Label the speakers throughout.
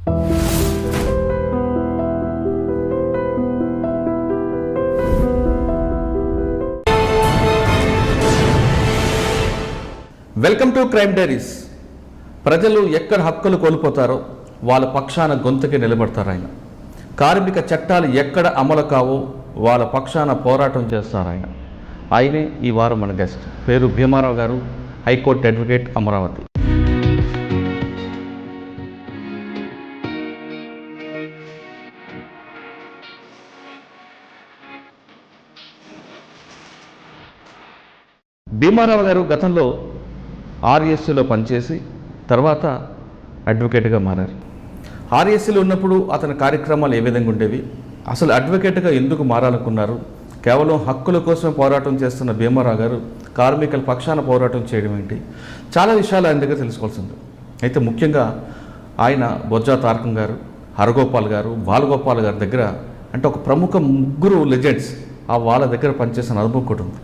Speaker 1: Welcome to crime diaries. ప్రజలు ఎక్కడ హక్కులు కోల్పోతారో వాళ్ళ పక్షాన గొంతుకి నిలబడతారు ఆయన. కార్మిక చట్టాలు ఎక్కడ అమలు కావో వాళ్ళ పక్షాన పోరాటం చేస్తారు ఆయన. ఆయనే ఈ వారం మన గెస్ట్. పేరు భీమారావు గారు, హైకోర్టు అడ్వకేట్, అమరావతి. భీమారావు గారు గతంలో ఆర్ఎస్సీలో పనిచేసి తర్వాత అడ్వకేట్గా మారారు. ఆర్ఎస్సీలో ఉన్నప్పుడు అతని కార్యక్రమాలు ఏ విధంగా ఉండేవి, అసలు అడ్వకేట్గా ఎందుకు మారాలనుకున్నారు, కేవలం హక్కుల కోసమే పోరాటం చేస్తున్న భీమారావు గారు కార్మికుల పక్షాన పోరాటం చేయడం ఏంటి, చాలా విషయాలు ఆయన దగ్గర తెలుసుకోవాల్సింది. అయితే ముఖ్యంగా ఆయన బొజ్జా తారకం గారు, హరగోపాల్ గారు, బాలగోపాల్ గారి దగ్గర, అంటే ఒక ప్రముఖ ముగ్గురు లెజెండ్స్, వాళ్ళ దగ్గర పనిచేసిన అనుభవం కూడా ఉంది.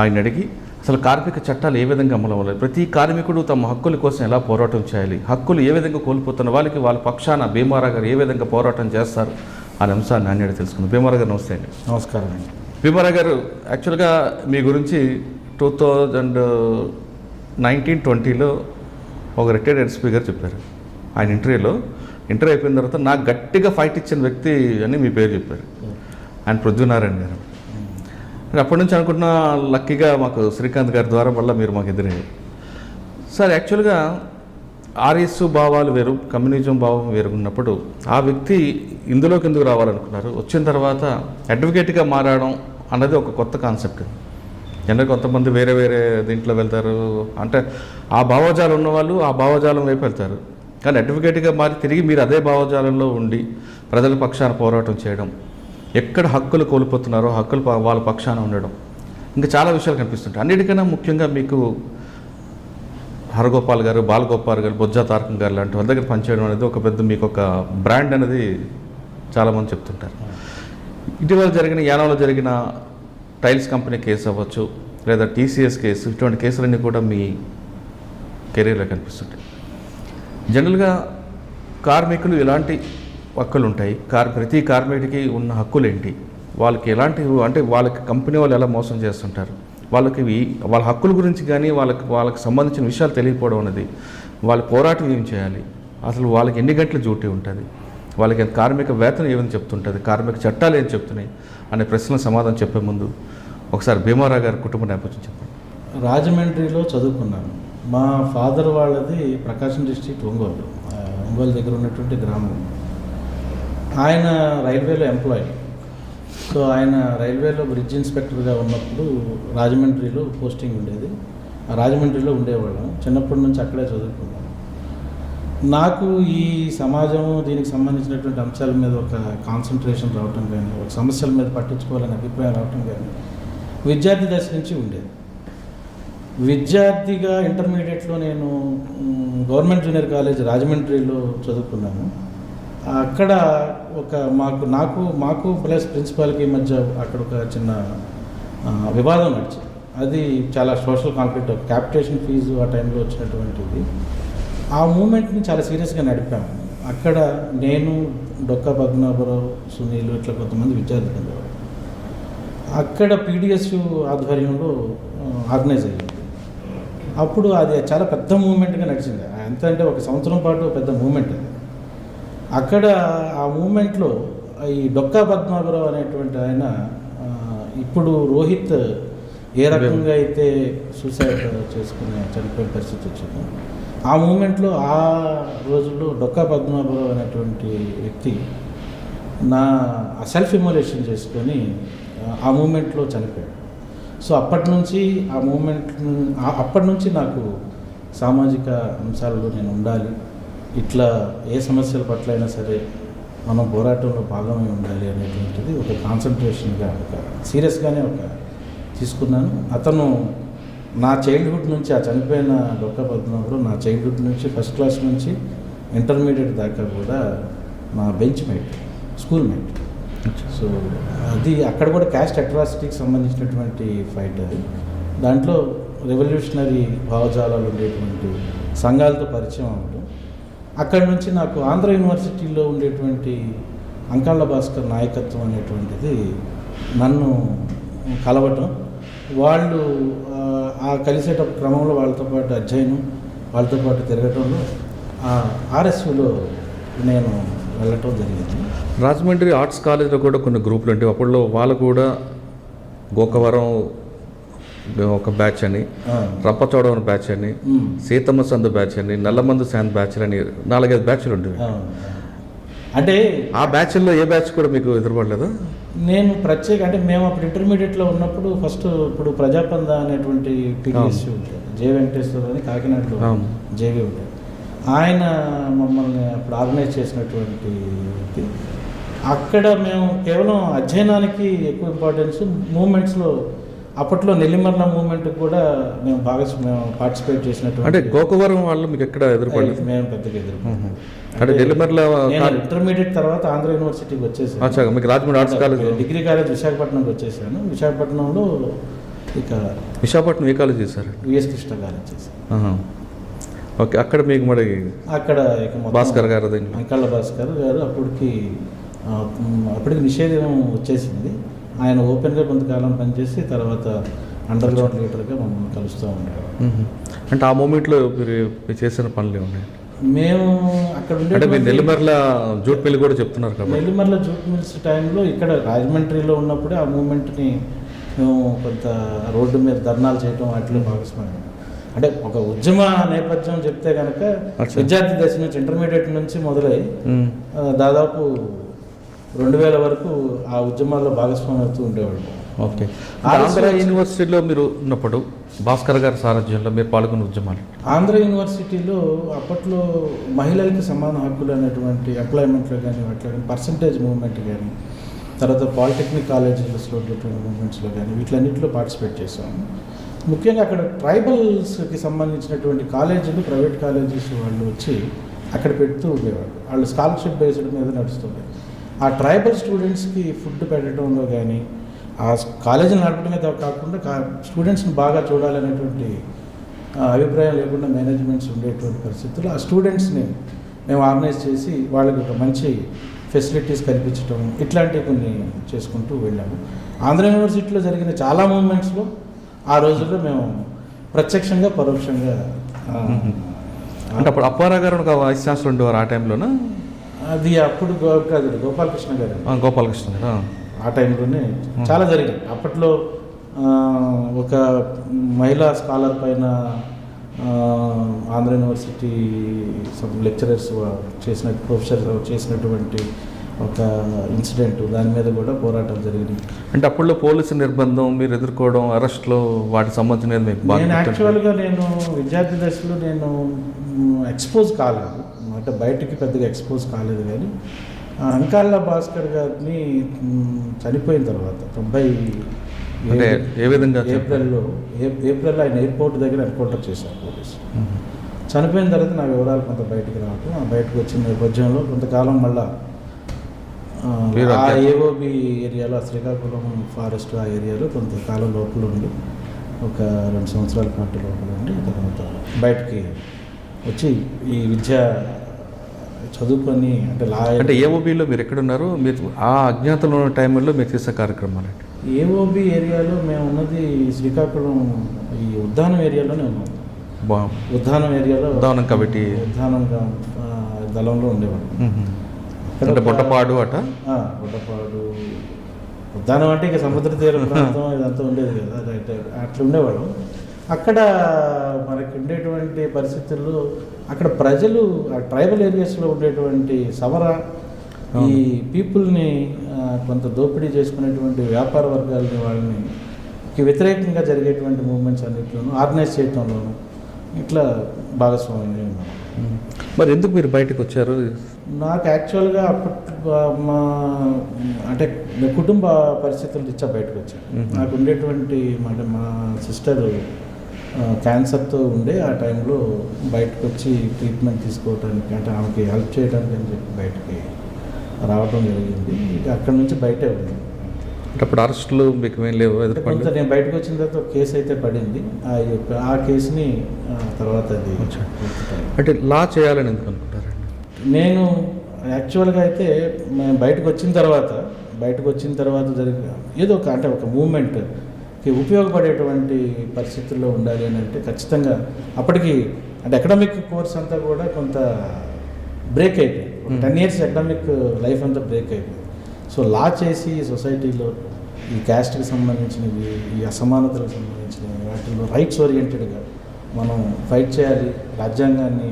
Speaker 1: ఆయన అడిగి అసలు కార్మిక చట్టాలు ఏ విధంగా అమలు అవ్వాలి, ప్రతి కార్మికుడు తమ హక్కుల కోసం ఎలా పోరాటం చేయాలి, హక్కులు ఏ విధంగా కోల్పోతున్న వాళ్ళకి వాళ్ళ పక్షాన భీమారావు గారు ఏ విధంగా పోరాటం చేస్తారు అనే అంశాన్ని నాణ్యత తెలుసుకుంది. భీమారావు గారు నమస్తే అండి.
Speaker 2: నమస్కారం అండి.
Speaker 1: భీమారావు గారు, యాక్చువల్గా మీ గురించి 2019-20 ఒక రిటైర్డ్ ఎస్పీ గారు చెప్పారు. ఆయన ఇంటర్వ్యూ అయిపోయిన తర్వాత నాకు గట్టిగా ఫైట్ ఇచ్చిన వ్యక్తి అని మీ పేరు చెప్పారు. ఆయన పృథ్వీనారాయణ గారు. అప్పటి నుంచి అనుకుంటున్న లక్కీగా మాకు శ్రీకాంత్ గారి ద్వారా మళ్ళీ మీరు మాకు ఎదురయ్యారు. సార్, యాక్చువల్గా ఆర్ఎస్ భావాలు వేరు, కమ్యూనిజం భావం వేరు ఉన్నప్పుడు ఆ వ్యక్తి ఇందులోకి ఎందుకు రావాలనుకున్నారు, వచ్చిన తర్వాత అడ్వకేట్గా మారడం అన్నది ఒక కొత్త కాన్సెప్ట్. జనరల్గా కొంతమంది వేరే వేరే దీంట్లో వెళ్తారు, అంటే ఆ భావజాలం ఉన్నవాళ్ళు ఆ భావజాలం వైపు వెళ్తారు. కానీ అడ్వకేట్గా మారి తిరిగి మీరు అదే భావజాలంలో ఉండి ప్రజల పక్షాన పోరాటం చేయడం, ఎక్కడ హక్కులు కోల్పోతున్నారో హక్కులు వాళ్ళ పక్షాన ఉండడం, ఇంకా చాలా విషయాలు కనిపిస్తుంటాయి. అన్నిటికన్నా ముఖ్యంగా మీకు హరగోపాల్ గారు, బాలగోపాల్ గారు, బొజ్జా తారకం గారు లాంటి వాళ్ళ దగ్గర పనిచేయడం అనేది ఒక పెద్ద మీకు ఒక బ్రాండ్ అనేది చాలామంది చెప్తుంటారు. ఇటీవల యానంలో జరిగిన టైల్స్ కంపెనీ కేసు అవ్వచ్చు, లేదా టీసీఎస్ కేసు, ఇటువంటి కేసులన్నీ కూడా మీ కెరీర్లో కనిపిస్తుంటాయి. జనరల్గా కార్మికులు ఎలాంటి హక్కులు ఉంటాయి, ప్రతి కార్మికుడికి ఉన్న హక్కులు ఏంటి, వాళ్ళకి ఎలాంటి, అంటే వాళ్ళకి కంపెనీ వాళ్ళు ఎలా మోసం చేస్తుంటారు, వాళ్ళకి వాళ్ళ హక్కుల గురించి కానీ వాళ్ళకి సంబంధించిన విషయాలు తెలియకపోవడం అనేది, వాళ్ళ పోరాటం ఏం చేయాలి, అసలు వాళ్ళకి ఎన్ని గంటల డ్యూటీ ఉంటుంది, వాళ్ళకి కార్మిక వేతనం ఏమని చెప్తుంటుంది, కార్మిక చట్టాలు ఏం చెప్తున్నాయి అనే ప్రశ్నలకు సమాధానం చెప్పే ముందు ఒకసారి భీమారావు గారి కుటుంబ నేపథ్యం చెప్పండి.
Speaker 2: రాజమండ్రిలో చదువుకున్నాను. మా ఫాదర్ వాళ్ళది ప్రకాశం డిస్ట్రిక్ట్ ఒంగోలు దగ్గర ఉన్నటువంటి గ్రామం. ఆయన రైల్వేలో ఎంప్లాయీ. సో ఆయన రైల్వేలో బ్రిడ్జ్ ఇన్స్పెక్టర్గా ఉన్నప్పుడు రాజమండ్రిలో పోస్టింగ్ ఉండేది. ఆ రాజమండ్రిలో ఉండేవాళ్ళం. చిన్నప్పటి నుంచి అక్కడే చదువుకున్నాం. నాకు ఈ సమాజం, దీనికి సంబంధించినటువంటి అంశాల మీద ఒక కాన్సన్ట్రేషన్ రావటం కానీ, ఒక సమస్యల మీద పట్టించుకోవాలని అభిప్రాయం రావటం కానీ విద్యార్థి దశ నుంచి ఉండేది. విద్యార్థిగా ఇంటర్మీడియట్లో నేను గవర్నమెంట్ జూనియర్ కాలేజ్ రాజమండ్రిలో చదువుకున్నాను. అక్కడ ఒక మాకు ప్లస్ ప్రిన్సిపాల్కి మధ్య అక్కడ ఒక చిన్న వివాదం నడిచింది. అది చాలా సోషల్ కాన్ఫ్లిక్ట్, ఒక క్యాపిటేషన్ ఫీజు ఆ టైంలో వచ్చినటువంటిది. ఆ మూమెంట్ని చాలా సీరియస్గా నడిపాము. అక్కడ నేను, డొక్కా పద్మనాభరావు, సునీల్, ఇట్లా కొంతమంది విద్యార్థులు ఉండేవారు. అక్కడ పీడిఎస్ ఆధ్వర్యంలో ఆర్గనైజ్ అయ్యింది. అప్పుడు అది చాలా పెద్ద మూమెంట్గా నడిచింది. ఎంత అంటే ఒక సంవత్సరం పాటు పెద్ద మూమెంట్ అది. అక్కడ ఆ మూమెంట్లో ఈ డొక్కా పద్మనాభరావు అనేటువంటి ఆయన, ఇప్పుడు రోహిత్ ఏ రకంగా అయితే సూసైడ్ చనిపోయిన పరిస్థితి వచ్చిందో, ఆ మూమెంట్లో ఆ రోజుల్లో డొక్కా పద్మనాభరావు అనేటువంటి వ్యక్తి సెల్ఫ్ ఇమోలేషన్ చేసుకొని ఆ మూమెంట్లో చనిపోయాడు. సో అప్పటి నుంచి నాకు సామాజిక అంశాలలో నేను ఉండాలి, ఇట్లా ఏ సమస్యల పట్ల అయినా సరే మనం పోరాటంలో భాగమై ఉండాలి అనేటువంటిది ఒక కాన్సన్ట్రేషన్గా, ఒక సీరియస్గానే తీసుకున్నాను. అతను నా చైల్డ్హుడ్ నుంచి, ఆ చనిపోయిన డొక్కా పద్మనాభరావు నా చైల్డ్హుడ్ నుంచి ఫస్ట్ క్లాస్ నుంచి ఇంటర్మీడియట్ దాకా కూడా నా bench mate, school mate. So అది అక్కడ కూడా క్యాస్ట్ అట్రాసిటీకి సంబంధించినటువంటి ఫైట్ అది. దాంట్లో రెవల్యూషనరీ భావజాలాలు ఉండేటువంటి సంఘాలతో పరిచయం అవ్వడం, అక్కడి నుంచి నాకు ఆంధ్ర యూనివర్సిటీలో ఉండేటువంటి అంకాళ్ళ భాస్కర్ నాయకత్వం అనేటువంటిది నన్ను కలవటం, వాళ్ళు ఆ కలిసేటప్పుడు క్రమంలో వాళ్ళతో పాటు అధ్యయనం, వాళ్ళతో పాటు తిరగటంలో ఆర్ఎస్యూలో నేను వెళ్ళటం జరిగింది.
Speaker 1: రాజమండ్రి ఆర్ట్స్ కాలేజ్లో కూడా కొన్ని గ్రూపులు ఉంటాయి. అప్పట్లో వాళ్ళు కూడా గోకవరం ఒక బ్యాచ్ అని, రప్పచోడవరం బ్యాచ్ అని, సీతమ్మ సందు బ్యాచ్ అని, నల్లమందు శాంత్ బ్యాచ్ అని 4-5 బ్యాచ్లు ఉండేవి.
Speaker 2: అంటే
Speaker 1: ఆ బ్యాచ్ల్లో ఏ బ్యాచ్ కూడా మీకు ఎదురుపడలేదు?
Speaker 2: నేను అంటే మేము అప్పుడు ఇంటర్మీడియట్లో ఉన్నప్పుడు ఇప్పుడు ప్రజాపంద అనేటువంటి పిఎస్సి ఉంటుంది, జే వెంకటేశ్వర అని కాకినాడలో జేవీ ఉంటుంది. ఆయన మమ్మల్ని అప్పుడు ఆర్గనైజ్ చేసినటువంటి వ్యక్తి. అక్కడ మేము కేవలం అధ్యయనానికి ఎక్కువ ఇంపార్టెన్స్, మూమెంట్స్లో అప్పట్లో నెల్లిమర్ల మూమెంట్కి కూడా మేము పార్టిసిపేట్ చేసినట్టు.
Speaker 1: అంటే గోకవరం వాళ్ళు మీకు ఎక్కడ ఎదురుపడలేదు?
Speaker 2: మేము పెద్దగా ఎదురుపడలేదు.
Speaker 1: అంటే నెల్లిమర్ల
Speaker 2: ఇంటర్మీడియట్ తర్వాత ఆంధ్ర యూనివర్సిటీకి వచ్చేసాను.
Speaker 1: మీకు Rajahmundry arts college,
Speaker 2: degree college విశాఖపట్నంకి వచ్చేసాను. విశాఖపట్నంలో
Speaker 1: విశాఖపట్నం ఏ కాలేజ్ చేశారు?
Speaker 2: విఎస్ కృష్ణ కాలేజ్ చేశాను.
Speaker 1: ఓకే, అక్కడ మీకు మరి
Speaker 2: అక్కడ
Speaker 1: భాస్కర్ గారు,
Speaker 2: అంకాళ్ళ భాస్కర్ గారు అప్పటికి నిషేధం వచ్చేసింది. ఆయన ఓపెన్గా కొంతకాలం పనిచేసి తర్వాత అండర్ గ్రౌండ్ లీడర్గా మమ్మల్ని కలుస్తూ ఉంటారు.
Speaker 1: అంటే ఆ మూమెంట్లో మీరు చేసిన పనులు ఉన్నాయి?
Speaker 2: మేము అక్కడ
Speaker 1: ఉండే నెల్లిమర్ల జూట్ మిల్ కూడా చెప్తున్నారు కదా.
Speaker 2: నెల్లిమర్ల జూట్ మిల్స్ టైంలో ఇక్కడ రాజమండ్రిలో ఉన్నప్పుడే ఆ మూమెంట్ని మేము కొంత రోడ్డు మీద ధర్నాలు చేయడం వాటిలో భాగస్వామ్యం. అంటే ఒక ఉద్యమ నేపథ్యం చెప్తే కనుక విద్యార్థి దశ నుంచి ఇంటర్మీడియట్ నుంచి మొదలై దాదాపు 2000 వరకు ఆ ఉద్యమాల్లో భాగస్వామ్యం అవుతూ ఉండేవాళ్ళు.
Speaker 1: ఓకే, ఆంధ్ర యూనివర్సిటీలో మీరు ఉన్నప్పుడు భాస్కర్ గారి సారథ్యంలో మీరు పాల్గొన్న ఉద్యమాలు?
Speaker 2: ఆంధ్ర యూనివర్సిటీలో అప్పట్లో మహిళలకి సమాన హక్కులు అనేటువంటి ఎంప్లాయ్మెంట్లో కానీ వాటిలో కానీ పర్సంటేజ్ మూవ్మెంట్ కానీ, తర్వాత పాలిటెక్నిక్ కాలేజెస్లో ఉండేటువంటి మూవ్మెంట్స్లో కానీ వీటిలన్నింటిలో పార్టిసిపేట్ చేసాము. ముఖ్యంగా అక్కడ ట్రైబల్స్కి సంబంధించినటువంటి కాలేజీలు, ప్రైవేట్ కాలేజెస్ వాళ్ళు వచ్చి అక్కడ పెడుతూ ఉండేవాళ్ళు. వాళ్ళు స్కాలర్షిప్ బేస్డ్ మీద నడుస్తుండే. ఆ ట్రైబల్ స్టూడెంట్స్కి ఫుడ్ పెట్టడంలో కానీ, ఆ కాలేజీని నడపడమే కాకుండా స్టూడెంట్స్ని బాగా చూడాలనేటువంటి అభిప్రాయం లేకుండా మేనేజ్మెంట్స్ ఉండేటువంటి పరిస్థితుల్లో ఆ స్టూడెంట్స్ని మేము ఆర్గనైజ్ చేసి వాళ్ళకి ఒక మంచి ఫెసిలిటీస్ కల్పించడం, ఇట్లాంటివి కొన్ని చేసుకుంటూ వెళ్ళాము. ఆంధ్ర యూనివర్సిటీలో జరిగిన చాలా మూమెంట్స్లో ఆ రోజుల్లో మేము ప్రత్యక్షంగా పరోక్షంగా.
Speaker 1: అంటే అప్పుడు అప్పారావు గారు ఒక వైస్ ఛాన్సలర్ ఉండేవారు ఆ టైంలోనా?
Speaker 2: అది అప్పుడు గోపాలకృష్ణ గారు.
Speaker 1: గోపాలకృష్ణ గారు
Speaker 2: ఆ టైంలోనే చాలా జరిగింది. అప్పట్లో ఒక మహిళా స్కాలర్ పైన ఆంధ్ర యూనివర్సిటీ లెక్చరర్స్ ప్రొఫెసర్ చేసినటువంటి ఒక ఇన్సిడెంట్, దాని మీద కూడా పోరాటం జరిగింది.
Speaker 1: అంటే అప్పట్లో పోలీసు నిర్బంధం మీరు ఎదుర్కోవడం, అరెస్ట్లో వాటికి సంబంధించినది మీకు?
Speaker 2: నేను యాక్చువల్గా విద్యార్థి దశలో ఎక్స్పోజ్ కాలేదు, అంటే బయటికి పెద్దగా ఎక్స్పోజ్ కాలేదు. కానీ అంకాళ్ళ భాస్కర్ గారిని చనిపోయిన తర్వాత 90
Speaker 1: ఏ విధంగా
Speaker 2: ఏప్రిల్లో ఆయన ఎయిర్పోర్ట్ దగ్గర ఎన్కౌంటర్ చేశారు పోలీసు. చనిపోయిన తర్వాత నా వివరాలు కొంత బయటకు రావటం, ఆ బయటకు వచ్చిన నేపథ్యంలో కొంతకాలం మళ్ళా ఆ ఏఓబి ఏరియాలో, శ్రీకాకుళం ఫారెస్ట్ ఆ ఏరియాలో కొంతకాలం లోపల ఉండి ఒక 2 సంవత్సరాల పాటు లోపల ఉండి తర్వాత బయటికి వచ్చి ఈ విద్య చదువుకొని
Speaker 1: అంటే ఏఓబిలో మీరు ఎక్కడున్నారు? మీరు ఆ అజ్ఞాతంలో ఉన్న టైంలో మీరు చేసే కార్యక్రమాలు?
Speaker 2: ఏఓబి ఏరియాలో మేము ఉన్నది శ్రీకాకుళం ఈ ఉద్దానం ఏరియాలోనే ఉన్నాం. ఉద్దానం ఏరియాలో
Speaker 1: ఉద్దానం కమిటీ
Speaker 2: దళంలో ఉండేవాడు.
Speaker 1: అంటే బొట్టపాడు
Speaker 2: బొట్టపాడు ఉద్దానం అంటే ఇక సముద్ర తీర ప్రాంతం ఇదంతా ఉండేది కదా, అట్లా ఉండేవాడు. అక్కడ మనకి ఉండేటువంటి పరిస్థితుల్లో అక్కడ ప్రజలు ఆ ట్రైబల్ ఏరియాస్లో ఉండేటువంటి ఈ పీపుల్ని కొంత దోపిడీ చేసుకునేటువంటి వ్యాపార వర్గాలని వాళ్ళని వ్యతిరేకంగా జరిగేటువంటి మూవ్మెంట్స్ అన్నింటిలోనూ ఆర్గనైజ్ చేయడంలోనూ ఇట్లా భాగస్వామ్యం.
Speaker 1: మరి ఎందుకు మీరు బయటకు వచ్చారు?
Speaker 2: నాకు యాక్చువల్గా అంటే కుటుంబ పరిస్థితులు ఇచ్చా బయటకు వచ్చాను. నాకు ఉండేటువంటి మా సిస్టర్ క్యాన్సర్తో ఉండే ఆ టైంలో బయటకు వచ్చి ట్రీట్మెంట్ తీసుకోవడానికి, అంటే ఆమెకి హెల్ప్ చేయడానికి అని చెప్పి బయటకి రావడం జరిగింది. ఇక అక్కడి నుంచి బయటే ఉంది.
Speaker 1: అప్పుడు అరెస్టులు మీకు ఏం లేవు?
Speaker 2: కొంత నేను బయటకు వచ్చిన తర్వాత ఒక కేసు అయితే పడింది. ఆ కేసుని తర్వాత అది
Speaker 1: అంటే లా చేయాలని ఎందుకు అనుకుంటారండి?
Speaker 2: నేను యాక్చువల్గా అయితే మేము బయటకు వచ్చిన తర్వాత జరిగిన ఏదో ఒక అంటే ఒక మూమెంట్కి ఉపయోగపడేటువంటి పరిస్థితుల్లో ఉండాలి అని అంటే ఖచ్చితంగా అప్పటికి అంటే అకాడమిక్ కోర్స్ అంతా కూడా కొంత బ్రేక్ అయిపోయింది. 10 years అకాడమిక్ లైఫ్ అంతా బ్రేక్ అయిపోయింది. సో లా చేసి సొసైటీలో ఈ క్యాస్ట్కి సంబంధించినవి, ఈ అసమానతలకు సంబంధించినవి వాటిల్లో రైట్స్ ఓరియంటెడ్గా మనం ఫైట్ చేయాలి, రాజ్యాంగాన్ని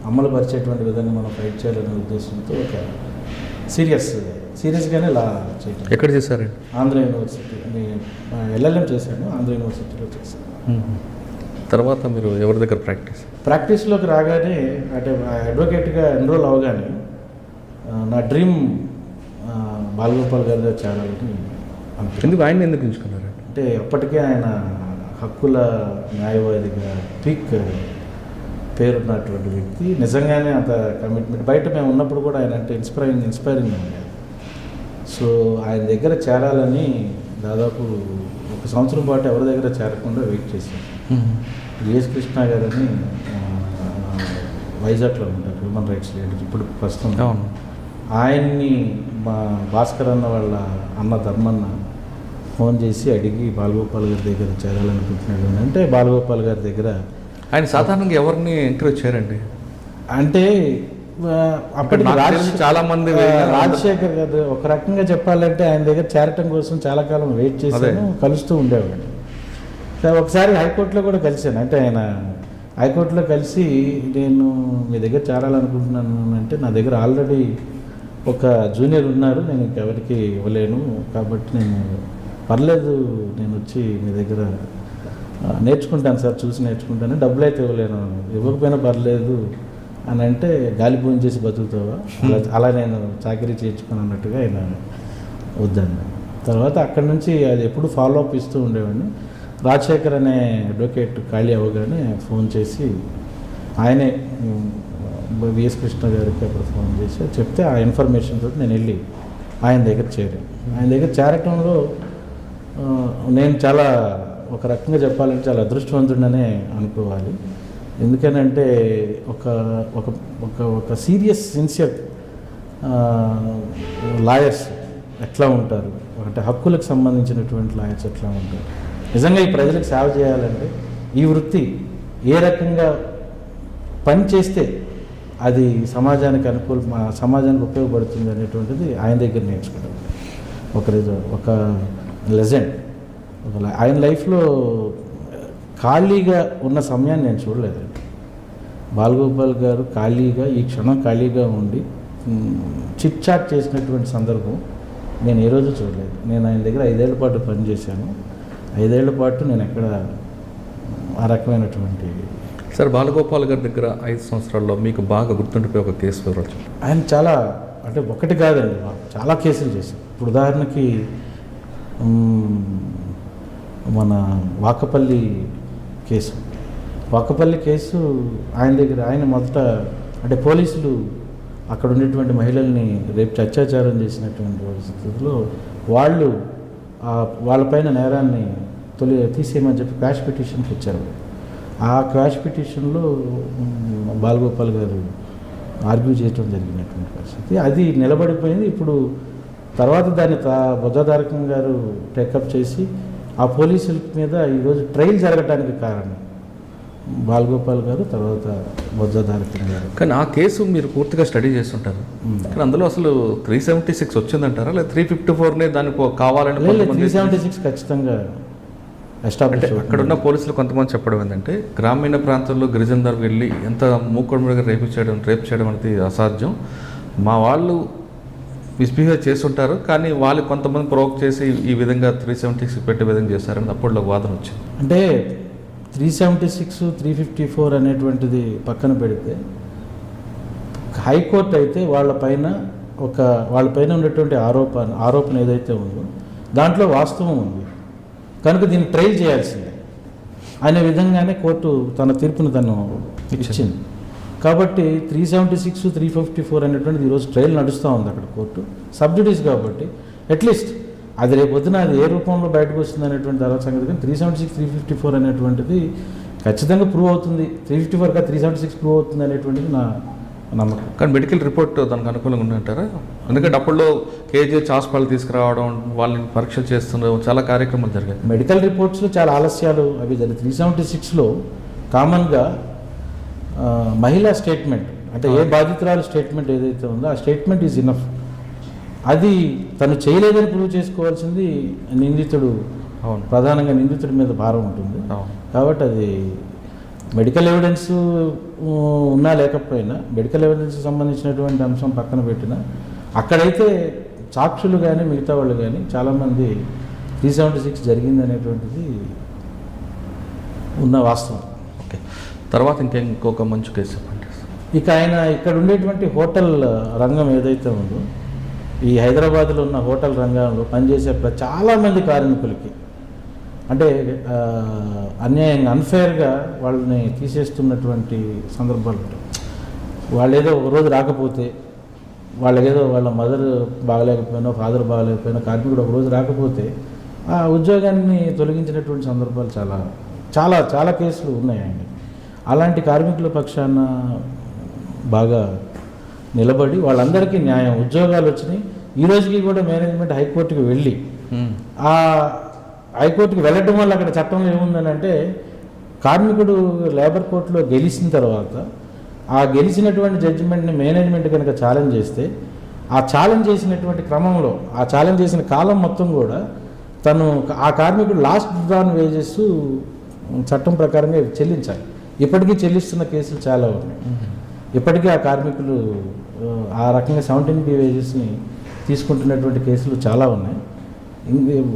Speaker 2: అమలు పరిచేటువంటి విధంగా మనం ఫైట్ చేయాలనే ఉద్దేశంతో ఒక సీరియస్గానే లా చేయడం.
Speaker 1: ఎక్కడ చేశారండి?
Speaker 2: ఆంధ్ర యూనివర్సిటీ LLM చేశాను, ఆంధ్ర యూనివర్సిటీలో చేశాను.
Speaker 1: తర్వాత మీరు ఎవరి దగ్గర
Speaker 2: ప్రాక్టీస్లోకి రాగానే అంటే అడ్వకేట్గా ఎన్రోల్ అవగానే నా డ్రీమ్ బాలగోపాల్ గారి దగ్గర చేరాలని అనుకున్నాను.
Speaker 1: ఎందుకు ఆయన ఎందుకు ఎంచుకున్నారు?
Speaker 2: అంటే అప్పటికే ఆయన హక్కుల న్యాయవాదిగా పీక్ పేరున్నటువంటి వ్యక్తి. నిజంగానే అంత కమిట్మెంట్ బయట మేము ఉన్నప్పుడు కూడా ఆయన అంటే ఇన్స్పైరింగ్గా ఉండేది. సో ఆయన దగ్గర చేరాలని దాదాపు 1 సంవత్సరం పాటు ఎవరి దగ్గర చేరకుండా వెయిట్ చేశాను. GS కృష్ణ గారని వైజాగ్లో ఉంటారు, హ్యూమన్ రైట్స్ లీడర్ ఇప్పుడు ప్రస్తుతం. ఆయన్ని మా భాస్కర్ అన్న వాళ్ళ అన్న ధర్మన్న ఫోన్ చేసి అడిగి బాలగోపాల్ గారి దగ్గర చేరాలనుకుంటున్నాడు అంటే బాలగోపాల్ గారి దగ్గర
Speaker 1: ఆయన సాధారణంగా ఎవరిని ఎంకరేజ్ చేయరండి.
Speaker 2: అంటే అప్పటికి
Speaker 1: చాలా మంది
Speaker 2: రాజశేఖర్ గారు ఒక రకంగా చెప్పాలంటే ఆయన దగ్గర చేరటం కోసం చాలా కాలం వెయిట్ చేశాను, కలుస్తూ ఉండేవాడు. ఒకసారి హైకోర్టులో కూడా కలిశాను. అంటే ఆయన హైకోర్టులో కలిసి నేను మీ దగ్గర చేరాలనుకుంటున్నాను అంటే నా దగ్గర ఆల్రెడీ ఒక జూనియర్ ఉన్నారు, నేను ఇంకెవరికి ఇవ్వలేను, కాబట్టి నేను పర్లేదు నేను వచ్చి మీ దగ్గర నేర్చుకుంటాను సార్, చూసి నేర్చుకుంటాను, డబ్బులు అయితే ఇవ్వకపోయినా పర్లేదు అని అంటే గాలి భోజనం చేసి బతుకుతావా, అలా నేను చాకరీ చేయించుకుని అన్నట్టుగా ఆయన వద్దండి. తర్వాత అక్కడి నుంచి అది ఎప్పుడు ఫాలో అప్ ఇస్తూ ఉండేవాడిని. రాజశేఖర్ అనే అడ్వకేట్ ఖాళీ అవ్వగానే ఫోన్ చేసి ఆయనే VS కృష్ణ గారికి అప్పుడు ఫోన్ చేసి చెప్తే ఆ ఇన్ఫర్మేషన్ తోటి నేను వెళ్ళి ఆయన దగ్గర చేరాను. ఆయన దగ్గర చేరటంలో నేను చాలా ఒక రకంగా చెప్పాలంటే చాలా అదృష్టవంతుడనే అనుకోవాలి. ఎందుకనంటే ఒక ఒక ఒక ఒక సీరియస్ సిన్సియర్ లాయర్స్ ఎట్లా ఉంటారు, అంటే హక్కులకు సంబంధించినటువంటి లాయర్స్ ఎట్లా ఉంటారు, నిజంగా ఈ ప్రజలకు సేవ చేయాలంటే ఈ వృత్తి ఏ రకంగా పని చేస్తే అది సమాజానికి సమాజానికి ఉపయోగపడుతుంది అనేటువంటిది ఆయన దగ్గర నేర్చుకున్నాను. ఒక లెజెండ్ ఆయన లైఫ్లో ఖాళీగా ఉన్న సమయాన్ని నేను చూడలేదండి. బాలగోపాల్ గారు ఖాళీగా ఈ క్షణం ఖాళీగా ఉండి చిట్ చాట్ చేసినటువంటి సందర్భం నేను ఏ రోజు చూడలేదు. నేను ఆయన దగ్గర 5 ఏళ్ల పాటు పనిచేశాను. 5 ఏళ్ల పాటు నేను ఎక్కడ ఆ రకమైనటువంటి.
Speaker 1: సార్, బాలగోపాల్ గారి దగ్గర 5 సంవత్సరాల్లో మీకు బాగా గుర్తుండిపోయే ఒక కేసు వివరించు.
Speaker 2: ఆయన చాలా అంటే ఒకటి కాదండి, చాలా కేసులు చేశారు. ఇప్పుడు ఉదాహరణకి మన వాకపల్లి కేసు ఆయన దగ్గర ఆయన మొదట అంటే పోలీసులు అక్కడ ఉండేటువంటి మహిళల్ని అత్యాచారం చేసినటువంటి పరిస్థితుల్లో వాళ్ళపైన నేరాన్ని తీసేయమని చెప్పి క్వాష్ పిటిషన్కి ఇచ్చారు. ఆ క్వాష్ పిటిషన్లో బాలగోపాల్ గారు ఆర్గ్యూ చేయడం జరిగినటువంటి పరిస్థితి అది నిలబడిపోయింది. ఇప్పుడు తర్వాత దాన్ని బొజ్జాధారకం గారు టేకప్ చేసి ఆ పోలీసుల మీద ఈరోజు ట్రయల్ జరగడానికి కారణం బాలగోపాల్ గారు, తర్వాత బొజ్జాధారకం గారు.
Speaker 1: కానీ ఆ కేసు మీరు పూర్తిగా స్టడీ చేస్తుంటారు, కానీ అందులో అసలు 376 వచ్చిందంటారా లేదా 354నే దానికి కావాలని?
Speaker 2: 376 ఖచ్చితంగా ఎస్టాబ్లిష్.
Speaker 1: అక్కడ ఉన్న పోలీసులు కొంతమంది చెప్పడం ఏంటంటే గ్రామీణ ప్రాంతాల్లో గిరిజన వెళ్ళి ఎంత మూకుడు మీద రేపు చేయడం అనేది అసాధ్యం, మా వాళ్ళు మిస్బిహేవ్ చేస్తుంటారు, కానీ వాళ్ళు కొంతమంది ప్రొవోక్ చేసి ఈ విధంగా 376 పెట్టే విధంగా చేశారని అప్పట్లో వాదన వచ్చింది.
Speaker 2: అంటే 376, 354 అనేటువంటిది పక్కన పెడితే హైకోర్టు అయితే వాళ్ళపైన ఉన్నటువంటి ఆరోపణ ఏదైతే ఉందో దాంట్లో వాస్తవం ఉంది కనుక దీన్ని ట్రయల్ చేయాల్సిందే అనే విధంగానే కోర్టు తన తీర్పును తను ఇచ్చింది. కాబట్టి 376, 354 అనేటువంటిది ఈరోజు ట్రయల్ నడుస్తూ ఉంది అక్కడ కోర్టు సబ్జుడిస్. కాబట్టి అట్లీస్ట్ అది రేపొద్దున అది ఏ రూపంలో బయటకు వస్తుంది అనేటువంటి తర్వాత సంగతి. కానీ 376, 354 అనేటువంటిది ఖచ్చితంగా ప్రూవ్ అవుతుంది. 354 376 ప్రూవ్ అవుతుంది అనేటువంటిది నా నమ్మకం.
Speaker 1: కానీ మెడికల్ రిపోర్ట్ దానికి అనుకూలంగా ఉందంటారా? ఎందుకంటే అప్పుడులో కేజీహెచ్ హాస్పిటల్ తీసుకురావడం, వాళ్ళని పరీక్షలు చేస్తున్న చాలా కార్యక్రమాలు జరిగాయి.
Speaker 2: మెడికల్ రిపోర్ట్స్లో చాలా ఆలస్యాలు అవి జరిగాయి. 376లో కామన్గా మహిళా స్టేట్మెంట్, అంటే ఏ బాధితురాలు స్టేట్మెంట్ ఏదైతే ఉందో ఆ స్టేట్మెంట్ ఈజ్ ఇనఫ్. అది తను చేయలేదని ప్రూవ్ చేసుకోవాల్సింది నిందితుడు,
Speaker 1: అవును,
Speaker 2: ప్రధానంగా నిందితుడి మీద భారం ఉంటుంది.
Speaker 1: అవును.
Speaker 2: కాబట్టి అది మెడికల్ ఎవిడెన్స్ ఉన్నా లేకపోయినా, మెడికల్ ఎవిడెన్స్ సంబంధించినటువంటి అంశం పక్కన పెట్టినా, అక్కడైతే సాక్షులు కానీ మిగతా వాళ్ళు కానీ చాలామంది 376 జరిగింది అనేటువంటిది ఉన్న వాస్తవం.
Speaker 1: ఓకే, తర్వాత ఇంకొక మంచి కేసు చెప్పండి.
Speaker 2: ఇక ఆయన ఇక్కడ ఉండేటువంటి హోటల్ రంగం ఏదైతే ఉందో, ఈ హైదరాబాద్లో ఉన్న హోటల్ రంగంలో పనిచేసే చాలామంది కార్మికులకి అంటే అన్యాయంగా, అన్ఫేర్గా వాళ్ళని తీసేస్తున్నటువంటి సందర్భాలు ఉంటాయి. వాళ్ళు ఏదో ఒకరోజు రాకపోతే, వాళ్ళకేదో వాళ్ళ మదర్ బాగలేకపోయినా, ఫాదర్ బాగలేకపోయినా, కార్మికుడు ఒకరోజు రాకపోతే ఆ ఉద్యోగాన్ని తొలగించినటువంటి సందర్భాలు చాలా చాలా చాలా కేసులు ఉన్నాయండి. అలాంటి కార్మికుల పక్షాన బాగా నిలబడి వాళ్ళందరికీ న్యాయం, ఉద్యోగాలు వచ్చినాయి. ఈ రోజుకి కూడా మేనేజ్మెంట్ హైకోర్టుకి వెళ్ళి, ఆ హైకోర్టుకి వెళ్ళటం వల్ల అక్కడ చట్టంలో ఏముందని అంటే, కార్మికుడు లేబర్ కోర్టులో గెలిచిన తర్వాత ఆ గెలిచినటువంటి జడ్జిమెంట్ని మేనేజ్మెంట్ కనుక ఛాలెంజ్ చేస్తే, ఆ ఛాలెంజ్ చేసినటువంటి క్రమంలో, ఆ ఛాలెంజ్ చేసిన కాలం మొత్తం కూడా తను ఆ కార్మికుడు లాస్ట్ డ్రాన్ వేజెస్ చట్టం ప్రకారంగా చెల్లించాలి. ఇప్పటికీ చెల్లిస్తున్న కేసులు చాలా ఉన్నాయి. ఇప్పటికీ ఆ కార్మికులు ఆ రకంగా 17B వేజెస్ని తీసుకుంటున్నటువంటి కేసులు చాలా ఉన్నాయి.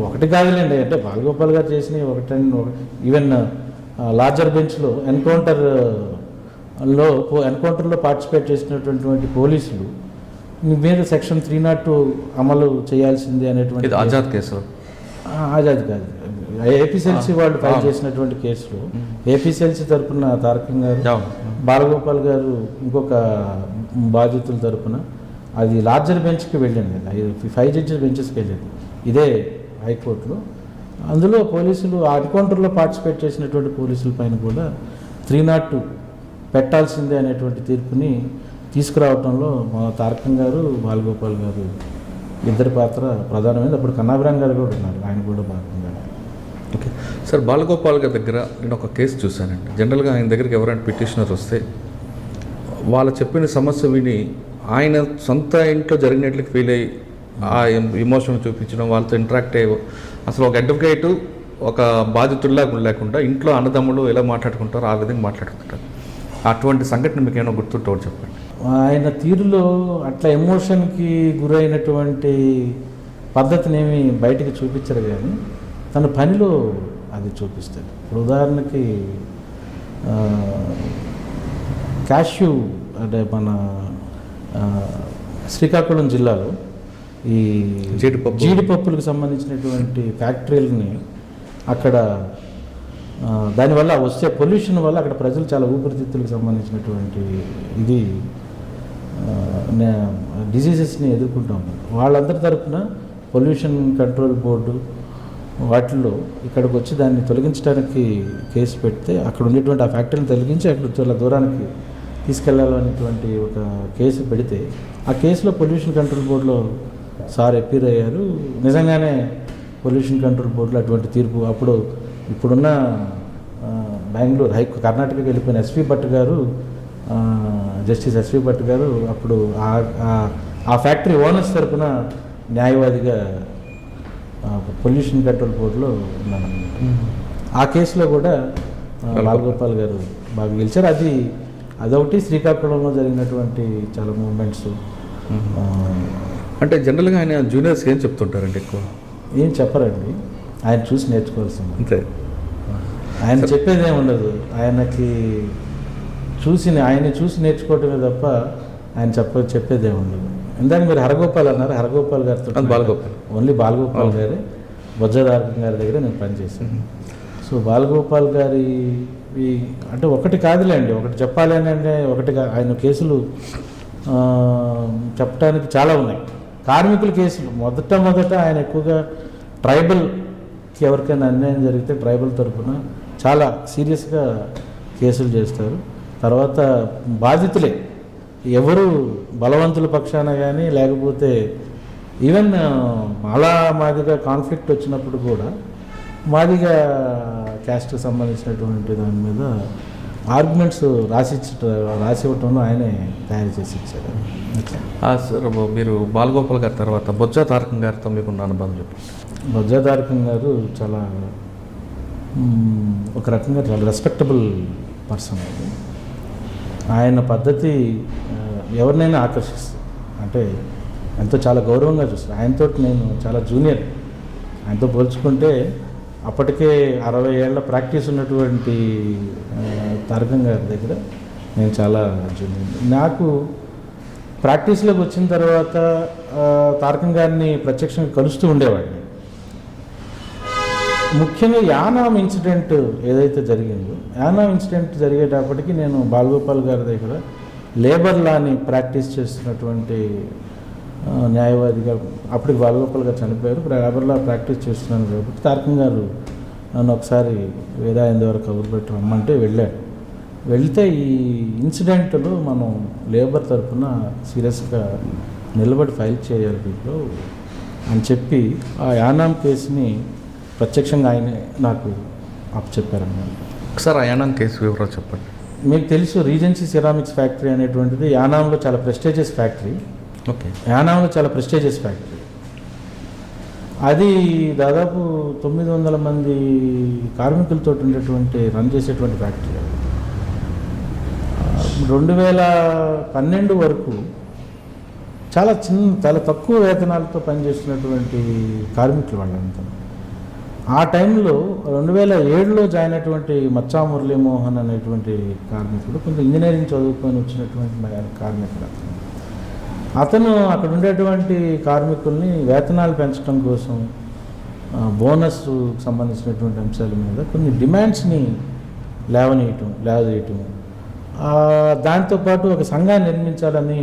Speaker 2: ఒకటి కాదులేండి, అంటే బాలగోపాల్ గారు చేసిన ఈవెన్ లార్జర్ బెంచ్లో ఎన్కౌంటర్లో పార్టిసిపేట్ చేసినటువంటి పోలీసులు మీద సెక్షన్ 302 అమలు చేయాల్సిందే అనేటువంటి
Speaker 1: ఆజాద్ కేసు.
Speaker 2: ఆజాద్ కాదు, ఏపీసీఎల్సీ వాళ్ళు ఫైల్ చేసినటువంటి కేసులో ఏపీసీఎల్సీ తరఫున తారకం గారు, బాలగోపాల్ గారు ఇంకొక బాధితుల తరఫున అది లార్జర్ బెంచ్కి వెళ్ళింది. 5 జడ్జెస్ బెంచెస్కి వెళ్ళింది ఇదే హైకోర్టులో. అందులో పోలీసులు ఆ ఎన్కౌంటర్లో పార్టిసిపేట్ చేసినటువంటి పోలీసుల పైన కూడా 302 పెట్టాల్సిందే అనేటువంటి తీర్పుని తీసుకురావడంలో మా తారకం గారు, బాలగోపాల్ గారు ఇద్దరి పాత్ర ప్రధానమైనది. అప్పుడు కన్నాభిరామ్ గారు కూడా ఉన్నారు, ఆయన కూడా భాగంగా.
Speaker 1: ఓకే సార్, బాలగోపాల్ గారి దగ్గర నేను ఒక కేసు చూశానండి. జనరల్గా ఆయన దగ్గరికి ఎవరైనా పిటిషనర్ వస్తే వాళ్ళు చెప్పిన సమస్య విని ఆయన సొంత ఇంట్లో జరిగినట్లు ఫీల్ అయ్యి ఆ ఎమోషన్ చూపించడం, వాళ్ళతో ఇంటరాక్ట్ అయ్యి, అసలు ఒక అడ్వకేటు ఒక బాధితుడిలాగా లేకుండా ఇంట్లో అన్నదమ్ములు ఎలా మాట్లాడుకుంటారో ఆ విధంగా మాట్లాడుకుంటారు. అటువంటి సంఘటన మీకు ఏమైనా గుర్తుంటే చెప్పండి.
Speaker 2: ఆయన తీరులో అట్లా ఎమోషన్కి గురైనటువంటి పద్ధతిని ఏమి బయటికి చూపించరు, కానీ తన పనిలో అది చూపిస్తాడు. ఇప్పుడు ఉదాహరణకి క్యాష్యూ అంటే మన శ్రీకాకుళం జిల్లాలో ఈ జీడిపప్పులకు సంబంధించినటువంటి ఫ్యాక్టరీలని అక్కడ దానివల్ల వచ్చే పొల్యూషన్ వల్ల అక్కడ ప్రజలు చాలా ఊపిరితిత్తులకు సంబంధించినటువంటి ఇది డిసీజెస్ని ఎదుర్కొంటూ ఉన్నారు. వాళ్ళందరి తరఫున పొల్యూషన్ కంట్రోల్ బోర్డు వాటిల్లో ఇక్కడికి వచ్చి దాన్ని తొలగించడానికి కేసు పెడితే, అక్కడ ఉండేటువంటి ఆ ఫ్యాక్టరీని తొలగించి అక్కడ చాలా దూరానికి తీసుకెళ్లాలనేటువంటి ఒక కేసు పెడితే, ఆ కేసులో పొల్యూషన్ కంట్రోల్ బోర్డులో సార్ అపీర్ అయ్యారు. నిజంగానే పొల్యూషన్ కంట్రోల్ బోర్డులో అటువంటి తీర్పు అప్పుడు ఇప్పుడున్న బెంగళూరు కర్ణాటకకి వెళ్ళిపోయిన ఎస్వి భట్ గారు, జస్టిస్ ఎస్వి భట్ గారు అప్పుడు ఆ ఫ్యాక్టరీ ఓనర్స్ తరఫున న్యాయవాదిగా పొల్యూషన్ కంట్రోల్ బోర్డులో ఉన్నాను. ఆ కేసులో కూడా బాలగోపాల్ గారు బాగా గెలిచారు. అదొకటి శ్రీకాకుళంలో జరిగినటువంటి చాలా మూమెంట్స్.
Speaker 1: అంటే జనరల్గా ఆయన జూనియర్స్ ఏం చెప్తుంటారండి? ఎక్కువ
Speaker 2: ఏం చెప్పరండి, ఆయన చూసి నేర్చుకోవాల్సింది
Speaker 1: అంతే.
Speaker 2: ఆయన చెప్పేదే ఉండదు, ఆయనకి ఆయన్ని చూసి నేర్చుకోవటమే తప్ప ఆయన చెప్పేదే ఉండదు. ఇందాక మీరు హరగోపాల్ అన్నారు, హరగోపాల్ గారితో
Speaker 1: బాలగోపాల్
Speaker 2: ఓన్లీ బాలగోపాల్ గారే బొజ్జదారకం గారి దగ్గర నేను పనిచేశాను. సో బాలగోపాల్ గారి అంటే ఒకటి కాదులేండి, ఒకటి చెప్పాలి అని అంటే ఆయన కేసులు చెప్పడానికి చాలా ఉన్నాయి. కార్మికుల కేసులు మొదట ఆయన ఎక్కువగా ట్రైబల్కి ఎవరికైనా అన్యాయం జరిగితే ట్రైబల్ తరఫున చాలా సీరియస్గా కేసులు చేస్తారు. తర్వాత బాధితులే ఎవరు బలవంతుల పక్షాన కానీ లేకపోతే ఈవెన్ మాలా మాదిగా కాన్ఫ్లిక్ట్ వచ్చినప్పుడు కూడా మాదిగా క్యాస్ట్కి సంబంధించినటువంటి దాని మీద ఆర్గ్యుమెంట్స్ రాసి ఇవ్వటంలో ఆయనే తయారు చేసి ఇచ్చారు.
Speaker 1: సార్ మీరు బాలగోపాల్ గారి తర్వాత బొజ్జా తారకం గారితో మీకున్న అనుబంధం చెప్పండి.
Speaker 2: బొజ్జా తారకం గారు చాలా ఒక రకంగా చాలా రెస్పెక్టబుల్ పర్సన్. ఆయన పద్ధతి ఎవరినైనా ఆకర్షిస్తుంది. అంటే ఎంతో చాలా గౌరవంగా చూస్తారు. ఆయనతో నేను చాలా జూనియర్. ఆయనతో పోల్చుకుంటే అప్పటికే 60 ఏళ్ల ప్రాక్టీస్ ఉన్నటువంటి తారకం గారి దగ్గర నేను చాలా జూనియర్. నాకు ప్రాక్టీస్లోకి వచ్చిన తర్వాత తారకం గారిని ప్రత్యక్షంగా కలుస్తూ ఉండేవాడిని. ముఖ్యంగా యానాం ఇన్సిడెంట్ ఏదైతే జరిగిందో, యానాం ఇన్సిడెంట్ జరిగేటప్పటికి నేను బాలగోపాల్ గారి దగ్గర లేబర్ లాని ప్రాక్టీస్ చేస్తున్నటువంటి న్యాయవాదిగా, అప్పటికి బాలగోపాల్ గారు చనిపోయారు, లేబర్ లా ప్రాక్టీస్ చేస్తున్నాను కాబట్టి తారకం గారు నన్ను ఒకసారి వేరే ఆయన ద్వారా కబురు పెట్టి రమ్మంటే వెళ్ళాడు. వెళ్తే ఈ ఇన్సిడెంట్లో మనం లేబర్ తరఫున సీరియస్గా నిలబడి ఫైల్ చేయాలి దీంట్లో అని చెప్పి ఆ యానాం కేసుని ప్రత్యక్షంగా ఆయనే నాకు అప్పచెప్పారన్నమాట.
Speaker 1: ఒకసారి ఆ యానాం కేసు వివరాలు చెప్పండి.
Speaker 2: మీకు తెలుసు, రీజెన్సీ సిరామిక్స్ ఫ్యాక్టరీ అనేటువంటిది యానాంలో చాలా ప్రెస్టీజియస్ ఫ్యాక్టరీ.
Speaker 1: ఓకే. యానాంలో
Speaker 2: చాలా ప్రెస్టీజియస్ ఫ్యాక్టరీ. అది దాదాపు 900 మంది కార్మికులతో ఉండేటువంటి రన్ చేసేటువంటి ఫ్యాక్టరీ. 2012 వరకు చాలా తక్కువ వేతనాలతో పనిచేస్తున్నటువంటి కార్మికులు వాళ్ళంతా. ఆ టైంలో 2007లో జాయిన్ అయినటువంటి మచ్చా మురళీమోహన్ అనేటువంటి కార్మికుడు, కొంచెం ఇంజనీరింగ్ చదువుకొని వచ్చినటువంటి కార్మికుడు. అతను అక్కడ ఉండేటువంటి కార్మికుల్ని వేతనాలు పెంచడం కోసం బోనస్ సంబంధించినటువంటి అంశాల మీద కొన్ని డిమాండ్స్ని లేవదీయటం, దాంతోపాటు ఒక సంఘాన్ని నిర్మించాలని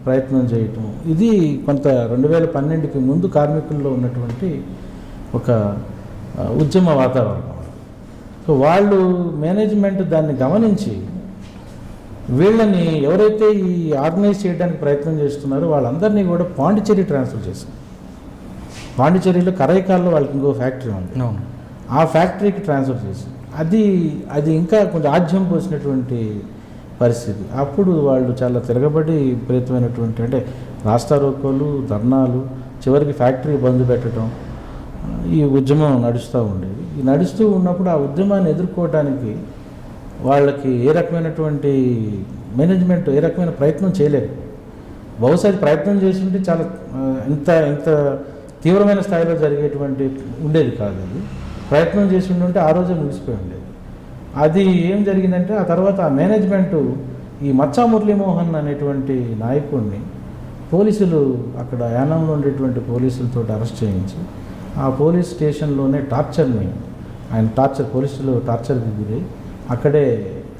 Speaker 2: ప్రయత్నం చేయటం, ఇది కొంత 2012కి ముందు కార్మికుల్లో ఉన్నటువంటి ఒక ఉద్యమ వాతావరణం. సో వాళ్ళు మేనేజ్మెంట్ దాన్ని గమనించి వీళ్ళని ఎవరైతే ఈ ఆర్గనైజ్ చేయడానికి ప్రయత్నం చేస్తున్నారో వాళ్ళందరినీ కూడా పాండిచ్చేరి ట్రాన్స్ఫర్ చేశారు. పాండిచ్చేరిలో కరైకాల్లో వాళ్ళకి ఇంకో ఫ్యాక్టరీ ఉంది, ఆ ఫ్యాక్టరీకి ట్రాన్స్ఫర్ చేసి అది ఇంకా కొంచెం ఆజ్యం పోసినటువంటి పరిస్థితి. అప్పుడు వాళ్ళు చాలా తిరగబడి విపరీతమైనటువంటి, అంటే రాస్తారోకోలు, ధర్నాలు, చివరికి ఫ్యాక్టరీ బంద్ పెట్టడం, ఈ ఉద్యమం నడుస్తూ ఉండేది. ఈ నడుస్తూ ఉన్నప్పుడు ఆ ఉద్యమాన్ని ఎదుర్కోవడానికి వాళ్ళకి ఏ రకమైనటువంటి మేనేజ్మెంట్ ఏ రకమైన ప్రయత్నం చేయలేదు. బహుశా ప్రయత్నం చేస్తుంటే చాలా ఇంత తీవ్రమైన స్థాయిలో జరిగేటువంటి ఉండేది కాదు. అది ప్రయత్నం చేసి ఉంటే ఆ రోజే ముగిసిపోయి ఉండేది. అది ఏం జరిగిందంటే ఆ తర్వాత ఆ మేనేజ్మెంటు ఈ మచ్చా మురళీమోహన్ అనేటువంటి నాయకుడిని పోలీసులు అక్కడ యానంలో ఉండేటువంటి పోలీసులతో అరెస్ట్ చేయించి ఆ పోలీస్ స్టేషన్లోనే పోలీసులు టార్చర్కి గురై అక్కడే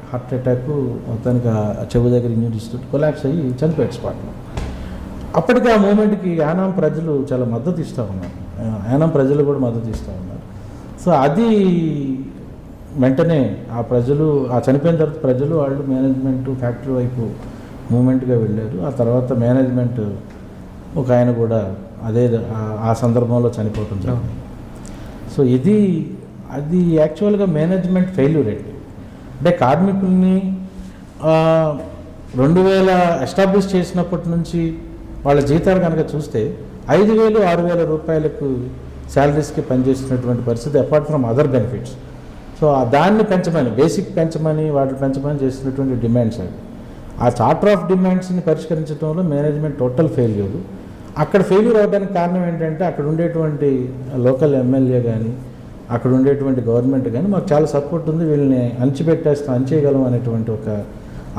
Speaker 2: హార్ట్ అటాక్, మొత్తానికి చెవు దగ్గర ఇంజరీస్ తోటి కొలాప్స్ అయ్యి చనిపోయాడు స్పాట్లో. అప్పటికి ఆ మూమెంట్కి యానాం ప్రజలు చాలా మద్దతు ఇస్తూ ఉన్నారు, యానాం ప్రజలు కూడా మద్దతు ఇస్తూ ఉన్నారు. సో అది వెంటనే ఆ చనిపోయిన తర్వాత ప్రజలు వాళ్ళు మేనేజ్మెంట్ ఫ్యాక్టరీ వైపు మూమెంట్గా వెళ్ళారు. ఆ తర్వాత మేనేజ్మెంట్ ఒక ఆయన కూడా ఆ సందర్భంలో చనిపోవటం జరిగింది. సో అది యాక్చువల్గా మేనేజ్మెంట్ ఫెయిల్యూర్ అండి. అంటే కార్మికుల్ని 2000 ఎస్టాబ్లిష్ చేసినప్పటి నుంచి వాళ్ళ జీతాలు కనుక చూస్తే 5,000-6,000 రూపాయలకు శాలరీస్కి పనిచేస్తున్నటువంటి పరిస్థితి, apart from other benefits. So దాన్ని పెంచమని, బేసిక్ పెంచమని, వాటిని పెంచమని చేస్తున్నటువంటి డిమాండ్స్ అవి. ఆ చార్టర్ ఆఫ్ డిమాండ్స్ని పరిష్కరించడంలో మేనేజ్మెంట్ టోటల్ ఫెయిల్యూర్. అక్కడ ఫెయిల్యూర్ అవ్వడానికి కారణం ఏంటంటే అక్కడ ఉండేటువంటి లోకల్ ఎమ్మెల్యే కానీ అక్కడ ఉండేటువంటి గవర్నమెంట్ కానీ మాకు చాలా సపోర్ట్ ఉంది, వీళ్ళని అణచివేయగలం అనేటువంటి ఒక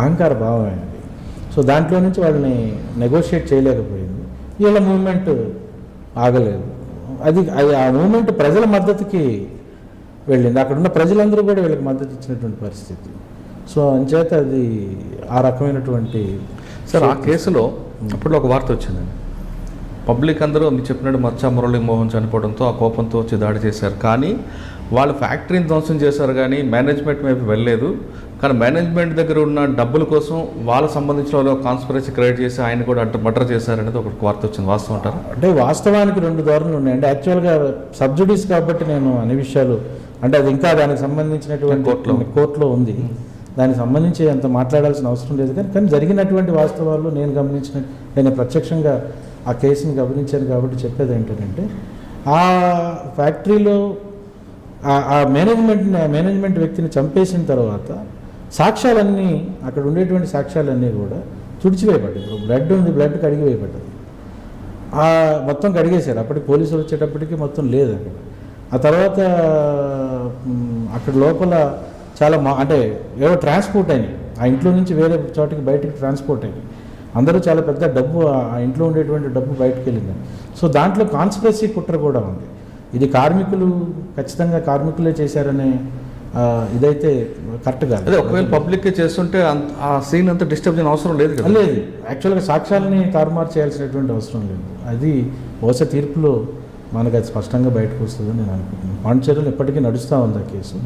Speaker 2: అహంకార భావం అయింది. సో దాంట్లో నుంచి వాళ్ళని నెగోషియేట్ చేయలేకపోయింది. వీళ్ళ మూవ్మెంట్ ఆగలేదు. అది ఆ మూవ్మెంట్ ప్రజల మద్దతుకి వెళ్ళింది. అక్కడ ఉన్న ప్రజలందరూ కూడా వీళ్ళకి మద్దతు ఇచ్చినటువంటి పరిస్థితి. సో అంచేత అది ఆ రకమైనటువంటి.
Speaker 1: సార్ ఆ కేసులో అప్పుడు ఒక వార్త వచ్చిందండి, పబ్లిక్ అందరూ మీరు చెప్పినట్టు మచ్చా మురళీమోహన్ చనిపోవడంతో ఆ కోపంతో వచ్చి దాడి చేశారు, కానీ వాళ్ళు ఫ్యాక్టరీని ధ్వంసం చేశారు కానీ మేనేజ్మెంట్ వైపు వెళ్ళలేదు, కానీ మేనేజ్మెంట్ దగ్గర ఉన్న డబ్బుల కోసం వాళ్ళకి సంబంధించిన వాళ్ళు కాన్స్పిరసీ క్రియేట్ చేసి ఆయన కూడా మర్డర్ చేశారనేది ఒక వార్త వచ్చింది, వాస్తవం అంటారు?
Speaker 2: అంటే వాస్తవానికి 2 ధోరణులు ఉన్నాయి. అంటే యాక్చువల్గా సబ్సిడీస్ కాబట్టి నేను అన్ని విషయాలు అంటే అది ఇంకా దానికి సంబంధించినటువంటి కోర్టులో ఉంది, దానికి సంబంధించి అంత మాట్లాడాల్సిన అవసరం లేదు. కానీ జరిగినటువంటి వాస్తవాలు నేను ప్రత్యక్షంగా ఆ కేసుని గమనించాను కాబట్టి చెప్పేది ఏంటంటే ఆ ఫ్యాక్టరీలో ఆ మేనేజ్మెంట్ వ్యక్తిని చంపేసిన తర్వాత సాక్ష్యాలన్నీ అక్కడ ఉండేటువంటి సాక్ష్యాలన్నీ కూడా తుడిచివేయబడ్డాయి. ఇప్పుడు బ్లడ్ ఉంది, బ్లడ్ కడిగివేయబడ్డది, మొత్తం కడిగేశారు. అప్పటికి పోలీసులు వచ్చేటప్పటికి మొత్తం లేదు అక్కడ. ఆ తర్వాత అక్కడ లోపల చాలా అంటే ఏవో ట్రాన్స్పోర్ట్ అయినాయి, ఆ ఇంట్లో నుంచి వేరే చోటికి బయటికి ట్రాన్స్పోర్ట్ అయినాయి. అందరూ చాలా పెద్ద డబ్బు, ఆ ఇంట్లో ఉండేటువంటి డబ్బు బయటకు వెళ్ళింది. సో దాంట్లో కాన్స్పిరసీ కుట్ర కూడా ఉంది. ఇది ఖచ్చితంగా కార్మికులే చేశారనే ఇదైతే కరెక్ట్ కాదు.
Speaker 1: అదే ఒకవేళ పబ్లిక్కే చేస్తుంటే ఆ సీన్ అంతా డిస్టర్బ్ చేయని అవసరం లేదు కదా?
Speaker 2: లేదు, యాక్చువల్గా సాక్ష్యాలని తారుమారు చేయాల్సినటువంటి అవసరం లేదు. అది బహుశా తీర్పులో మనకు అది స్పష్టంగా బయటకు వస్తుందని నేను అనుకుంటున్నాను. పాండిచేరిలో ఇప్పటికీ నడుస్తూ ఉంది ఆ కేసు,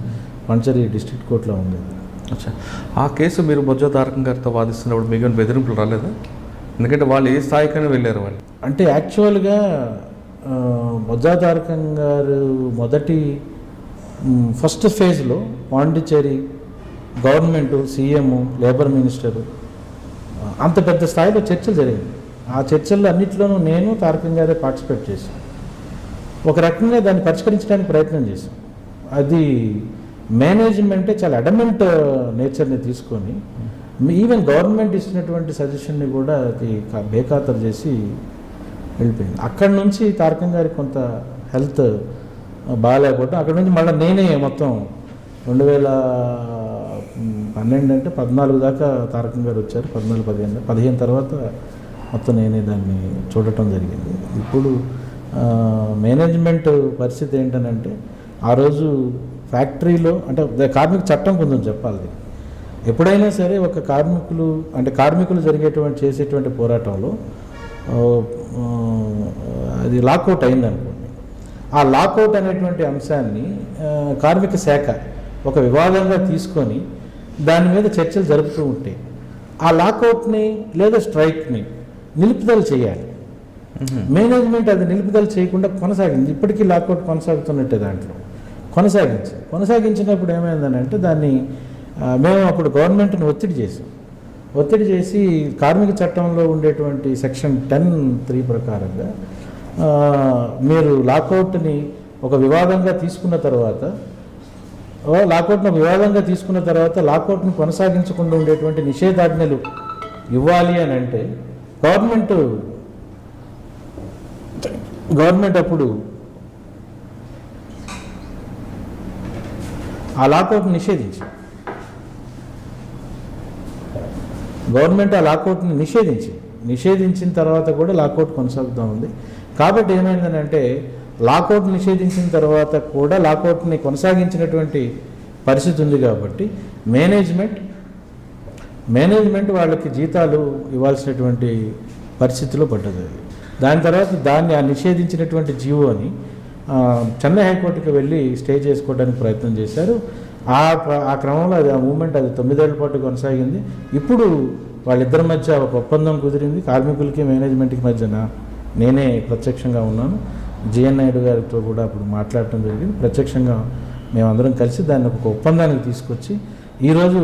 Speaker 2: పాండిచేరి డిస్ట్రిక్ట్ కోర్టులో ఉంది.
Speaker 1: అచ్చా, ఆ కేసు మీరు బొజ్జ తారకం గారితో వాదిస్తున్నప్పుడు మీకు బెదిరింపులు రాలేదా? ఎందుకంటే వాళ్ళు ఏ స్థాయికైనా వెళ్ళారు వాళ్ళు.
Speaker 2: అంటే యాక్చువల్గా బొజ్జ తారకం గారు ఫస్ట్ ఫేజ్లో Pondicherry government, CM, labour minister అంత పెద్ద స్థాయిలో చర్చలు జరిగింది. ఆ చర్చల్లో అన్నింటిలోనూ నేను తారకం గారే పార్టిసిపేట్ చేశాను. ఒక రకంగా దాన్ని పరిష్కరించడానికి ప్రయత్నం చేశాం. అది మేనేజ్మెంటే చాలా అడమెంట్ నేచర్ని తీసుకొని ఈవెన్ గవర్నమెంట్ ఇచ్చినటువంటి సజెషన్ని కూడా అది బేఖాతరు చేసి వెళ్ళిపోయింది. అక్కడి నుంచి తారకం గారికి కొంత హెల్త్ బాగాలేకపోవడం, అక్కడ నుంచి మళ్ళీ నేనే మొత్తం 2012 అంటే 14 దాకా తారకం గారు వచ్చారు. 15 తర్వాత మొత్తం నేనే దాన్ని చూడటం జరిగింది. ఇప్పుడు మేనేజ్మెంట్ పరిస్థితి ఏంటనంటే ఆ రోజు ఫ్యాక్టరీలో అంటే కార్మిక చట్టం కొంచెం చెప్పాలి. ఎప్పుడైనా సరే ఒక కార్మికులు చేసేటువంటి పోరాటంలో అది లాకౌట్ అయిందనుకోండి, ఆ లాకౌట్ అనేటువంటి అంశాన్ని కార్మిక శాఖ ఒక వివాదంగా తీసుకొని దాని మీద చర్చలు జరుపుతూ ఉంటే ఆ లాకౌట్ని లేదా స్ట్రైక్ని నిలుపుదల చేయాలి. మేనేజ్మెంట్ అది నిలుపుదల చేయకుండా కొనసాగింది. ఇప్పటికీ లాకౌట్ కొనసాగుతున్నట్టే దాంట్లో కొనసాగించినప్పుడు ఏమైందనంటే దాన్ని మేము అప్పుడు గవర్నమెంట్ని ఒత్తిడి చేసి కార్మిక చట్టంలో ఉండేటువంటి సెక్షన్ 10(3) ప్రకారంగా మీరు లాకౌట్ని ఒక వివాదంగా తీసుకున్న తర్వాత లాకౌట్ని కొనసాగించకుండా ఉండేటువంటి నిషేధాజ్ఞలు ఇవ్వాలి అని అంటే గవర్నమెంట్ అప్పుడు ఆ లాకౌట్ని నిషేధించిన తర్వాత కూడా లాకౌట్ కొనసాగుతూ ఉంది. కాబట్టి ఏమైందనంటే లాకౌట్ నిషేధించిన తర్వాత కూడా లాకౌట్ని కొనసాగించినటువంటి పరిస్థితి ఉంది. కాబట్టి మేనేజ్మెంట్ వాళ్ళకి జీతాలు ఇవ్వాల్సినటువంటి పరిస్థితిలో పడ్డది. దాని తర్వాత ఆ నిషేధించినటువంటి జీవోని చెన్నై హైకోర్టుకి వెళ్ళి స్టే చేసుకోవడానికి ప్రయత్నం చేశారు. ఆ క్రమంలో ఆ మూమెంట్ 9 ఏళ్ల పాటు కొనసాగింది. ఇప్పుడు వాళ్ళిద్దరి మధ్య ఒక ఒప్పందం కుదిరింది. కార్మికులకి మేనేజ్మెంట్కి మధ్యన నేనే ప్రత్యక్షంగా ఉన్నాను. జిఎన్ నాయుడు గారితో కూడా అప్పుడు మాట్లాడటం జరిగింది. ప్రత్యక్షంగా మేమందరం కలిసి దాన్ని ఒక ఒప్పందానికి తీసుకొచ్చి ఈరోజు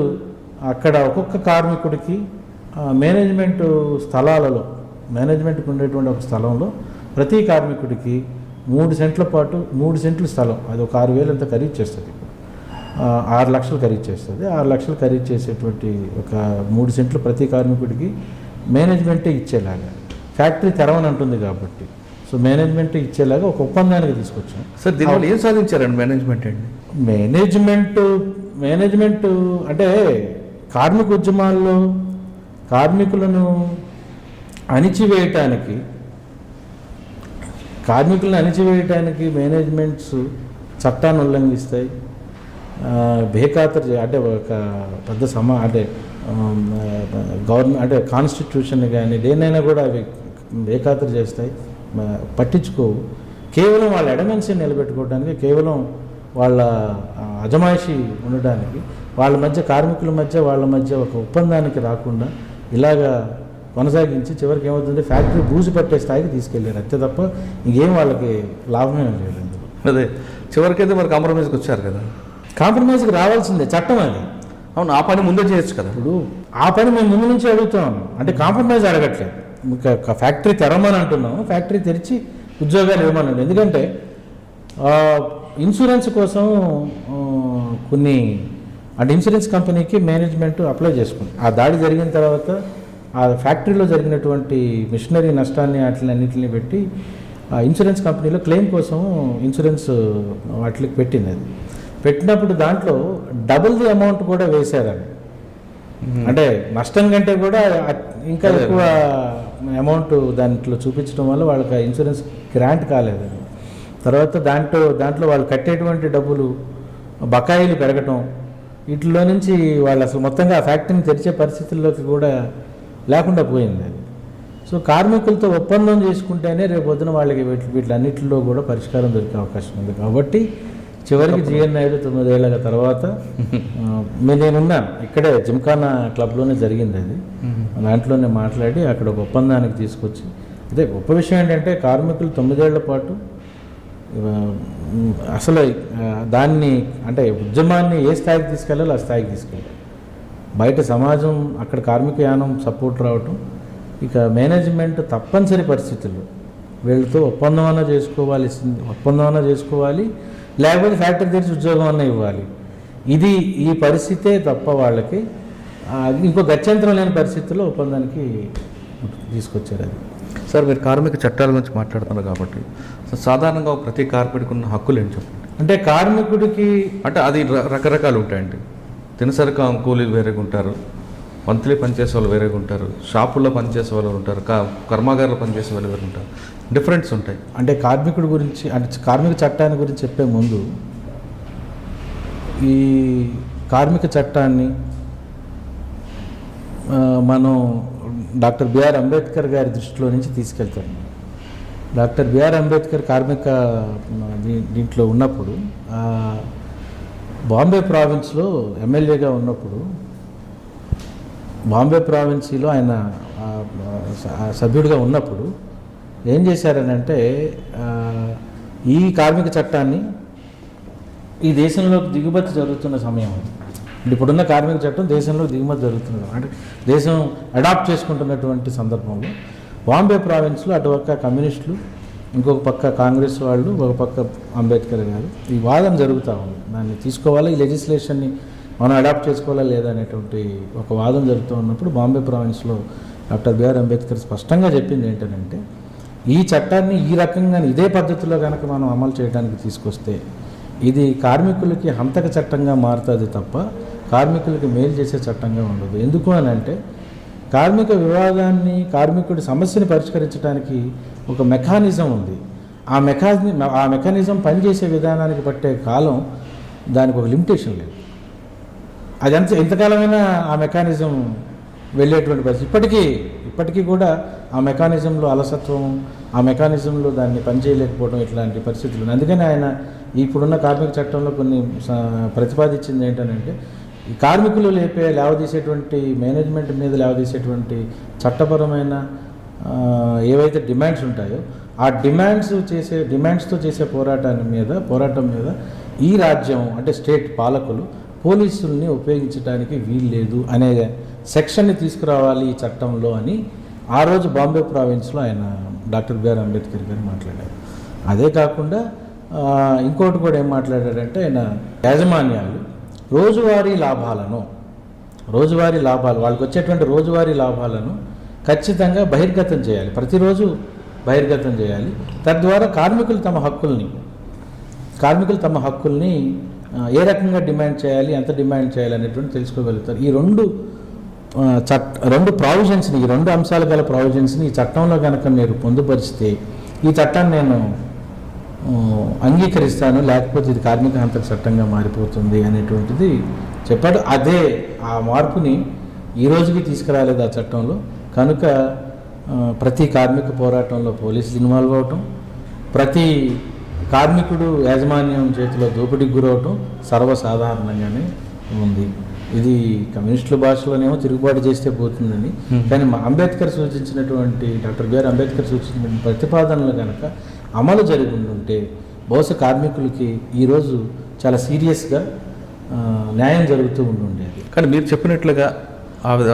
Speaker 2: అక్కడ ఒక్కొక్క కార్మికుడికి మేనేజ్మెంట్కి ఉండేటువంటి ఒక స్థలంలో ప్రతి కార్మికుడికి 3 సెంట్ల స్థలం, అది ఒక 6,000 ఎంత ఖరీదు చేస్తుంది. 6 లక్షలు ఖరీదు చేస్తుంది. 6 లక్షలు ఖరీదు చేసేటువంటి ఒక 3 సెంట్లు ప్రతి కార్మికుడికి మేనేజ్మెంటే ఇచ్చేలాగా, ఫ్యాక్టరీ తెరవని అంటుంది కాబట్టి సో మేనేజ్మెంటే ఇచ్చేలాగా ఒక ఒప్పందానికి తీసుకొచ్చాం.
Speaker 1: సార్ దీనివల్ల ఏం సాధించారండి
Speaker 2: మేనేజ్మెంట్ అంటే కార్మిక ఉద్యమాల్లో కార్మికులను అణిచివేయటానికి మేనేజ్మెంట్స్ చట్టాన్ని ఉల్లంఘిస్తాయి, బేఖాతరు అంటే ఒక పెద్ద గవర్నమెంట్ అంటే కాన్స్టిట్యూషన్ కానీ దేన్నైనా కూడా అవి బేఖాతరు చేస్తాయి, పట్టించుకోవు. కేవలం వాళ్ళ ఎడమెన్సీని నిలబెట్టుకోవడానికి కేవలం వాళ్ళ అజమాయిషి ఉండడానికి వాళ్ళ మధ్య కార్మికుల మధ్య వాళ్ళ మధ్య ఒక ఒప్పందానికి రాకుండా ఇలాగా కొనసాగించి చివరికి ఏమవుతుంది ఫ్యాక్టరీ బూజు పట్టే స్థాయికి తీసుకెళ్ళారు అంతే తప్ప ఇంకేం వాళ్ళకి లాభమే లేదు అందులో.
Speaker 1: అదే చివరికైతే మరి కాంప్రమైజ్కి వచ్చారు కదా.
Speaker 2: కాంప్రమైజ్కి రావాల్సిందే, చట్టం అది.
Speaker 1: అవును, ఆ పని ముందే చేయొచ్చు కదా.
Speaker 2: ఇప్పుడు ఆ పని మేము ముందు నుంచి అడుగుతాం, అంటే కాంప్రమైజ్ అడగట్లేదు. ఇంకా ఫ్యాక్టరీ తెరమని అంటున్నాము, ఫ్యాక్టరీ తెరిచి ఉద్యోగాలు ఇవ్వమన్నాడు. ఎందుకంటే ఇన్సూరెన్స్ కోసం కొన్ని అంటే ఇన్సూరెన్స్ కంపెనీకి మేనేజ్మెంట్ అప్లై చేసుకుంది. ఆ దాడి జరిగిన తర్వాత ఆ ఫ్యాక్టరీలో జరిగినటువంటి మిషనరీ నష్టాన్ని అన్నింటిని పెట్టి ఆ ఇన్సూరెన్స్ కంపెనీలో క్లెయిమ్ కోసం ఇన్సూరెన్స్ వాటికి పెట్టింది. అది పెట్టినప్పుడు దాంట్లో డబుల్ ది అమౌంట్ కూడా వేశారని, అంటే నష్టం కంటే కూడా ఇంకా ఎక్కువ అమౌంట్ దాంట్లో చూపించడం వల్ల వాళ్ళకి ఆ ఇన్సూరెన్స్ గ్రాంట్ కాలేదని. తర్వాత దాంట్లో వాళ్ళు కట్టేటువంటి డబ్బులు బకాయిలు పెరగటం, వీటిలో నుంచి వాళ్ళు అసలు మొత్తంగా ఆ ఫ్యాక్టరీని తెరిచే పరిస్థితుల్లోకి కూడా లేకుండా పోయింది అది. సో కార్మికులతో ఒప్పందం చేసుకుంటేనే రేపు పొద్దున వాళ్ళకి వీటిలన్నింటిలో కూడా పరిష్కారం దొరికే అవకాశం ఉంది. కాబట్టి చివరికి GN-9 9 ఏళ్ళ తర్వాత నేనున్నాను ఇక్కడే జిమ్ఖానా క్లబ్లోనే జరిగింది అది. దాంట్లోనే మాట్లాడి అక్కడ ఒక ఒప్పందానికి తీసుకొచ్చి, అదే గొప్ప విషయం ఏంటంటే కార్మికులు 9 ఏళ్ల పాటు అసలు దాన్ని అంటే ఉద్యమాన్ని ఏ స్థాయికి తీసుకెళ్ళాలో ఆ స్థాయికి తీసుకెళ్ళాలి. బయట సమాజం అక్కడ కార్మిక యానం సపోర్ట్ రావటం, ఇక మేనేజ్మెంట్ తప్పనిసరి పరిస్థితుల్లో వీళ్ళతో ఒప్పందం చేసుకోవాలి, లేకపోతే ఫ్యాక్టరీ తెరిచి ఉద్యోగం అన్నా ఇవ్వాలి. ఈ పరిస్థితే తప్ప వాళ్ళకి ఇంకో గత్యంతరం లేని పరిస్థితుల్లో ఒప్పందానికి తీసుకొచ్చారు. అది
Speaker 1: సార్, మీరు కార్మిక చట్టాల గురించి మాట్లాడుతున్నారు కాబట్టి సాధారణంగా ప్రతి కార్మికుడికి ఉన్న హక్కులు ఏంటి చెప్పండి.
Speaker 2: అంటే కార్మికుడికి
Speaker 1: అంటే అది రకరకాలు ఉంటాయండి. దినసరి కూలీలు వేరేగా ఉంటారు, మంత్లీ పనిచేసే వాళ్ళు వేరేగా ఉంటారు, షాపుల్లో పనిచేసే వాళ్ళు ఉంటారు, కర్మాగారంలో పనిచేసే వాళ్ళు వేరే ఉంటారు, డిఫరెంట్స్ ఉంటాయి.
Speaker 2: అంటే కార్మికుడి గురించి అంటే కార్మిక చట్టాన్ని గురించి చెప్పే ముందు ఈ కార్మిక చట్టాన్ని మనం డాక్టర్ బిఆర్ అంబేద్కర్ గారి దృష్టిలో నుంచి తీసుకెళ్తాం. డాక్టర్ బిఆర్ అంబేద్కర్ కార్మిక దీంట్లో ఉన్నప్పుడు బాంబే ప్రావిన్స్లో ఎమ్మెల్యేగా ఉన్నప్పుడు బాంబే ప్రావిన్సీలో ఆయన సభ్యుడిగా ఉన్నప్పుడు ఏం చేశారనంటే ఈ కార్మిక చట్టాన్ని ఈ దేశంలోకి దిగుమతి జరుగుతున్న సమయం, ఇప్పుడున్న కార్మిక చట్టం దేశంలో దిగుమతి జరుగుతున్నది, అంటే దేశం అడాప్ట్ చేసుకుంటున్నటువంటి సందర్భంలో బాంబే ప్రావిన్స్లో అటుపక్క కమ్యూనిస్టులు, ఇంకొక పక్క కాంగ్రెస్ వాళ్ళు, ఒక పక్క అంబేద్కర్ గారు ఈ వాదన జరుగుతూ ఉంది. దాన్ని తీసుకోవాలా, ఈ లెజిస్లేషన్ని మనం అడాప్ట్ చేసుకోవాలా లేదా అనేటువంటి ఒక వాదన జరుగుతూ ఉన్నప్పుడు బాంబే ప్రావిన్స్లో డాక్టర్ బిఆర్ అంబేద్కర్ స్పష్టంగా చెప్పింది ఏంటంటే ఈ చట్టాన్ని ఈ రకంగా ఇదే పద్ధతిలో కనుక మనం అమలు చేయడానికి తీసుకొస్తే ఇది కార్మికులకి హంతక చట్టంగా మారుతుంది తప్ప కార్మికులకి మేలు చేసే చట్టంగా ఉండదు. ఎందుకు అని అంటే కార్మిక వివాదాన్ని, కార్మికుడి సమస్యని పరిష్కరించడానికి ఒక మెకానిజం ఉంది. ఆ మెకానిజం పనిచేసే విధానానికి పట్టే కాలం దానికి ఒక లిమిటేషన్ లేదు. అదంతా ఎంతకాలమైనా ఆ మెకానిజం వెళ్ళేటువంటి పరిస్థితి ఇప్పటికీ కూడా ఆ మెకానిజంలో అలసత్వం, ఆ మెకానిజంలో దాన్ని పనిచేయలేకపోవడం ఇట్లాంటి పరిస్థితులు. అందుకని ఆయన ఇప్పుడున్న కార్మిక చట్టంలో కొన్ని ప్రతిపాదించింది ఏంటంటే ఈ కార్మికులు లేవదీసేటువంటి మేనేజ్మెంట్ మీద లేవదీసేటువంటి చట్టపరమైన ఏవైతే డిమాండ్స్ ఉంటాయో ఆ డిమాండ్స్తో చేసే పోరాటం మీద ఈ రాజ్యం అంటే స్టేట్ పాలకులు పోలీసుల్ని ఉపయోగించడానికి వీల్లేదు అనే సెక్షన్ని తీసుకురావాలి ఈ చట్టంలో అని ఆ రోజు బాంబే ప్రావిన్స్లో ఆయన డాక్టర్ బిఆర్ అంబేద్కర్ గారు మాట్లాడారు. అదే కాకుండా ఇంకోటి కూడా ఏం మాట్లాడారంటే ఆయన యాజమాన్యాలు రోజువారీ లాభాలు వాళ్ళకి వచ్చేటువంటి రోజువారీ లాభాలను ఖచ్చితంగా బహిర్గతం చేయాలి, ప్రతిరోజు బహిర్గతం చేయాలి. తద్వారా కార్మికులు తమ హక్కుల్ని ఏ రకంగా డిమాండ్ చేయాలి, ఎంత డిమాండ్ చేయాలి అనేటువంటి తెలుసుకోగలుగుతారు. ఈ రెండు ప్రావిజన్స్ని, ఈ రెండు అంశాలు గల ప్రావిజన్స్ని ఈ చట్టంలో కనుక మీరు పొందుపరిస్తే ఈ చట్టాన్ని నేను అంగీకరిస్తాను, లేకపోతే ఇది కార్మిక హంతక చట్టంగా మారిపోతుంది అనేటువంటిది చెప్పాడు. అదే ఆ మార్పుని ఈ రోజుకి తీసుకురాలేదు ఆ చట్టంలో. కనుక ప్రతి కార్మిక పోరాటంలో పోలీసులు ఇన్వాల్వ్ అవటం, ప్రతి కార్మికుడు యాజమాన్యం చేతిలో దోపిడీకి గురవటం సర్వసాధారణంగానే ఉంది. ఇది కమ్యూనిస్టుల భాషలోనేమో తిరుగుబాటు చేస్తే పోతుందని, కానీ అంబేద్కర్ సూచించినటువంటి డాక్టర్ బిఆర్ అంబేద్కర్ సూచించిన ప్రతిపాదనలు కనుక అమలు జరిగి ఉంటే బహుశా కార్మికులకి ఈరోజు చాలా సీరియస్గా న్యాయం జరుగుతూ ఉండేది.
Speaker 1: కానీ మీరు చెప్పినట్లుగా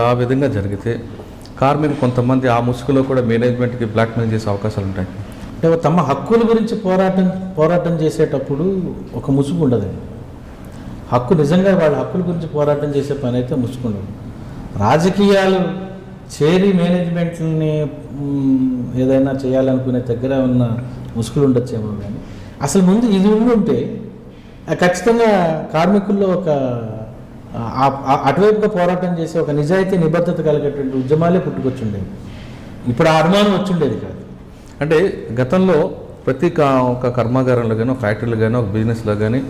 Speaker 1: ఆ విధంగా జరిగితే కార్మికులు కొంతమంది ఆ ముసుగులో కూడా మేనేజ్మెంట్కి బ్లాక్మెయిల్ చేసే అవకాశాలు ఉంటాయి.
Speaker 2: అంటే తమ హక్కుల గురించి పోరాటం చేసేటప్పుడు ఒక ముసుగు ఉండదండి. హక్కు నిజంగా వాళ్ళ హక్కుల గురించి పోరాటం చేసే పని అయితే ముసుగు ఉండదు. రాజకీయాలు చేరి మేనేజ్మెంట్ని ఏదైనా చేయాలనుకునే దగ్గర ఉన్న ముసుగులు ఉండొచ్చేమో, కానీ అసలు ముందు ఇది ఉంటే ఖచ్చితంగా కార్మికుల్లో ఒక అటువైపుగా పోరాటం చేసి ఒక నిజాయితీ నిబద్ధత కలిగేటువంటి ఉద్యమాలే పుట్టుకొచ్చుండేవి. ఇప్పుడు ఆ అనుమానం వచ్చిండేది కాదు.
Speaker 1: అంటే గతంలో ప్రతి ఒక కర్మాగారంలో కానీ, ఒక ఫ్యాక్టరీలో కానీ, ఒక బిజినెస్లో కానీ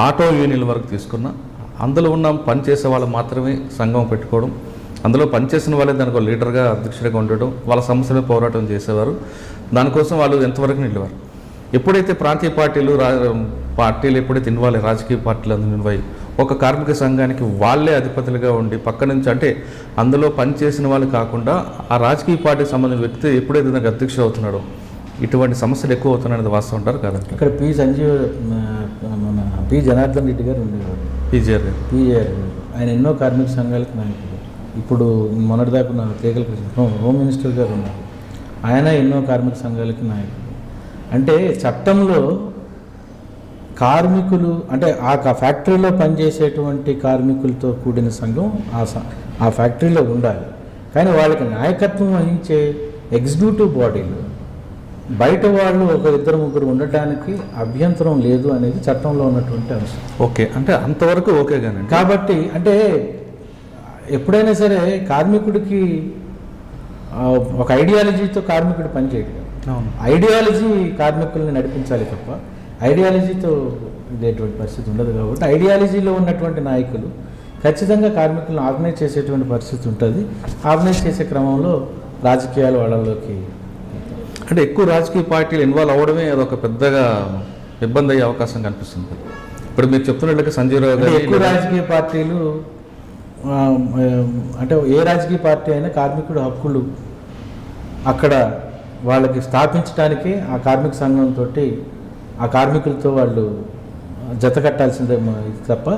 Speaker 1: ఆటో యూనియన్ల వరకు తీసుకున్న అందులో ఉన్న పనిచేసే వాళ్ళు మాత్రమే సంఘం పెట్టుకోవడం, అందులో పనిచేసిన వాళ్ళే దానికి లీడర్గా అధ్యక్షుడిగా ఉండడం, వాళ్ళ సమస్యలే పోరాటం చేసేవారు. దానికోసం వాళ్ళు ఎంతవరకు నిలివారు. ఎప్పుడైతే ప్రాంతీయ పార్టీలు ఎప్పుడైతే ఇన్వాల్వ్ రాజకీయ పార్టీలు అందులో ఇన్వాల్వ్ ఒక కార్మిక సంఘానికి వాళ్ళే అధిపతులుగా ఉండి పక్క నుంచి, అంటే అందులో పనిచేసిన వాళ్ళు కాకుండా ఆ రాజకీయ పార్టీకి సంబంధించిన వ్యక్తి ఎప్పుడైతే దానికి అధ్యక్షుడు అవుతున్నాడో ఇటువంటి సమస్యలు ఎక్కువ అవుతున్నాయని వాస్తవం ఉంటారు కదండి.
Speaker 2: ఇక్కడ మన పి జనార్దన్ రెడ్డి గారు ఉండేవారు,
Speaker 1: పీజీఆర్ గారు.
Speaker 2: ఆయన ఎన్నో కార్మిక సంఘాలకు నాయకుడు. ఇప్పుడు మొన్నటిదాకా ఉన్న తేగల కృష్ణ హోమ్ మినిస్టర్ గారు ఉన్నారు, ఆయన ఎన్నో కార్మిక సంఘాలకి నాయకుడు. అంటే చట్టంలో కార్మికులు అంటే ఆ ఫ్యాక్టరీలో పనిచేసేటువంటి కార్మికులతో కూడిన సంఘం ఆ ఫ్యాక్టరీలో ఉండాలి. కానీ వాళ్ళకి నాయకత్వం వహించే ఎగ్జిక్యూటివ్ బాడీలు బయట వాళ్ళు ఒక ఇద్దరు ముగ్గురు ఉండటానికి అభ్యంతరం లేదు అనేది చట్టంలో ఉన్నటువంటి అంశం.
Speaker 1: ఓకే, అంటే అంతవరకు ఓకే. కానీ
Speaker 2: కాబట్టి అంటే ఎప్పుడైనా సరే కార్మికుడికి ఒక ఐడియాలజీతో కార్మికుడు పనిచేయడు. ఐడియాలజీ కార్మికుల్ని నడిపించాలి తప్ప ఐడియాలజీతో ఇదేటువంటి పరిస్థితి ఉండదు. కాబట్టి ఐడియాలజీలో ఉన్నటువంటి నాయకులు ఖచ్చితంగా కార్మికులను ఆర్గనైజ్ చేసేటువంటి పరిస్థితి ఉంటుంది. ఆర్గనైజ్ చేసే క్రమంలో రాజకీయాలు వాళ్ళలోకి,
Speaker 1: అంటే ఎక్కువ రాజకీయ పార్టీలు ఇన్వాల్వ్ అవ్వడమే అదొక పెద్దగా ఇబ్బంది అయ్యే అవకాశం కనిపిస్తుంది. ఇప్పుడు మీరు చెప్తున్నట్లుగా సంజయ్ రావు గారు
Speaker 2: ఎక్కువ రాజకీయ పార్టీలు అంటే ఏ రాజకీయ పార్టీ అయినా కార్మికుడు హక్కులు అక్కడ వాళ్ళకి స్థాపించడానికి ఆ కార్మిక సంఘంతో ఆ కార్మికులతో వాళ్ళు జత కట్టాల్సిందే తప్ప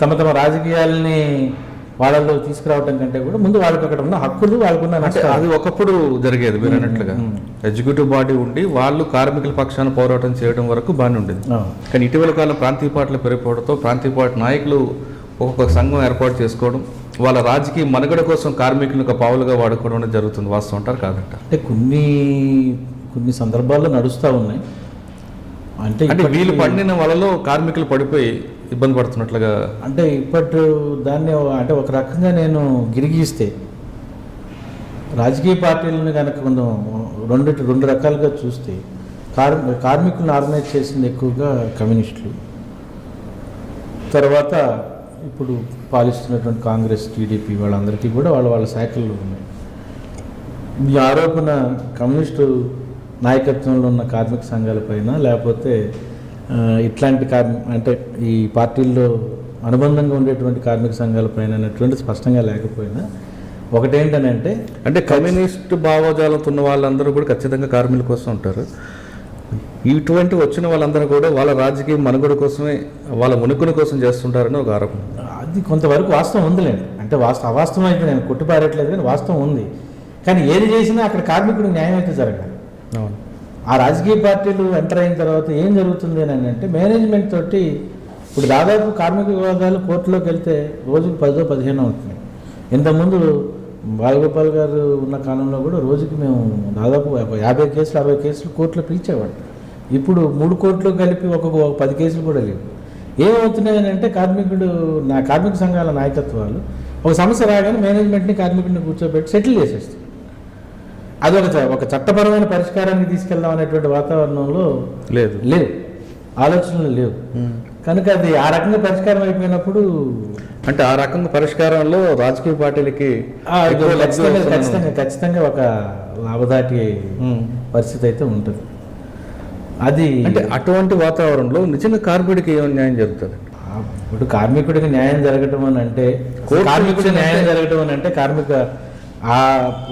Speaker 2: తమ రాజకీయాలని వాళ్ళలో తీసుకురావడం కంటే కూడా ముందు వాళ్ళకి అక్కడ ఉన్న హక్కులు వాళ్ళకున్న,
Speaker 1: అది ఒకప్పుడు జరిగేది మీరు అన్నట్లుగా ఎగ్జిక్యూటివ్ బాడీ ఉండి వాళ్ళు కార్మికుల పక్షాన పోరాటం చేయడం వరకు బాగానే ఉండేది. కానీ ఇటీవల కాలం ప్రాంతీయ పార్టీలు పెరిగిపోవడంతో ప్రాంతీయ పార్టీ నాయకులు ఒక్కొక్క సంఘం ఏర్పాటు చేసుకోవడం, వాళ్ళ రాజకీయ మనుగడ కోసం కార్మికులను ఒక పావులుగా వాడుకోవడం అనేది జరుగుతుంది. వాస్తవం అంటారు కాదంట?
Speaker 2: అంటే కొన్ని సందర్భాల్లో నడుస్తూ ఉన్నాయి.
Speaker 1: అంటే వీళ్ళు పండిన వాళ్ళలో కార్మికులు పడిపోయి ఇబ్బంది పడుతున్నట్లుగా,
Speaker 2: అంటే ఇప్పటి దాన్ని అంటే ఒక రకంగా నేను గిరిగిస్తే రాజకీయ పార్టీలను కనుక కొంచెం రెండు రకాలుగా చూస్తే కార్మికులను ఆర్గనైజ్ చేసింది ఎక్కువగా కమ్యూనిస్టులు, తర్వాత ఇప్పుడు పాలిస్తున్నటువంటి కాంగ్రెస్, టీడీపీ వాళ్ళందరికీ కూడా వాళ్ళ శాఖలు ఉన్నాయి. ఈ ఆరోపణ కమ్యూనిస్టు నాయకత్వంలో ఉన్న కార్మిక సంఘాలపైన లేకపోతే ఇట్లాంటి అంటే ఈ పార్టీల్లో అనుబంధంగా ఉండేటువంటి కార్మిక సంఘాలపైన అనేటువంటి స్పష్టంగా లేకపోయినా ఒకటేంటనంటే,
Speaker 1: అంటే కమ్యూనిస్ట్ భావజాలంతో ఉన్న వాళ్ళందరూ కూడా ఖచ్చితంగా కార్మికుల కోసం ఉంటారు. ఇటువంటి వచ్చిన వాళ్ళందరూ కూడా వాళ్ళ రాజకీయ మనుగడ కోసమే, వాళ్ళ ఉనికిని కోసం చేస్తుంటారని ఒక ఆరోపణ.
Speaker 2: అది కొంతవరకు వాస్తవం ఉందిలేండి. అంటే అవాస్తవం అయితే నేను కొట్టిపారట్లేదు, కానీ వాస్తవం ఉంది. కానీ ఏది చేసినా అక్కడ కార్మికుడికి న్యాయం అయితే జరగాలి.
Speaker 1: అవును.
Speaker 2: ఆ రాజకీయ పార్టీలు ఎంటర్ అయిన తర్వాత ఏం జరుగుతుంది అని అంటే మేనేజ్మెంట్ తోటి ఇప్పుడు దాదాపు కార్మిక వివాదాలు కోర్టులోకి వెళ్తే రోజుకి 10-15 ఉంటున్నాయి. ఇంతకుముందు బాలగోపాల్ గారు ఉన్న కాలంలో కూడా రోజుకి మేము దాదాపు 50 కేసులు 60 కేసులు కోర్టులో పిలిచేవాడు. ఇప్పుడు 3 కోర్టులు కలిపి ఒక్కొక్క 10 కేసులు కూడా లేవు. ఏమవుతున్నాయని అంటే కార్మిక సంఘాల నాయకత్వాలు ఒక సమస్య రాగానే మేనేజ్మెంట్ని కార్మికుడిని కూర్చోబెట్టి సెటిల్ చేసేస్తుంది. అది ఒక చట్టపరమైన పరిష్కారానికి తీసుకెళ్దాం అనేటువంటి వాతావరణంలో లేవు, ఆలోచనలు లేవు. కనుక అది ఆ రకంగా పరిష్కారం అయిపోయినప్పుడు,
Speaker 1: అంటే ఆ రకంగా పరిష్కారంలో రాజకీయ పార్టీలకి
Speaker 2: ఖచ్చితంగా ఒక లాభదాటి పరిస్థితి అయితే ఉంటుంది. అది
Speaker 1: అంటే అటువంటి వాతావరణంలో నిజంగా కార్మికుడికి ఏమైనా న్యాయం జరుగుతుంది?
Speaker 2: ఇప్పుడు కార్మికుడికి న్యాయం జరగటం అని అంటే కార్మికుడికి న్యాయం జరగటం అని అంటే కార్మిక ఆ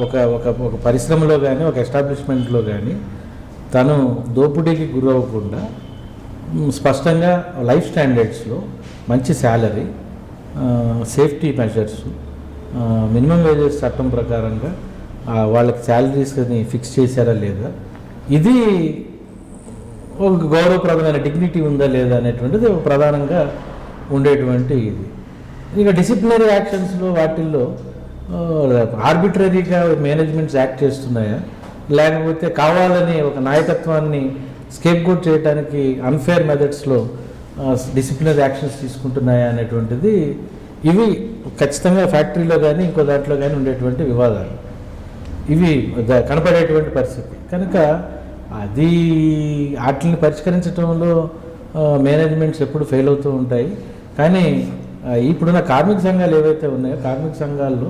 Speaker 2: ఒక ఒక ఒక పరిశ్రమలో కానీ ఒక ఎస్టాబ్లిష్మెంట్లో కానీ తను దోపిడీకి గురవ్వకుండా స్పష్టంగా లైఫ్ స్టాండర్డ్స్లో మంచి salary, safety measures, minimum wages చట్టం ప్రకారంగా వాళ్ళకి శాలరీస్ని ఫిక్స్ చేశారా లేదా, ఇది ఒక గౌరవప్రదమైన డిగ్నిటీ ఉందా లేదా అనేటువంటిది ఒక ప్రధానంగా ఉండేటువంటి ఇది. ఇక డిసిప్లినరీ యాక్షన్స్లో వాటిల్లో ఆర్బిట్రరీగా మేనేజ్మెంట్స్ యాక్ట్ చేస్తున్నాయా, లేకపోతే కావాలని ఒక నాయకత్వాన్ని స్కేప్ గోట్ చేయడానికి అన్ఫేర్ మెథడ్స్లో డిసిప్లినరీ యాక్షన్స్ తీసుకుంటున్నాయా అనేటువంటిది ఇవి ఖచ్చితంగా ఫ్యాక్టరీలో కానీ ఇంకో దాంట్లో కానీ ఉండేటువంటి వివాదాలు, ఇవి కనపడేటువంటి పరిస్థితి. కనుక అది వాటిని పరిష్కరించడంలో మేనేజ్మెంట్స్ ఎప్పుడు ఫెయిల్ అవుతూ ఉంటాయి. కానీ ఇప్పుడున్న కార్మిక సంఘాలు ఏవైతే ఉన్నాయో కార్మిక సంఘాల్లో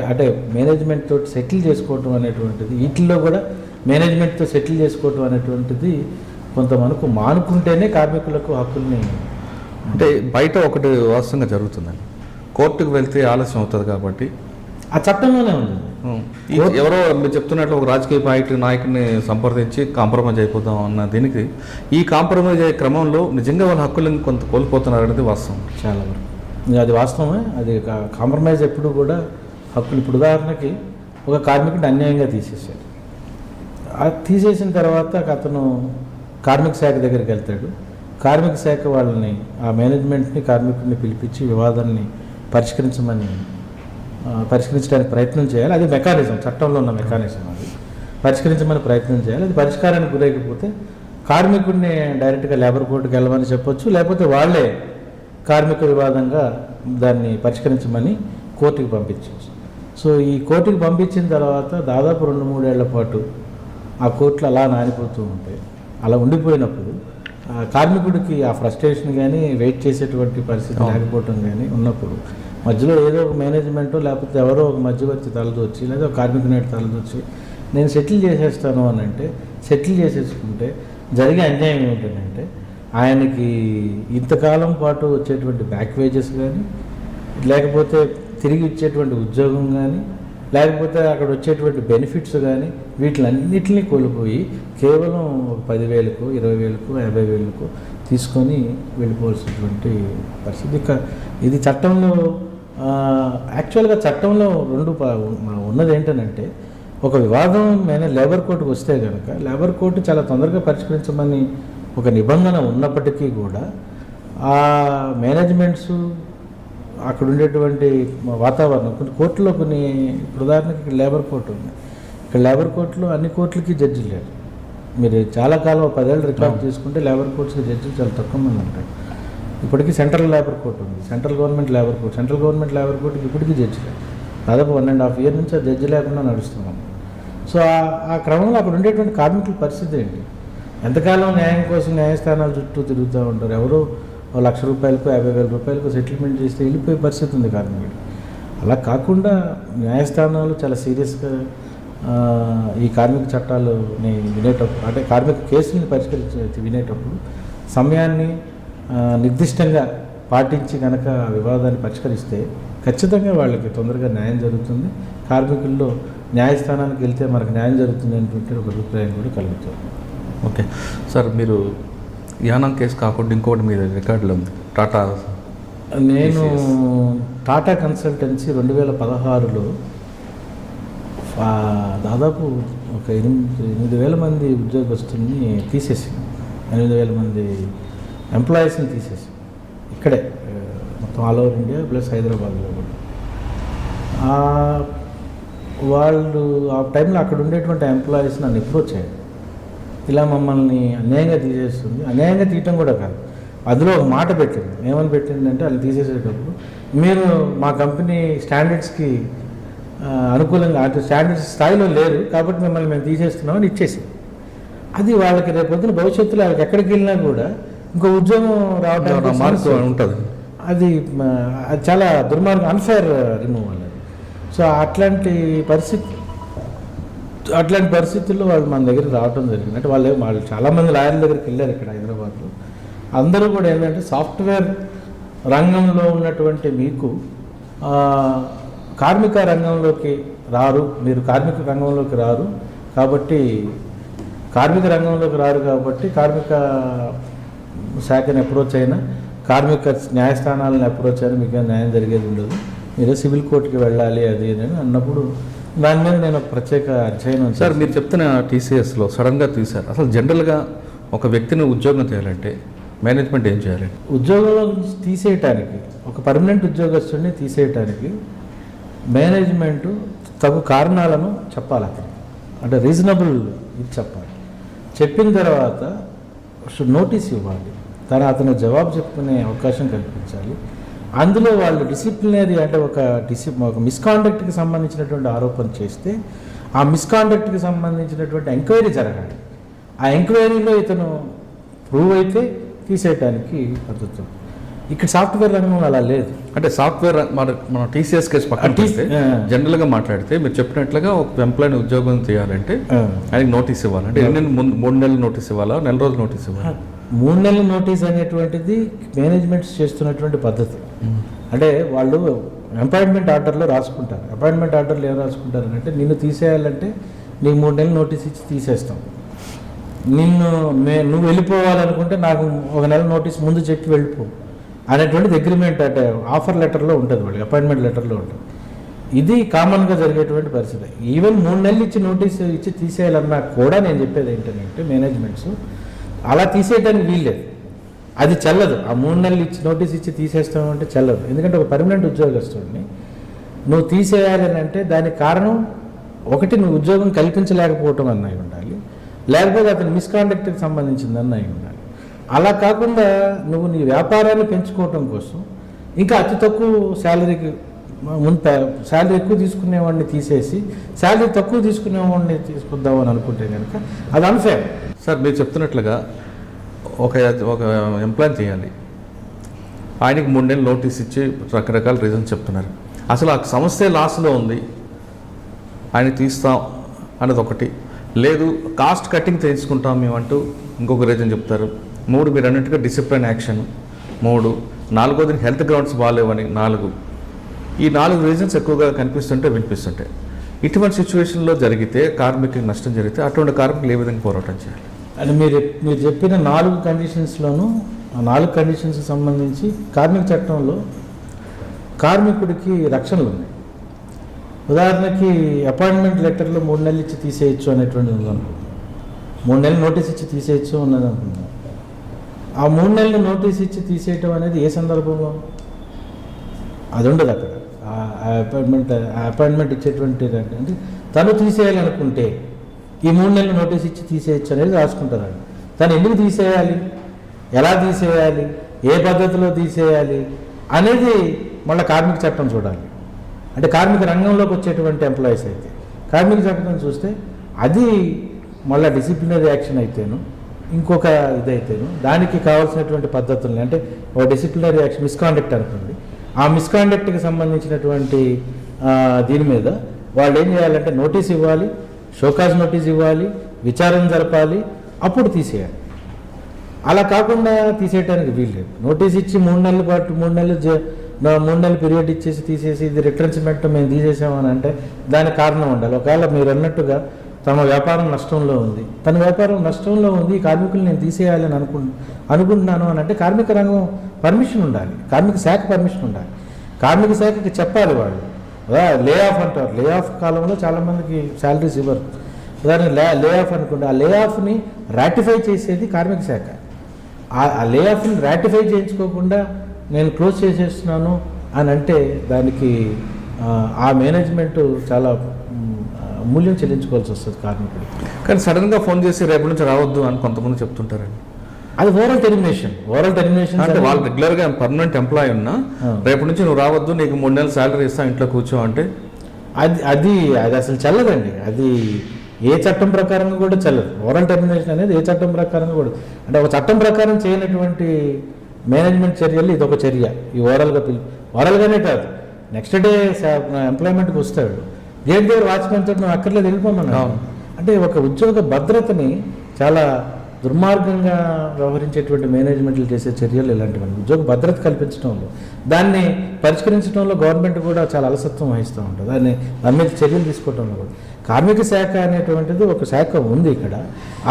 Speaker 2: అంటే మేనేజ్మెంట్ తోటి సెటిల్ చేసుకోవటం అనేటువంటిది, వీటిల్లో కూడా మేనేజ్మెంట్తో సెటిల్ చేసుకోవటం అనేటువంటిది కొంతమందికి మానుకుంటేనే కార్మికులకు హక్కుల్ని.
Speaker 1: అంటే బయట ఒకటి వాస్తవంగా జరుగుతుందండి, కోర్టుకు వెళ్తే ఆలస్యం అవుతుంది కాబట్టి
Speaker 2: ఆ చట్టంలోనే ఉంది.
Speaker 1: ఎవరో మీరు చెప్తున్నట్లు ఒక రాజకీయ పార్టీ నాయకుడిని సంప్రదించి కాంప్రమైజ్ అయిపోతాం అన్న దీనికి ఈ కాంప్రమైజ్ అయ్యే క్రమంలో నిజంగా వాళ్ళ హక్కులను కొంత కోల్పోతున్నారు అనేది వాస్తవం.
Speaker 2: చాలా వరకు అది వాస్తవమే. అది కాంప్రమైజ్ ఎప్పుడు కూడా హక్కులు. ఇప్పుడు ఉదాహరణకి ఒక కార్మికుడిని అన్యాయంగా తీసేశారు. తీసేసిన తర్వాత అతను కార్మిక శాఖ దగ్గరికి వెళ్తాడు. కార్మిక శాఖ వాళ్ళని ఆ మేనేజ్మెంట్ని కార్మికుడిని పిలిపించి వివాదాన్ని పరిష్కరించడానికి ప్రయత్నం చేయాలి. అది మెకానిజం, చట్టంలో ఉన్న మెకానిజం. అది పరిష్కరించమని ప్రయత్నం చేయాలి. అది పరిష్కారానికి గురైకపోతే కార్మికుడిని డైరెక్ట్గా లేబర్ కోర్టుకి వెళ్ళమని చెప్పొచ్చు, లేకపోతే వాళ్ళే కార్మిక వివాదంగా దాన్ని పరిష్కరించమని కోర్టుకి పంపించవచ్చు. సో ఈ కోర్టుకి పంపించిన తర్వాత దాదాపు 2-3 ఏళ్ల పాటు ఆ కోర్టులు అలా నానిపోతూ ఉంటాయి. అలా ఉండిపోయినప్పుడు కార్మికుడికి ఆ ఫ్రస్ట్రేషన్ కానీ వెయిట్ చేసేటువంటి పరిస్థితి లేకపోవటం కానీ ఉన్నప్పుడు మధ్యలో ఏదో ఒక మేనేజ్మెంటో లేకపోతే ఎవరో ఒక మధ్యవర్తి తలదొచ్చి లేదా ఒక కార్మికుని తలదొచ్చి నేను సెటిల్ చేసేస్తాను అని అంటే సెటిల్ చేసేసుకుంటే జరిగే అన్యాయం ఏమిటంటే ఆయనకి ఇంతకాలం పాటు వచ్చేటువంటి బ్యాక్ వేజెస్ కానీ, లేకపోతే తిరిగి ఇచ్చేటువంటి ఉద్యోగం కానీ, లేకపోతే అక్కడ వచ్చేటువంటి బెనిఫిట్స్ కానీ వీటిలన్నిటిని కోల్పోయి కేవలం ఒక 10,000కో 20,000కో 50,000కో తీసుకొని వెళ్ళిపోవాల్సినటువంటి పరిస్థితి. ఇది చట్టంలో యాక్చువల్గా చట్టంలో ఉన్నది ఏంటనంటే ఒక వివాదం లేబర్ కోర్టుకు వస్తే కనుక లేబర్ కోర్టు చాలా తొందరగా పరిష్కరించమని ఒక నిబంధన ఉన్నప్పటికీ కూడా ఆ మేనేజ్మెంట్స్ అక్కడ ఉండేటువంటి వాతావరణం కొన్ని కోర్టులో కొన్ని ఇప్పుడు ఉదాహరణకి ఇక్కడ లేబర్ కోర్టు ఉంది. ఇక్కడ లేబర్ కోర్టులో అన్ని కోర్టులకి జడ్జి లేరు. మీరు చాలా కాలం 10 ఏళ్ళు రికార్డ్ చేసుకుంటే లేబర్ కోర్ట్స్కి జడ్జిలు చాలా తక్కువ మంది ఉంటారు. ఇప్పటికీ సెంట్రల్ లేబర్ కోర్టు ఉంది, central government labour court. Central government labour కోర్టుకి ఇప్పటికీ జడ్జి లేదు. దాదాపు 1.5 year నుంచి ఆ జడ్జి లేకుండా నడుస్తున్నాం. సో ఆ క్రమంలో అక్కడ ఉండేటువంటి కార్మికుల పరిస్థితి ఏంటి? ఎంతకాలం న్యాయం కోసం న్యాయస్థానాల చుట్టూ తిరుగుతూ ఉంటారు. ఎవరో ₹1,00,000 ₹50,000 సెటిల్మెంట్ చేస్తే వెళ్ళిపోయే పరిస్థితి ఉంది కార్మికుడు. అలా కాకుండా న్యాయస్థానాలు చాలా సీరియస్గా ఈ కార్మిక చట్టాలని వినేటప్పుడు, అంటే కార్మిక కేసుల్ని వినేటప్పుడు సమయాన్ని నిర్దిష్టంగా పాటించి కనుక వివాదాన్ని పరిష్కరిస్తే ఖచ్చితంగా వాళ్ళకి తొందరగా న్యాయం జరుగుతుంది. కార్మికుల్లో న్యాయస్థానానికి వెళ్తే మనకు న్యాయం జరుగుతుంది అనేటువంటి ఒక అభిప్రాయం కూడా కలుగుతుంది.
Speaker 1: ఓకే సార్, మీరు యానం కేసు కాకుండా ఇంకోటి మీద రికార్డులో ఉంది టాటా.
Speaker 2: నేను టాటా కన్సల్టెన్సీ 2016లో దాదాపు ఒక 8,000 మంది ఉద్యోగస్తుల్ని తీసేసింది. 8,000 మంది ఎంప్లాయీస్ని తీసేసి ఇక్కడే మొత్తం ఆల్ ఓవర్ ఇండియా ప్లస్ హైదరాబాద్లో కూడా. వాళ్ళు ఆ టైంలో అక్కడ ఉండేటువంటి ఎంప్లాయీస్ నన్ను అప్రోచ్ అయ్యారు. ఇలా మమ్మల్ని అన్యాయంగా తీసేస్తుంది. అన్యాయంగా తీయటం కూడా కాదు, అందులో ఒక మాట పెట్టింది. ఏమని పెట్టిందంటే వాళ్ళు తీసేసేటప్పుడు మీరు మా కంపెనీ స్టాండర్డ్స్కి అనుకూలంగా అటు స్టాండర్డ్స్ స్థాయిలో లేరు కాబట్టి మిమ్మల్ని మేము తీసేస్తున్నామని ఇచ్చేసి, అది వాళ్ళకి రేపొద్దున భవిష్యత్తులో వాళ్ళకి ఎక్కడికి వెళ్ళినా కూడా ఇంకో ఉద్యోగం రావడానికి
Speaker 1: ఉంటుంది.
Speaker 2: అది చాలా దుర్మార్గం, అన్ఫేర్ రిమూవల్ అది. సో అట్లాంటి పరిస్థితి అట్లాంటి పరిస్థితుల్లో వాళ్ళు మన దగ్గరికి రావడం జరిగింది. అంటే వాళ్ళు చాలామంది లాయర్ల దగ్గరికి వెళ్ళారు ఇక్కడ హైదరాబాద్లో. అందరూ కూడా ఏంటంటే సాఫ్ట్వేర్ రంగంలో ఉన్నటువంటి మీకు కార్మిక రంగంలోకి రారు, మీరు కార్మిక రంగంలోకి రారు కాబట్టి కార్మిక శాఖని అప్రోచ్ అయినా, కార్మిక న్యాయస్థానాలను అప్రోచ్ అయినా మీకు న్యాయం జరిగేది ఉండదు, మీరు సివిల్ కోర్టుకి వెళ్ళాలి అది అని అన్నప్పుడు దాని మీద నేను ప్రత్యేక అధ్యయనం.
Speaker 1: సార్ మీరు చెప్తున్న టీసీఎస్లో సడన్గా తీశారు. అసలు జనరల్గా ఒక వ్యక్తిని ఉద్యోగం చేయాలంటే మేనేజ్మెంట్ ఏం చేయాలి?
Speaker 2: ఉద్యోగంలో తీసేయటానికి, ఒక పర్మనెంట్ ఉద్యోగస్తుడిని తీసేయటానికి మేనేజ్మెంట్ తగు కారణాలను చెప్పాలి అతనికి. అంటే రీజనబుల్ ఇది చెప్పాలి. చెప్పిన తర్వాత నోటీస్ ఇవ్వాలి, అతను జవాబు చెప్పుకునే అవకాశం కల్పించాలి. అందులో వాళ్ళు డిసిప్లినరీ అంటే ఒక మిస్కాండక్ట్కి సంబంధించినటువంటి ఆరోపణ చేస్తే ఆ మిస్కాండక్ట్కి సంబంధించినటువంటి ఎంక్వైరీ జరగాలి. ఆ ఎంక్వైరీలో ఇతను ప్రూవ్ అయితే తీసేయటానికి పద్ధతి. ఇక్కడ సాఫ్ట్వేర్ రంగం అలా లేదు.
Speaker 1: అంటే సాఫ్ట్వేర్ మన టీసీఎస్ కేసు పక్కన తీస్తే జనరల్గా మాట్లాడితే మీరు చెప్పినట్లుగా ఒక ఎంప్లాయీని ఉద్యోగం చేయాలంటే ఆయనకి నోటీస్ ఇవ్వాలి. అంటే 3 నెలలు నోటీస్ ఇవ్వాలా, నెల రోజులు నోటీస్ ఇవ్వాలి?
Speaker 2: 3 నెలల నోటీస్ అనేటువంటిది మేనేజ్మెంట్స్ చేస్తున్నటువంటి పద్ధతి. అంటే వాళ్ళు అపాయింట్మెంట్ ఆర్డర్లో రాసుకుంటారు. అపాయింట్మెంట్ ఆర్డర్లో ఏం రాసుకుంటారు అంటే నిన్ను తీసేయాలంటే నీకు 3 నెలలు నోటీస్ ఇచ్చి తీసేస్తాం, నువ్వు వెళ్ళిపోవాలనుకుంటే నాకు 1 నెల నోటీస్ ముందు చెప్పి వెళ్ళిపో అనేటువంటిది అగ్రిమెంట్ అంటే ఆఫర్ లెటర్లో ఉంటుంది, వాళ్ళకి అపాయింట్మెంట్ లెటర్లో ఉంటుంది. ఇది కామన్గా జరిగేటువంటి పరిస్థితి. ఈవెన్ 3 నెలలు ఇచ్చి నోటీస్ ఇచ్చి తీసేయాలన్నా కూడా నేను చెప్పేది ఏంటంటే మేనేజ్మెంట్స్ అలా తీసేయడానికి వీల్లేదు, అది చెల్లదు. ఆ 3 నెలలు ఇచ్చి నోటీస్ ఇచ్చి తీసేస్తామంటే చెల్లదు. ఎందుకంటే ఒక పర్మనెంట్ ఉద్యోగస్తుడిని నువ్వు తీసేయాలని అంటే దానికి కారణం ఒకటి నువ్వు ఉద్యోగం కల్పించలేకపోవటం అన్నది ఉండాలి, లేకపోతే అతని మిస్కాండక్ట్కి సంబంధించిందన్న అయి ఉండాలి. అలా కాకుండా నువ్వు నీ వ్యాపారాన్ని పెంచుకోవటం కోసం ఇంకా అతి తక్కువ శాలరీకి శాలరీ ఎక్కువ తీసుకునేవాడిని తీసేసి శాలరీ తక్కువ తీసుకునేవాడిని తీసుకుందామని అనుకుంటే కనుక అది అన్ఫేర్.
Speaker 1: సార్ మీరు చెప్తున్నట్లుగా ఒక ఎంప్లాయ్ చేయాలి, ఆయనకి 3 నెలలు నోటీస్ ఇచ్చి రకరకాల రీజన్స్ చెప్తున్నారు. అసలు ఆ సంస్థే లాస్లో ఉంది, ఆయన తీస్తాం అన్నది ఒకటి, లేదు కాస్ట్ కటింగ్ చేసుకుంటాం మేము అంటూ ఇంకొక రీజన్ చెప్తారు. 3 మీరు అన్నట్టుగా డిసిప్లిన్ యాక్షన్, 3 4వది హెల్త్ గ్రౌండ్స్ బాగాలేవని 4. ఈ 4 రీజన్స్ ఎక్కువగా వినిపిస్తుంటాయి. ఇటువంటి సిచ్యువేషన్లో జరిగితే కార్మికులకు నష్టం జరిగితే అటువంటి కార్మికులు ఏ విధంగా పోరాటం చేయాలి?
Speaker 2: అంటే మీరు చెప్పిన 4 కండిషన్స్లోనూ ఆ 4 కండిషన్స్కి సంబంధించి కార్మిక చట్టంలో కార్మికుడికి రక్షణలు ఉన్నాయి. ఉదాహరణకి అపాయింట్మెంట్ లెటర్లో 3 నెలలు ఇచ్చి తీసేయచ్చు అనేటువంటి ఉంది అనుకుందాం, 3 నెలలు నోటీస్ ఇచ్చి తీసేయచ్చు ఉన్నది అనుకుందాం. ఆ 3 నెలలు నోటీస్ ఇచ్చి తీసేయటం అనేది ఏ సందర్భంలో అది ఉండదు అక్కడ. అపాయింట్మెంట్ ఇచ్చేటువంటి అంటే తను తీసేయాలనుకుంటే ఈ 3 నెలలు నోటీస్ ఇచ్చి తీసేయచ్చు అనేది రాసుకుంటారు. తను ఎందుకు తీసేయాలి, ఎలా తీసేయాలి, ఏ పద్ధతిలో తీసేయాలి అనేది మళ్ళీ కార్మిక చట్టం చూడాలి. అంటే కార్మిక రంగంలోకి వచ్చేటువంటి ఎంప్లాయీస్ అయితే కార్మిక చట్టం చూస్తే అది మళ్ళీ డిసిప్లినరీ యాక్షన్ అయితేను ఇంకొక ఇదైతేను దానికి కావాల్సినటువంటి పద్ధతుల్ని అంటే ఒక డిసిప్లినరీ యాక్షన్ మిస్కాండక్ట్ అనుకోండి, ఆ మిస్కాండక్ట్కి సంబంధించినటువంటి దీని మీద వాళ్ళు ఏం చేయాలంటే నోటీస్ ఇవ్వాలి, షోకాజ్ నోటీస్ ఇవ్వాలి, విచారణ జరపాలి, అప్పుడు తీసేయాలి. అలా కాకుండా తీసేయడానికి వీల్లేదు. నోటీస్ ఇచ్చి 3 నెలల పాటు 3 నెలల పీరియడ్ ఇచ్చేసి తీసేసి ఇది రిట్రెంచ్మెంట్ మేము తీసేసామని అంటే దానికి కారణం ఉండాలి. ఒకవేళ మీరు అన్నట్టుగా తమ వ్యాపారం నష్టంలో ఉంది, తన వ్యాపారం నష్టంలో ఉంది, ఈ కార్మికులు నేను తీసేయాలని అనుకుంటున్నాను అని అంటే కార్మిక రంగం పర్మిషన్ ఉండాలి, కార్మిక శాఖ పర్మిషన్ ఉండాలి. కార్మిక శాఖకి చెప్పాలి వాళ్ళు. లే ఆఫ్ అంటారు, లే ఆఫ్ కాలంలో చాలామందికి శాలరీస్ ఇవ్వరు. ఉదాహరణ లే ఆఫ్ అనుకోండి, ఆ లే ఆఫ్ని రాటిఫై చేసేది కార్మిక శాఖ. ఆ లే ఆఫ్ని రాటిఫై చేయించుకోకుండా నేను క్లోజ్ చేసేస్తున్నాను అని అంటే దానికి ఆ మేనేజ్మెంట్ చాలా మూల్యం చెల్లించుకోవాల్సి వస్తుంది కార్మికుడు.
Speaker 1: కానీ సడన్గా ఫోన్ చేసి రేపటి నుంచి రావద్దు అని కొంతమంది చెప్తుంటారండి.
Speaker 2: అది ఓరల్ టెర్మినేషన్
Speaker 1: అంటే వాళ్ళు రెగ్యులర్గా పర్మనెంట్ ఎంప్లాయీ ఉన్నా రేపటి నుంచి నువ్వు రావద్దు, నీకు 3 నెలలు శాలరీ ఇస్తా, ఇంట్లో కూర్చో అంటే
Speaker 2: అది అసలు చెల్లదండి. అది ఏ చట్టం ప్రకారంగా కూడా చెల్లదు. ఓరల్ టెర్మినేషన్ అనేది ఏ చట్టం ప్రకారంగా కూడా, అంటే ఒక చట్టం ప్రకారం చేయనటువంటి మేనేజ్మెంట్ చర్యలు ఇదొక చర్య. ఈ ఓరల్గానే కాదు, నెక్స్ట్ డే ఎంప్లాయ్మెంట్కి వస్తాడు, గేట్ దగ్గర వాచ్మెన్ తోటి నువ్వు అక్కర్లేదు వెళ్ళిపోమన్నా, అంటే ఒక ఉద్యోగ భద్రతని చాలా దుర్మార్గంగా వ్యవహరించేటువంటి మేనేజ్మెంట్లు చేసే చర్యలు ఇలాంటివన్నీ. ఉద్యోగ భద్రత కల్పించడంలో, దాన్ని పరిష్కరించడంలో గవర్నమెంట్ కూడా చాలా అలసత్వం వహిస్తూ ఉంటుంది. దాని మీద చర్యలు తీసుకోవడంలో కూడా కార్మిక శాఖ అనేటువంటిది ఒక శాఖ ఉంది ఇక్కడ.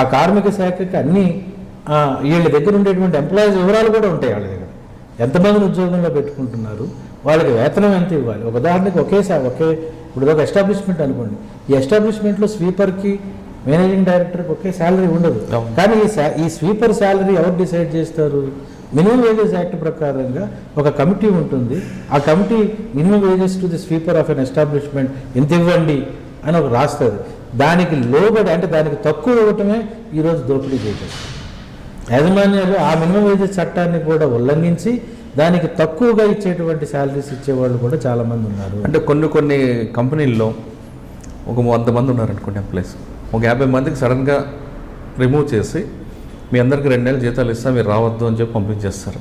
Speaker 2: ఆ కార్మిక శాఖకి అన్ని వీళ్ళ దగ్గర ఉండేటువంటి ఎంప్లాయీస్ వివరాలు కూడా ఉంటాయి. వాళ్ళ దగ్గర ఎంతమందిని ఉద్యోగంలో పెట్టుకుంటున్నారు, వాళ్ళకి వేతనం ఎంత ఇవ్వాలి. ఒక ఉదాహరణకి ఒకే ఇప్పుడు ఒక ఎస్టాబ్లిష్మెంట్ అనుకోండి, ఈ ఎస్టాబ్లిష్మెంట్లో స్వీపర్కి మేనేజింగ్ డైరెక్టర్కి ఒకే శాలరీ ఉండదు. కానీ ఈ స్వీపర్ శాలరీ ఎవరు డిసైడ్ చేస్తారు? మినిమం వేజెస్ యాక్ట్ ప్రకారంగా ఒక కమిటీ ఉంటుంది. ఆ committee minimum wages to the sweeper of an establishment ఎంత ఇవ్వండి అని ఒక రాస్తుంది. దానికి లోబడి, అంటే దానికి తక్కువ ఇవ్వటమే ఈరోజు దోపిడీ చేయటం. యాజమాన్యాలు ఆ మినిమం వేజెస్ చట్టాన్ని కూడా ఉల్లంఘించి దానికి తక్కువగా ఇచ్చేటువంటి శాలరీస్ ఇచ్చేవాళ్ళు కూడా చాలామంది ఉన్నారు.
Speaker 1: అంటే కొన్ని కంపెనీల్లో ఒక 100 మంది ఉన్నారనుకోండి ఎంప్లాయీస్, ఒక 50 మందికి సడన్గా రిమూవ్ చేసి మీ అందరికీ 2 నెలలు జీతాలు ఇస్తా, మీరు రావద్దు అని చెప్పి పంపించేస్తారు.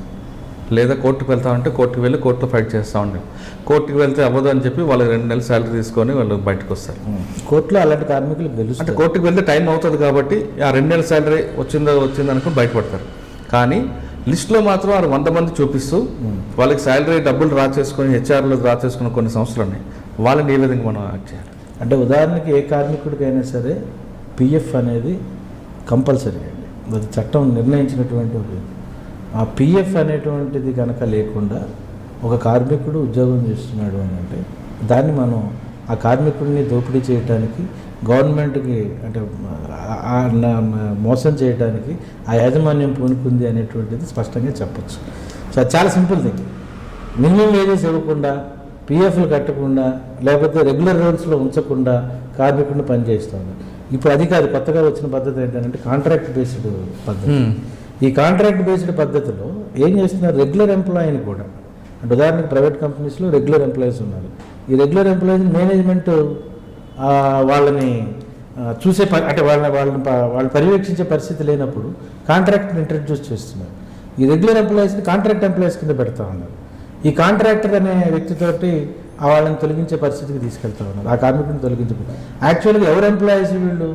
Speaker 1: లేదా కోర్టుకు వెళ్తామంటే కోర్టుకు వెళ్ళి కోర్టులో ఫైట్ చేస్తూ ఉంటాం. కోర్టుకు వెళ్తే అవ్వదు అని చెప్పి వాళ్ళు 2 నెలలు శాలరీ తీసుకొని వాళ్ళు బయటకు వస్తారు.
Speaker 2: కోర్టులో అలాంటి కార్మికులు గెలుస్తారు.
Speaker 1: అంటే కోర్టుకు వెళ్తే టైం అవుతుంది కాబట్టి ఆ 2 నెలల శాలరీ వచ్చింది అనుకుని బయటపడతారు. కానీ లిస్టులో మాత్రం ఆ 100 మంది చూపిస్తూ వాళ్ళకి శాలరీ డబ్బులు డ్రా చేసుకొని హెచ్ఆర్లో డ్రా చేసుకున్న కొన్ని సంస్థలు ఉన్నాయి. వాళ్ళని ఏ విధంగా మనం యాక్ట్ చేయాలి?
Speaker 2: అంటే ఉదాహరణకి ఏ కార్మికుడికైనా సరే పిఎఫ్ అనేది కంపల్సరీ అండి. అది చట్టం నిర్ణయించినటువంటి ఆ పిఎఫ్ అనేటువంటిది కనుక లేకుండా ఒక కార్మికుడు ఉద్యోగం చేస్తున్నాడు అని అంటే దాన్ని మనం ఆ కార్మికుడిని దోపిడీ చేయడానికి, గవర్నమెంట్కి అంటే మోసం చేయడానికి ఆ యాజమాన్యం పూనుకుంది అనేటువంటిది స్పష్టంగా చెప్పచ్చు. సో చాలా సింపుల్ థింగ్. మినిమం వేజెస్ ఇవ్వకుండా, పిఎఫ్లు కట్టకుండా, లేకపోతే రెగ్యులర్ రూల్స్లో ఉంచకుండా కార్మికుడిని పనిచేస్తుంది. ఇప్పుడు అది కాదు, కొత్తగా వచ్చిన పద్ధతి ఏంటంటే కాంట్రాక్ట్ బేస్డ్ పద్ధతి. ఈ కాంట్రాక్ట్ బేస్డ్ పద్ధతిలో ఏం చేస్తున్నారు, రెగ్యులర్ ఎంప్లాయీని కూడా, అంటే ఉదాహరణకి ప్రైవేట్ కంపెనీస్లో రెగ్యులర్ ఎంప్లాయీస్ ఉన్నారు. ఈ రెగ్యులర్ ఎంప్లాయీస్ మేనేజ్మెంట్ వాళ్ళని చూసే అంటే వాళ్ళు పర్యవేక్షించే పరిస్థితి లేనప్పుడు కాంట్రాక్ట్ని ఇంట్రడ్యూస్ చేస్తున్నారు. ఈ రెగ్యులర్ ఎంప్లాయీస్ని కాంట్రాక్ట్ ఎంప్లాయీస్ కింద పెడతా ఉన్నారు. ఈ కాంట్రాక్టర్ అనే వ్యక్తితోటి వాళ్ళని తొలగించే పరిస్థితికి తీసుకెళ్తా ఉన్నారు. ఆ కార్మికుడిని తొలగించబోతున్నారు. యాక్చువల్గా ఎవరు ఎంప్లాయీస్ వీళ్ళు?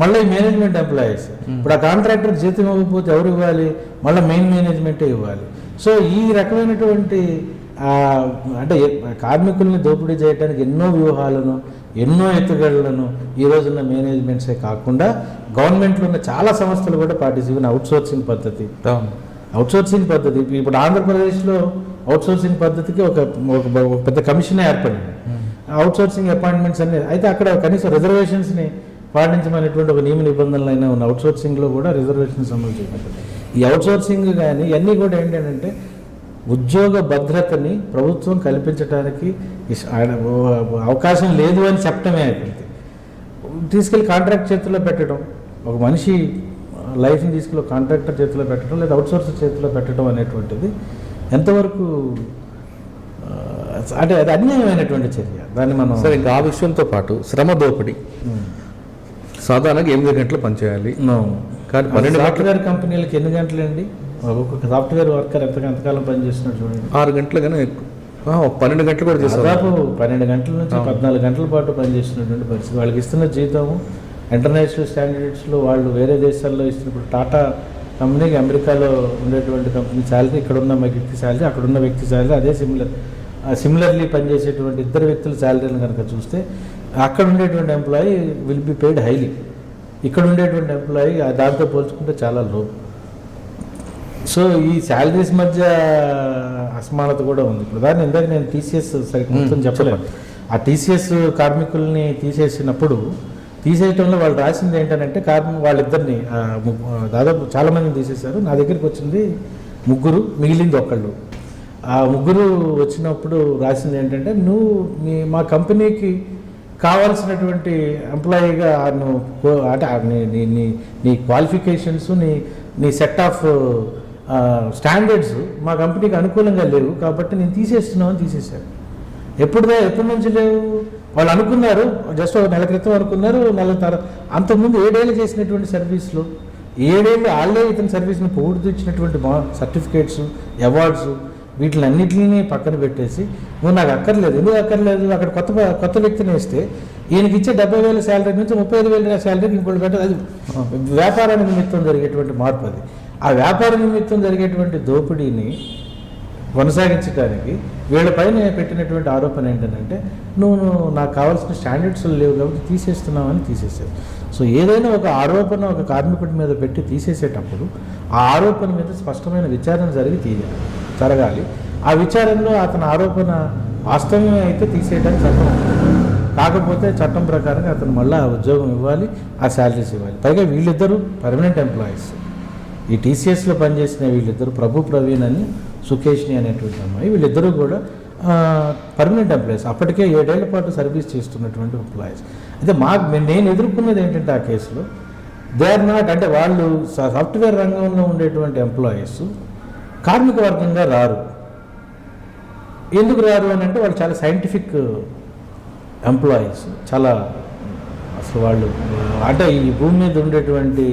Speaker 2: మళ్ళీ మేనేజ్మెంట్ ఎంప్లాయీస్. ఇప్పుడు ఆ కాంట్రాక్టర్ జీతం ఇవ్వకపోతే ఎవరు ఇవ్వాలి? మళ్ళీ మెయిన్ మేనేజ్మెంటే ఇవ్వాలి. సో ఈ రకమైనటువంటి అంటే కార్మికుల్ని దోపిడీ చేయడానికి ఎన్నో వ్యూహాలను, ఎన్నో ఎత్తుగడలను ఈ రోజున్న మేనేజ్మెంట్సే కాకుండా గవర్నమెంట్లో ఉన్న చాలా సంస్థలు కూడా పాటించి అవుట్సోర్సింగ్ పద్ధతి. ఇప్పుడు ఆంధ్రప్రదేశ్లో అవుట్సోర్సింగ్ పద్ధతికి ఒక పెద్ద కమిషన్ ఏర్పడింది. అవుట్సోర్సింగ్ అపాయింట్మెంట్స్ అన్ని అయితే అక్కడ కనీసం రిజర్వేషన్స్ని పాటించమనేటువంటి ఒక నియమ నిబంధనలు అయినా ఉన్న అవుట్సోర్సింగ్లో కూడా రిజర్వేషన్స్ అమలు చేయబడ్డాయి. ఈ అవుట్సోర్సింగ్ కానీ ఇవన్నీ కూడా ఏంటంటే ఉద్యోగ భద్రతని ప్రభుత్వం కల్పించడానికి అవకాశం లేదు అని చెప్పడమే అయిపోయింది. తీసుకెళ్ళి కాంట్రాక్ట్ చేతిలో పెట్టడం, ఒక మనిషి లైఫ్ని తీసుకెళ్ళి కాంట్రాక్టర్ చేతిలో పెట్టడం లేదా అవుట్సోర్సర్ చేతిలో పెట్టడం అనేటువంటిది ఎంతవరకు అంటే అది అన్యాయమైనటువంటి చర్య. దాన్ని మనం
Speaker 1: సరే ఇంకా ఆ విషయంతో పాటు శ్రమ దోపిడీ. సాధారణంగా 8 గంటలు పనిచేయాలి, కానీ 12
Speaker 2: సాఫ్ట్వేర్ కంపెనీలకు ఎన్ని గంటలు అండి? ఒక్కొక్క సాఫ్ట్వేర్ వర్కర్ ఎంతకాలం పనిచేస్తున్నాడు చూడండి.
Speaker 1: 6 గంటలు కానీ 12 గంటలు కూడా చేస్తారు.
Speaker 2: దాదాపు 12 గంటల నుంచి 14 గంటల పాటు పనిచేస్తున్నటువంటి పరిస్థితి. వాళ్ళకి ఇస్తున్న జీతము ఇంటర్నేషనల్ స్టాండర్డ్స్లో వాళ్ళు వేరే దేశాల్లో ఇస్తున్నప్పుడు టాటా కంపెనీకి అమెరికాలో ఉండేటువంటి కంపెనీ శాలరీ, ఇక్కడ ఉన్న వ్యక్తి శాలరీ, అక్కడ ఉన్న వ్యక్తి శాలరీ అదే సిమిలర్లీ పనిచేసేటువంటి ఇద్దరు వ్యక్తుల శాలరీలను కనుక చూస్తే అక్కడ ఉండేటువంటి employee will be paid highly, ఇక్కడ ఉండేటువంటి ఎంప్లాయీ దాంతో పోల్చుకుంటే చాలా లో. సో ఈ శాలరీస్ మధ్య అసమానత కూడా ఉంది. ఇప్పుడు దాన్ని ఇందాక నేను టీసీఎస్ సరిగ్గా మొత్తం చెప్పలేదు. ఆ టీసీఎస్ కార్మికుల్ని తీసేయటంలో వాళ్ళు రాసింది ఏంటంటే వాళ్ళిద్దరిని దాదాపు చాలామందిని తీసేశారు. నా దగ్గరికి వచ్చింది 3, మిగిలింది 1. ఆ 3 వచ్చినప్పుడు రాసింది ఏంటంటే మా కంపెనీకి కావాల్సినటువంటి ఎంప్లాయీగా అంటే నీ క్వాలిఫికేషన్స్, నీ సెట్ ఆఫ్ స్టాండర్డ్స్ మా కంపెనీకి అనుకూలంగా లేవు కాబట్టి నేను తీసేస్తున్నామని తీసేశారు. ఎప్పటి నుంచి లేవు? వాళ్ళు అనుకున్నారు, జస్ట్ 1 నెల క్రితం అనుకున్నారు, 1 నెలల తర్వాత. అంతకుముందు 7 ఏళ్ళు చేసినటువంటి సర్వీస్లో 7 ఏళ్ళు వాళ్ళే ఇతని సర్వీస్ని పొగుడుతూ ఇచ్చినటువంటి సర్టిఫికేట్స్, అవార్డ్స్, వీటిలన్నింటినీ పక్కన పెట్టేసి నువ్వు నాకు అక్కర్లేదు, ఎందుకు అక్కర్లేదు, అక్కడ కొత్త వ్యక్తిని వేస్తే ఈయనకి ఇచ్చే 70,000 శాలరీ నుంచి 35,000 శాలరీకి ఇంకోటి పెట్టదు. అది వ్యాపార నిమిత్తం జరిగేటువంటి మార్పు. అది ఆ వ్యాపార నిమిత్తం జరిగేటువంటి దోపిడీని కొనసాగించడానికి వీళ్ళపైన పెట్టినటువంటి ఆరోపణ ఏంటంటే నువ్వు నాకు కావాల్సిన స్టాండర్డ్స్ లేవు కాబట్టి తీసేస్తున్నావని తీసేసావు. సో ఏదైనా ఒక ఆరోపణ ఒక కార్మికుడి మీద పెట్టి తీసేసేటప్పుడు ఆ ఆరోపణ మీద స్పష్టమైన విచారణ జరగాలి. ఆ విచారణలో అతని ఆరోపణ వాస్తవమే అయితే తీసేయడానికి చట్టం ఉంటుంది. కాకపోతే చట్టం ప్రకారంగా అతను మళ్ళీ ఆ ఉద్యోగం ఇవ్వాలి, ఆ శాలరీస్ ఇవ్వాలి. పైగా వీళ్ళిద్దరూ పర్మనెంట్ ఎంప్లాయీస్. ఈ టీసీఎస్లో పనిచేసిన వీళ్ళిద్దరు ప్రభు ప్రవీణ్ అని సుకేష్ని అనేటువంటి అమ్మాయి, వీళ్ళిద్దరూ కూడా పర్మనెంట్ ఎంప్లాయీస్. అప్పటికే 7 ఏళ్ల పాటు సర్వీస్ చేస్తున్నటువంటి ఎంప్లాయీస్. అయితే నేను ఎదుర్కొన్నది ఏంటంటే ఆ కేసులో దే ఆర్ నాట్, అంటే వాళ్ళు సాఫ్ట్వేర్ రంగంలో ఉండేటువంటి ఎంప్లాయీస్ కార్మిక వర్గంగా రారు. ఎందుకు రారు అని అంటే వాళ్ళు చాలా సైంటిఫిక్ ఎంప్లాయీస్. చాలా అసలు వాళ్ళు అంటే ఈ భూమి మీద ఉండేటువంటి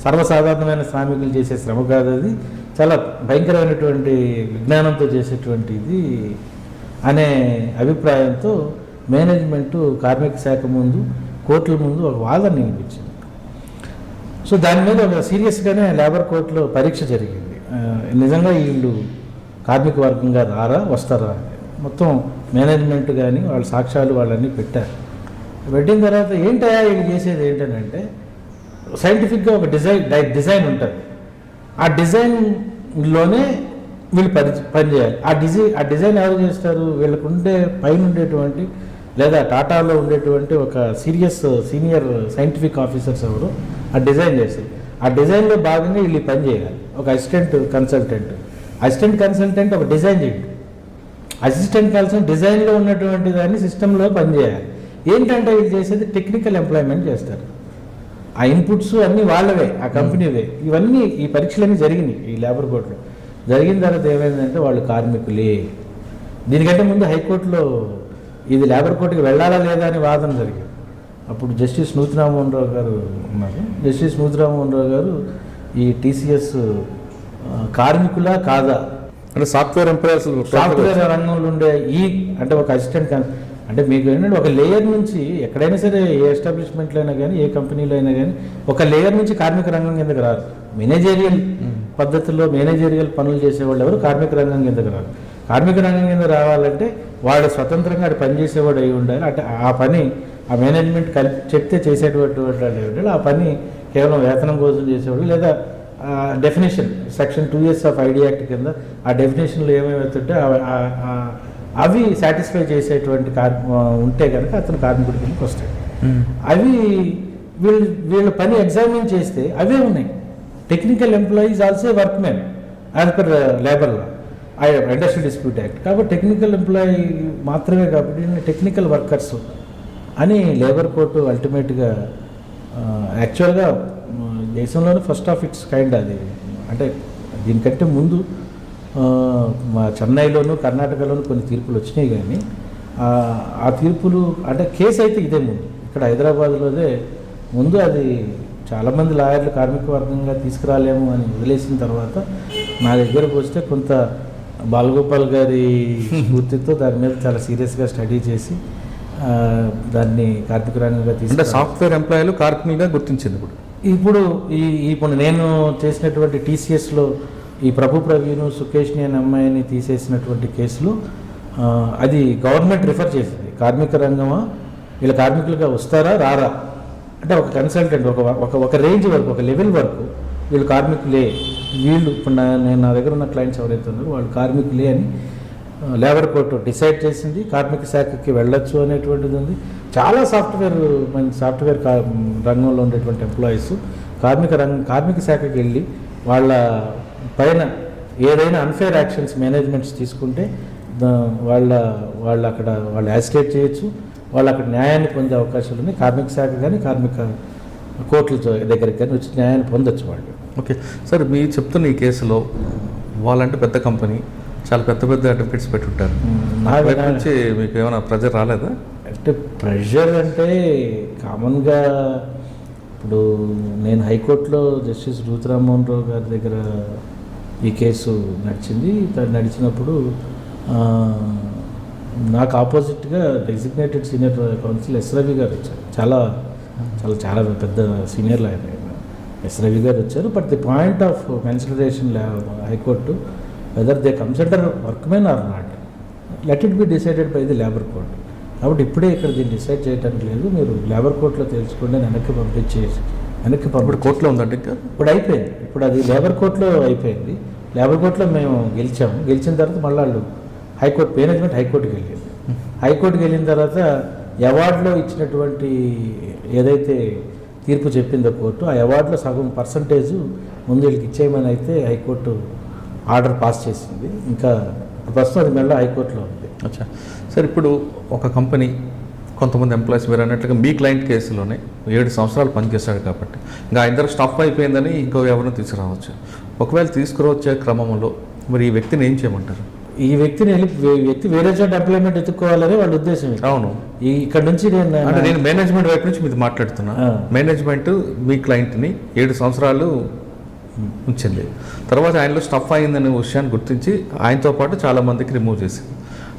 Speaker 2: సర్వసాధారణమైన శ్రామికులు చేసే శ్రమ కాదు, అది చాలా భయంకరమైనటువంటి విజ్ఞానంతో చేసేటువంటిది అనే అభిప్రాయంతో మేనేజ్మెంటు కార్మిక శాఖ ముందు కోర్టుల ముందు ఒక వాదన వినిపించింది. సో దాని మీద ఒక సీరియస్గానే లేబర్ కోర్టులో పరీక్ష జరిగింది. నిజంగా వీళ్ళు కార్మిక వర్గంగా వస్తారా మొత్తం మేనేజ్మెంట్ కానీ వాళ్ళ సాక్ష్యాలు వాళ్ళన్నీ పెట్టారు. పెట్టిన తర్వాత ఏంటయా వీళ్ళు చేసేది ఏంటంటే సైంటిఫిక్గా ఒక డిజైన్ ఉంటుంది. ఆ డిజైన్లోనే వీళ్ళు పనిచేయాలి. ఆ డిజైన్ ఎవరు చేస్తారు? వీళ్ళకు పైన ఉండేటువంటి లేదా టాటాలో ఉండేటువంటి ఒక సీనియర్ సైంటిఫిక్ ఆఫీసర్స్ ఎవరు ఆ డిజైన్ చేస్తారు. ఆ డిజైన్లో భాగంగా వీళ్ళు పని చేయాలి. ఒక అసిస్టెంట్ కన్సల్టెంట్ ఒక డిజైన్ చేయండి. అసిస్టెంట్ కన్సల్టెంట్ డిజైన్లో ఉన్నటువంటి దాన్ని సిస్టంలో పనిచేయాలి. ఏంటంటే వీళ్ళు చేసేది టెక్నికల్ ఎంప్లాయ్మెంట్ చేస్తారు. ఆ ఇన్పుట్స్ అన్నీ వాళ్ళవే, ఆ కంపెనీవే. ఇవన్నీ ఈ పరీక్షలన్నీ జరిగినాయి ఈ లేబర్ కోర్టులో. జరిగిన తర్వాత ఏమైందంటే వాళ్ళు కార్మికులే. దీనికంటే ముందు హైకోర్టులో ఇది లేబర్ కోర్టుకి వెళ్ళాలా లేదా అని వాదన జరిగింది. అప్పుడు జస్టిస్ నూతి రామ్మోహన్ రావు గారు ఉన్నారు. జస్టిస్ నూతి రామ్మోహన్ రావు గారు ఈ టీసీఎస్ కార్మికులా కాదా
Speaker 1: అంటే సాఫ్ట్వేర్
Speaker 2: రంగంలో ఉండే అంటే ఒక అసిస్టెంట్ అంటే మీకు ఏంటంటే ఒక లేయర్ నుంచి ఎక్కడైనా సరే ఏ ఎస్టాబ్లిష్మెంట్లో అయినా కానీ ఏ కంపెనీలో అయినా కానీ ఒక లేయర్ నుంచి కార్మిక రంగం కిందకి రారు. మేనేజేరియల్ పద్ధతుల్లో మేనేజేరియల్ పనులు చేసేవాళ్ళు ఎవరు కార్మిక రంగం కిందకి రారు. కార్మిక రంగం కింద రావాలంటే వాడు స్వతంత్రంగా అది పనిచేసేవాడు అయి ఉండాలి. అంటే ఆ పని ఆ మేనేజ్మెంట్ చెప్తే చేసేటువంటి వాళ్ళు ఆ పని కేవలం వేతనం కోసం చేసేవాడు లేదా definition section 2S of ID act కింద ఆ డెఫినేషన్లో ఏమేమవుతుంటే అవి సాటిస్ఫై చేసేటువంటి ఉంటే కనుక అతను కార్మికుడి కిందకి వస్తాడు. అవి వీళ్ళు పని ఎగ్జామిన్ చేస్తే అవే ఉన్నాయి. Technical employees also work men as per labour law, industrial dispute act. కాబట్టి టెక్నికల్ ఎంప్లాయీ మాత్రమే కాబట్టి టెక్నికల్ వర్కర్స్ అని లేబర్ కోర్టు అల్టిమేట్గా యాక్చువల్గా దేశంలోనే ఫస్ట్ ఆఫ్ ఇట్స్ కైండ్ అది. అంటే దీనికంటే ముందు మా చెన్నైలోను కర్ణాటకలోను కొన్ని తీర్పులు వచ్చినాయి, కానీ ఆ తీర్పులు అంటే కేసు అయితే ఇదే ముందు ఇక్కడ హైదరాబాద్లోదే ముందు. అది చాలామంది లాయర్లు కార్మిక వర్గంగా తీసుకురాలేము అని వదిలేసిన తర్వాత నా దగ్గరకు వస్తే కొంత బాలగోపాల్ గారి స్ఫూర్తితో దాని మీద చాలా సీరియస్గా స్టడీ చేసి దాన్ని కార్మిక రంగంగా తీసుకుంటే
Speaker 1: సాఫ్ట్వేర్ ఎంప్లాయీలు కార్మికులుగా గుర్తించింది. ఇప్పుడు నేను చేసినటువంటి టీసీఎస్లో ఈ ప్రభు ప్రవీణ్ సుకేష్ని అనే అమ్మాయిని తీసేసినటువంటి కేసులో అది గవర్నమెంట్ రిఫర్ చేసింది. కార్మిక రంగమా వీళ్ళ కార్మికులుగా వస్తారా రారా అంటే ఒక కన్సల్టెంట్ ఒక రేంజ్ వరకు ఒక లెవెల్ వరకు వీళ్ళు కార్మికులే, వీళ్ళు ఇప్పుడు నా దగ్గర ఉన్న క్లయింట్స్ ఎవరైతే ఉన్నారో వాళ్ళు కార్మికులే అని లేబర్ కోర్టు డిసైడ్ చేసింది. కార్మిక శాఖకి వెళ్ళొచ్చు అనేటువంటిది ఉంది. చాలా సాఫ్ట్వేర్ రంగంలో ఉండేటువంటి ఎంప్లాయీస్ కార్మిక శాఖకి వెళ్ళి వాళ్ళ పైన ఏదైనా అన్ఫేర్ యాక్షన్స్ మేనేజ్మెంట్స్ తీసుకుంటే వాళ్ళు అక్కడ వాళ్ళు యాజిటేట్ చేయొచ్చు, వాళ్ళు అక్కడ న్యాయాన్ని పొందే అవకాశాలు ఉన్నాయి. కార్మిక శాఖ కానీ కార్మిక కోర్టుల దగ్గరికి కానీ వచ్చి న్యాయాన్ని పొందొచ్చు వాళ్ళు. ఓకే సార్, మీరు చెప్తున్న ఈ కేసులో వాళ్ళంటే పెద్ద కంపెనీ చాలా పెద్ద అడ్వకేట్స్ పెట్టుంటారు. నా వైపు నుంచి మీకు ఏమైనా ప్రెజర్ రాలేదా?
Speaker 2: అంటే ప్రెషర్ అంటే కామన్గా ఇప్పుడు నేను హైకోర్టులో జస్టిస్ నూతి రామ్మోహన్ రావు గారి దగ్గర ఈ కేసు నడిచింది. నడిచినప్పుడు నాకు ఆపోజిట్గా designated senior counsel S Ravi garu వచ్చారు. చాలా చాలా చాలా పెద్ద సీనియర్లు ఆయన. ఎస్ రవి గారు వచ్చారు. But the point of consideration high court whether they consider workmen or not, let it be decided by the labour court. కాబట్టి ఇప్పుడే ఇక్కడ దీన్ని డిసైడ్ చేయడానికి లేదు, మీరు లేబర్ కోర్టులో తెలుసుకోండి, వెనక్కి
Speaker 1: ఇప్పుడు కోర్టులో ఉందంటే ఇంకా
Speaker 2: ఇప్పుడు అయిపోయింది. ఇప్పుడు అది లేబర్ కోర్టులో అయిపోయింది. లేబర్ కోర్టులో మేము గెలిచాము. గెలిచిన తర్వాత మళ్ళీ వాళ్ళు హైకోర్టు, మేనేజ్మెంట్ హైకోర్టుకి వెళ్ళింది. హైకోర్టుకి వెళ్ళిన తర్వాత అవార్డులో ఇచ్చినటువంటి ఏదైతే తీర్పు చెప్పిందో కోర్టు, ఆ అవార్డులో సగం పర్సంటేజ్ ముందు వీళ్ళకి ఇచ్చేయమని అయితే హైకోర్టు ఆర్డర్ పాస్ చేసింది. ఇంకా ప్రస్తుతం అది మళ్ళీ హైకోర్టులో ఉంది.
Speaker 1: అచ్చా సార్, ఇప్పుడు ఒక కంపెనీ కొంతమంది ఎంప్లాయీస్ మీరు అన్నట్లుగా మీ క్లయింట్ కేసులోనే 7 సంవత్సరాలు పనిచేశాడు కాబట్టి ఇంకా ఇద్దరు స్టాప్ అయిపోయిందని ఇంకో ఎవరిని తీసుకురావచ్చు. ఒకవేళ తీసుకురావచ్చే క్రమంలో మరి ఈ వ్యక్తిని ఏం చేయమంటారు?
Speaker 2: ఈ వ్యక్తిని వ్యక్తి వేరే చోట ఎంప్లాయ్మెంట్ ఎత్తుకోవాలని వాళ్ళ ఉద్దేశం.
Speaker 1: అవును,
Speaker 2: ఇక్కడ నుంచి
Speaker 1: నేను మేనేజ్మెంట్ వైపు నుంచి మీది మాట్లాడుతున్నా. మేనేజ్మెంట్ మీ క్లయింట్ని 7 సంవత్సరాలు ఉంచింది. తర్వాత ఆయనలో స్టఫ్ అయిందనే విషయాన్ని గుర్తించి ఆయనతో పాటు చాలామందికి రిమూవ్ చేసింది.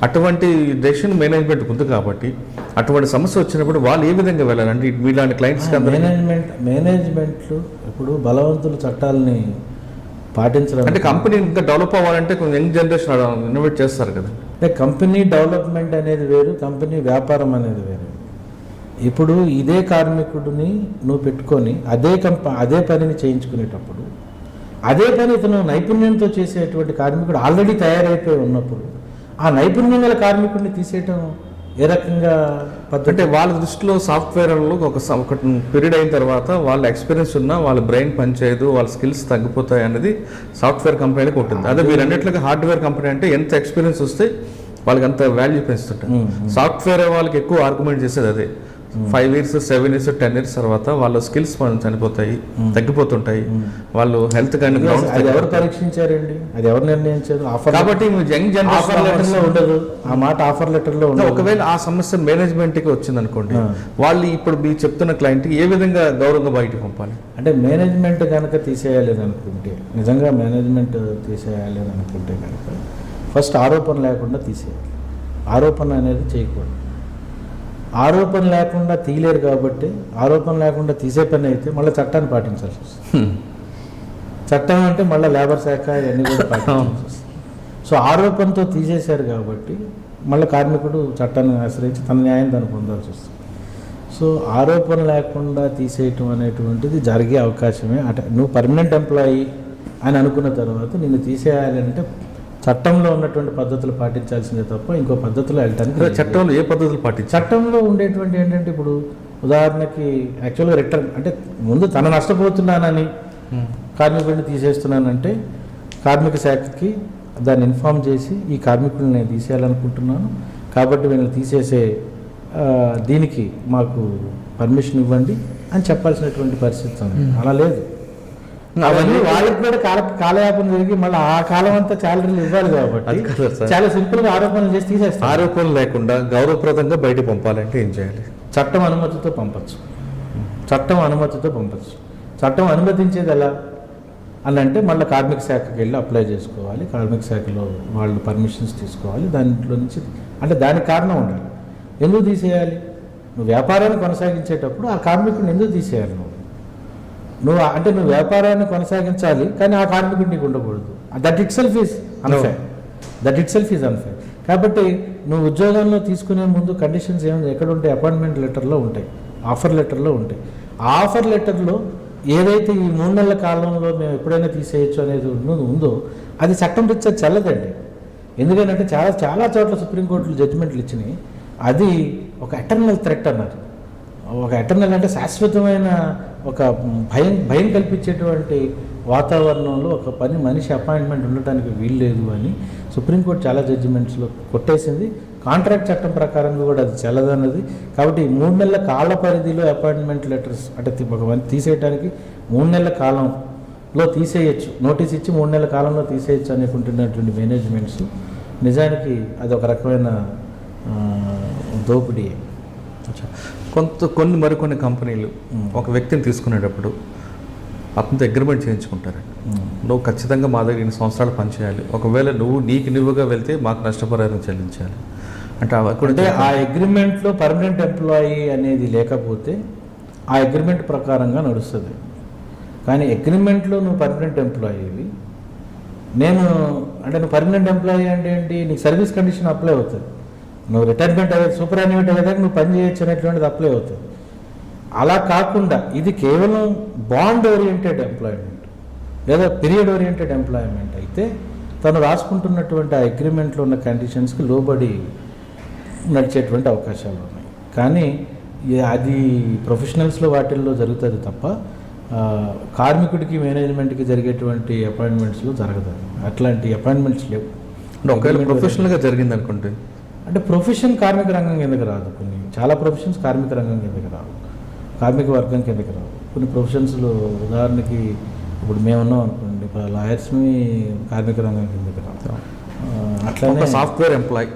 Speaker 1: అటువంటి డెసిషన్ మేనేజ్మెంట్ ఉంది కాబట్టి అటువంటి సమస్య వచ్చినప్పుడు వాళ్ళు ఏ విధంగా వెళ్ళాలంటే మీలాంటి క్లయింట్స్కి
Speaker 2: మేనేజ్మెంట్లు ఇప్పుడు బలవంతులు చట్టాలని పాటించడం
Speaker 1: అంటే కంపెనీ ఇంకా డెవలప్ అవ్వాలంటే కొంచెం యంగ్ జనరేషన్ ఇన్నోవేట్ చేస్తారు కదా.
Speaker 2: అంటే కంపెనీ డెవలప్మెంట్ అనేది వేరు, కంపెనీ వ్యాపారం అనేది వేరు. ఇప్పుడు ఇదే కార్మికుడిని నువ్వు పెట్టుకొని అదే పనిని చేయించుకునేటప్పుడు అదే పని ఇతను నైపుణ్యంతో చేసేటువంటి కార్మికుడు ఆల్రెడీ తయారైపోయి ఉన్నప్పుడు ఆ నైపుణ్యం గల కార్మికుడిని తీసేయటం ఏ రకంగా
Speaker 1: అంటే వాళ్ళ దృష్టిలో సాఫ్ట్వేర్లో ఒక పీరియడ్ అయిన తర్వాత వాళ్ళ ఎక్స్పీరియన్స్ ఉన్నా వాళ్ళ బ్రెయిన్ పనిచేయదు, వాళ్ళ స్కిల్స్ తగ్గిపోతాయి అనేది సాఫ్ట్వేర్ కంపెనీకి ఉంటుంది. అదే మీరు అన్నట్లుగా హార్డ్వేర్ కంపెనీ అంటే ఎంత ఎక్స్పీరియన్స్ వస్తే వాళ్ళకి అంత వాల్యూ పెంచుతుంటారు. సాఫ్ట్వేర్ వాళ్ళకి ఎక్కువ ఆర్గ్యుమెంట్ చేసేది అదే. 5 years, 7 years, 10 years తర్వాత వాళ్ళ స్కిల్స్ చనిపోతాయి, తగ్గిపోతుంటాయి. వాళ్ళు హెల్త్ కానీ
Speaker 2: అది ఎవరు పరీక్షించారండి, అది ఎవరు నిర్ణయించారు?
Speaker 1: కాబట్టి యంగ్ జనరేషన్
Speaker 2: ఉండదు ఆ మాట, ఆఫర్ లెటర్లో ఉండదు.
Speaker 1: ఒకవేళ ఆ సమస్య మేనేజ్మెంట్కి వచ్చింది అనుకోండి, వాళ్ళు ఇప్పుడు మీరు చెప్తున్న క్లయింట్కి ఏ విధంగా గౌరవంగా బయటకు పంపాలి?
Speaker 2: అంటే మేనేజ్మెంట్ కనుక తీసేయాలని అనుకుంటే, నిజంగా మేనేజ్మెంట్ తీసేయాలని అనుకుంటే కనుక ఫస్ట్ ఆరోపణ లేకుండా తీసేయాలి. ఆరోపణ అనేది చేయకూడదు. ఆరోపణ లేకుండా తీయలేరు కాబట్టి ఆరోపణ లేకుండా తీసే పని అయితే మళ్ళీ చట్టాన్ని పాటించాల్సి వస్తుంది. చట్టం అంటే మళ్ళీ లేబర్ శాఖ ఇవన్నీ కూడా పాటించాల్సి వస్తుంది. సో ఆరోపణతో తీసేశారు కాబట్టి మళ్ళీ కార్మికుడు చట్టాన్ని ఆశ్రయించి తన న్యాయం తను పొందాల్సి వస్తుంది. సో ఆరోపణ లేకుండా తీసేయటం అనేటువంటిది జరిగే అవకాశమే. అంటే నువ్వు పర్మనెంట్ ఎంప్లాయీ అని అనుకున్న తర్వాత నిన్ను తీసేయాలంటే చట్టంలో ఉన్నటువంటి పద్ధతులు పాటించాల్సిందే తప్ప ఇంకో పద్ధతిలో వెళ్ళటానికి.
Speaker 1: చట్టంలో ఏ పద్ధతులు పాటించాలి?
Speaker 2: చట్టంలో ఉండేటువంటి ఏంటంటే ఇప్పుడు ఉదాహరణకి యాక్చువల్గా రిటర్న్ అంటే ముందు తను నష్టపోతున్నానని కార్మికుడిని తీసేస్తున్నానంటే కార్మిక శాఖకి దాన్ని ఇన్ఫామ్ చేసి ఈ కార్మికుడిని నేను తీసేయాలనుకుంటున్నాను కాబట్టి వీళ్ళని తీసేసే దీనికి మాకు పర్మిషన్ ఇవ్వండి అని చెప్పాల్సినటువంటి పరిస్థితి ఉంది. అలా లేదు. అవన్నీ వాళ్ళకి కూడా కాలయాపన జరిగి మళ్ళీ ఆ కాలం అంతా శాలరీలు ఇవ్వాలి కాబట్టి చాలా సింపుల్గా ఆరోపణలు చేసి తీసేస్తారు.
Speaker 1: ఆరోపణలు లేకుండా గౌరవప్రదంగా బయట పంపాలంటే ఏం చేయాలి?
Speaker 2: చట్టం అనుమతితో పంపచ్చు. చట్టం అనుమతించేది ఎలా అని అంటే మళ్ళీ కార్మిక శాఖకి వెళ్ళి అప్లై చేసుకోవాలి. కార్మిక శాఖలో వాళ్ళు పర్మిషన్స్ తీసుకోవాలి. దాంట్లో నుంచి అంటే దానికి కారణం ఉండాలి. ఎందుకు తీసేయాలి? నువ్వు వ్యాపారాన్ని కొనసాగించేటప్పుడు ఆ కార్మికుడిని ఎందుకు తీసేయాలి? నువ్వు వ్యాపారాన్ని కొనసాగించాలి కానీ ఆ కార్మికుడు నీకు ఉండకూడదు. That it self is unfair. కాబట్టి నువ్వు ఉద్యోగంలో తీసుకునే ముందు కండిషన్స్ ఏమైనా ఎక్కడ ఉంటాయి? అపాయింట్మెంట్ లెటర్లో ఉంటాయి, ఆఫర్ లెటర్లో ఉంటాయి. ఆ ఆఫర్ లెటర్లో ఏదైతే ఈ 3 నెలల కాలంలో మేము ఎప్పుడైనా తీసేయచ్చు అనేది ఉందో అది చట్టం రీత్యా చెల్లదండి. ఎందుకంటే చాలా చాలా చోట్ల సుప్రీంకోర్టులు జడ్జిమెంట్లు ఇచ్చినాయి. అది ఒక ఎటర్నల్ థ్రెట్ అన్నారు. ఒక ఎటర్నల్ అంటే శాశ్వతమైన ఒక భయం కల్పించేటువంటి వాతావరణంలో ఒక మనిషి అపాయింట్మెంట్ ఉండటానికి వీల్లేదు అని సుప్రీంకోర్టు చాలా జడ్జిమెంట్స్లో కొట్టేసింది. కాంట్రాక్ట్ చట్టం ప్రకారంగా కూడా అది చెల్లదన్నది. కాబట్టి 3 నెలల కాల పరిధిలో అపాయింట్మెంట్ లెటర్స్ అంటే ఒక తీసేయడానికి 3 నెలల కాలంలో తీసేయచ్చు, నోటీస్ ఇచ్చి 3 నెలల కాలంలో తీసేయచ్చు అనుకుంటున్నటువంటి మేనేజ్మెంట్స్ నిజానికి అది ఒక రకమైన దోపిడీ.
Speaker 1: మరికొన్ని కంపెనీలు ఒక వ్యక్తిని తీసుకునేటప్పుడు అతనితో అగ్రిమెంట్ చేయించుకుంటారు. నువ్వు ఖచ్చితంగా మా దగ్గర 2 సంవత్సరాలు పనిచేయాలి, ఒకవేళ నువ్వుగా వెళ్తే మాకు నష్టపరిహారం చెల్లించాలి అంటే
Speaker 2: అంటే ఆ అగ్రిమెంట్లో పర్మనెంట్ ఎంప్లాయీ అనేది లేకపోతే ఆ అగ్రిమెంట్ ప్రకారంగా నడుస్తుంది. కానీ అగ్రిమెంట్లో నువ్వు పర్మనెంట్ ఎంప్లాయీవి, నువ్వు పర్మనెంట్ ఎంప్లాయీ అంటే ఏంటి, నీకు సర్వీస్ కండిషన్ అప్లై అవుతుంది. నువ్వు రిటైర్మెంట్ అయ్యేది సూపర్ యాన్యుటీ అయ్యేదాకా నువ్వు పని చేయొచ్చు అనేటువంటిది అప్లై అవుతుంది. అలా కాకుండా ఇది కేవలం బాండ్ ఓరియంటెడ్ ఎంప్లాయ్మెంట్ లేదా పీరియడ్ ఓరియంటెడ్ ఎంప్లాయ్మెంట్ అయితే తను రాసుకుంటున్నటువంటి ఆ అగ్రిమెంట్లో ఉన్న కండిషన్స్కి లోబడి నడిచేటువంటి అవకాశాలు ఉన్నాయి. కానీ అది ప్రొఫెషనల్స్లో వాటిల్లో జరుగుతుంది తప్ప కార్మికుడికి మేనేజ్మెంట్కి జరిగేటువంటి అపాయింట్మెంట్స్లో జరగదు. అట్లాంటి అపాయింట్మెంట్స్ లేవు.
Speaker 1: ఒకవేళ ప్రొఫెషనల్గా జరిగింది అనుకుంటే
Speaker 2: అంటే ప్రొఫెషన్ కార్మిక రంగం కిందకి రాదు. చాలా ప్రొఫెషన్స్ కార్మిక రంగం కిందకి రావు, కార్మిక వర్గం కిందకి రావు. కొన్ని ప్రొఫెషన్స్లో ఉదాహరణకి ఇప్పుడు మేమున్నాం అనుకోండి, లాయర్స్ని కార్మిక రంగం కిందకి రావు. అట్లా
Speaker 1: సాఫ్ట్వేర్ ఎంప్లాయ్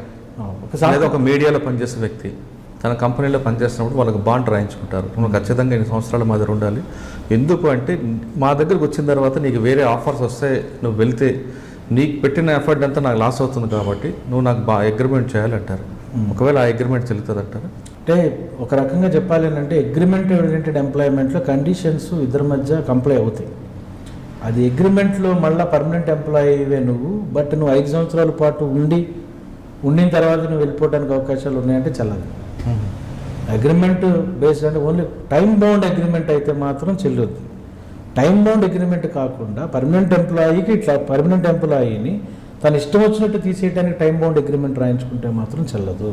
Speaker 1: లేదా ఒక మీడియాలో పనిచేసే వ్యక్తి తన కంపెనీలో పనిచేస్తున్నప్పుడు వాళ్ళకి బాండ్ రాయించుకుంటారు. నువ్వు ఖచ్చితంగా 2 సంవత్సరాల మా దగ్గర ఉండాలి. ఎందుకు అంటే మా దగ్గరకు వచ్చిన తర్వాత నీకు వేరే ఆఫర్స్ వస్తే నువ్వు వెళ్తే నీకు పెట్టిన ఎఫర్ట్ అంతా నాకు లాస్ అవుతుంది కాబట్టి నువ్వు నాకు అగ్రిమెంట్ చేయాలంటారు. ఒకవేళ ఆ అగ్రిమెంట్ చెల్లుతుంది అంటారు.
Speaker 2: అంటే ఒక రకంగా చెప్పాలి అంటే అగ్రిమెంట్ ఓరియంటెడ్ ఎంప్లాయ్మెంట్లో కండిషన్స్ ఇద్దరి మధ్య కంప్లై అవుతాయి. అది అగ్రిమెంట్లో మళ్ళీ పర్మనెంట్ ఎంప్లాయీవే నువ్వు, బట్ నువ్వు 5 సంవత్సరాల పాటు ఉండిన తర్వాత నువ్వు వెళ్ళిపోవడానికి అవకాశాలు ఉన్నాయంటే చల్లదు. అగ్రిమెంట్ బేస్డ్ అంటే ఓన్లీ టైం బౌండ్ అగ్రిమెంట్ అయితే మాత్రం చెల్లుద్ది. టైం బౌండ్ అగ్రిమెంట్ కాకుండా పర్మనెంట్ ఎంప్లాయీని తను ఇష్టం వచ్చినట్టు తీసేయడానికి టైం బౌండ్ అగ్రిమెంట్ రాయించుకుంటే మాత్రం చెల్లదు.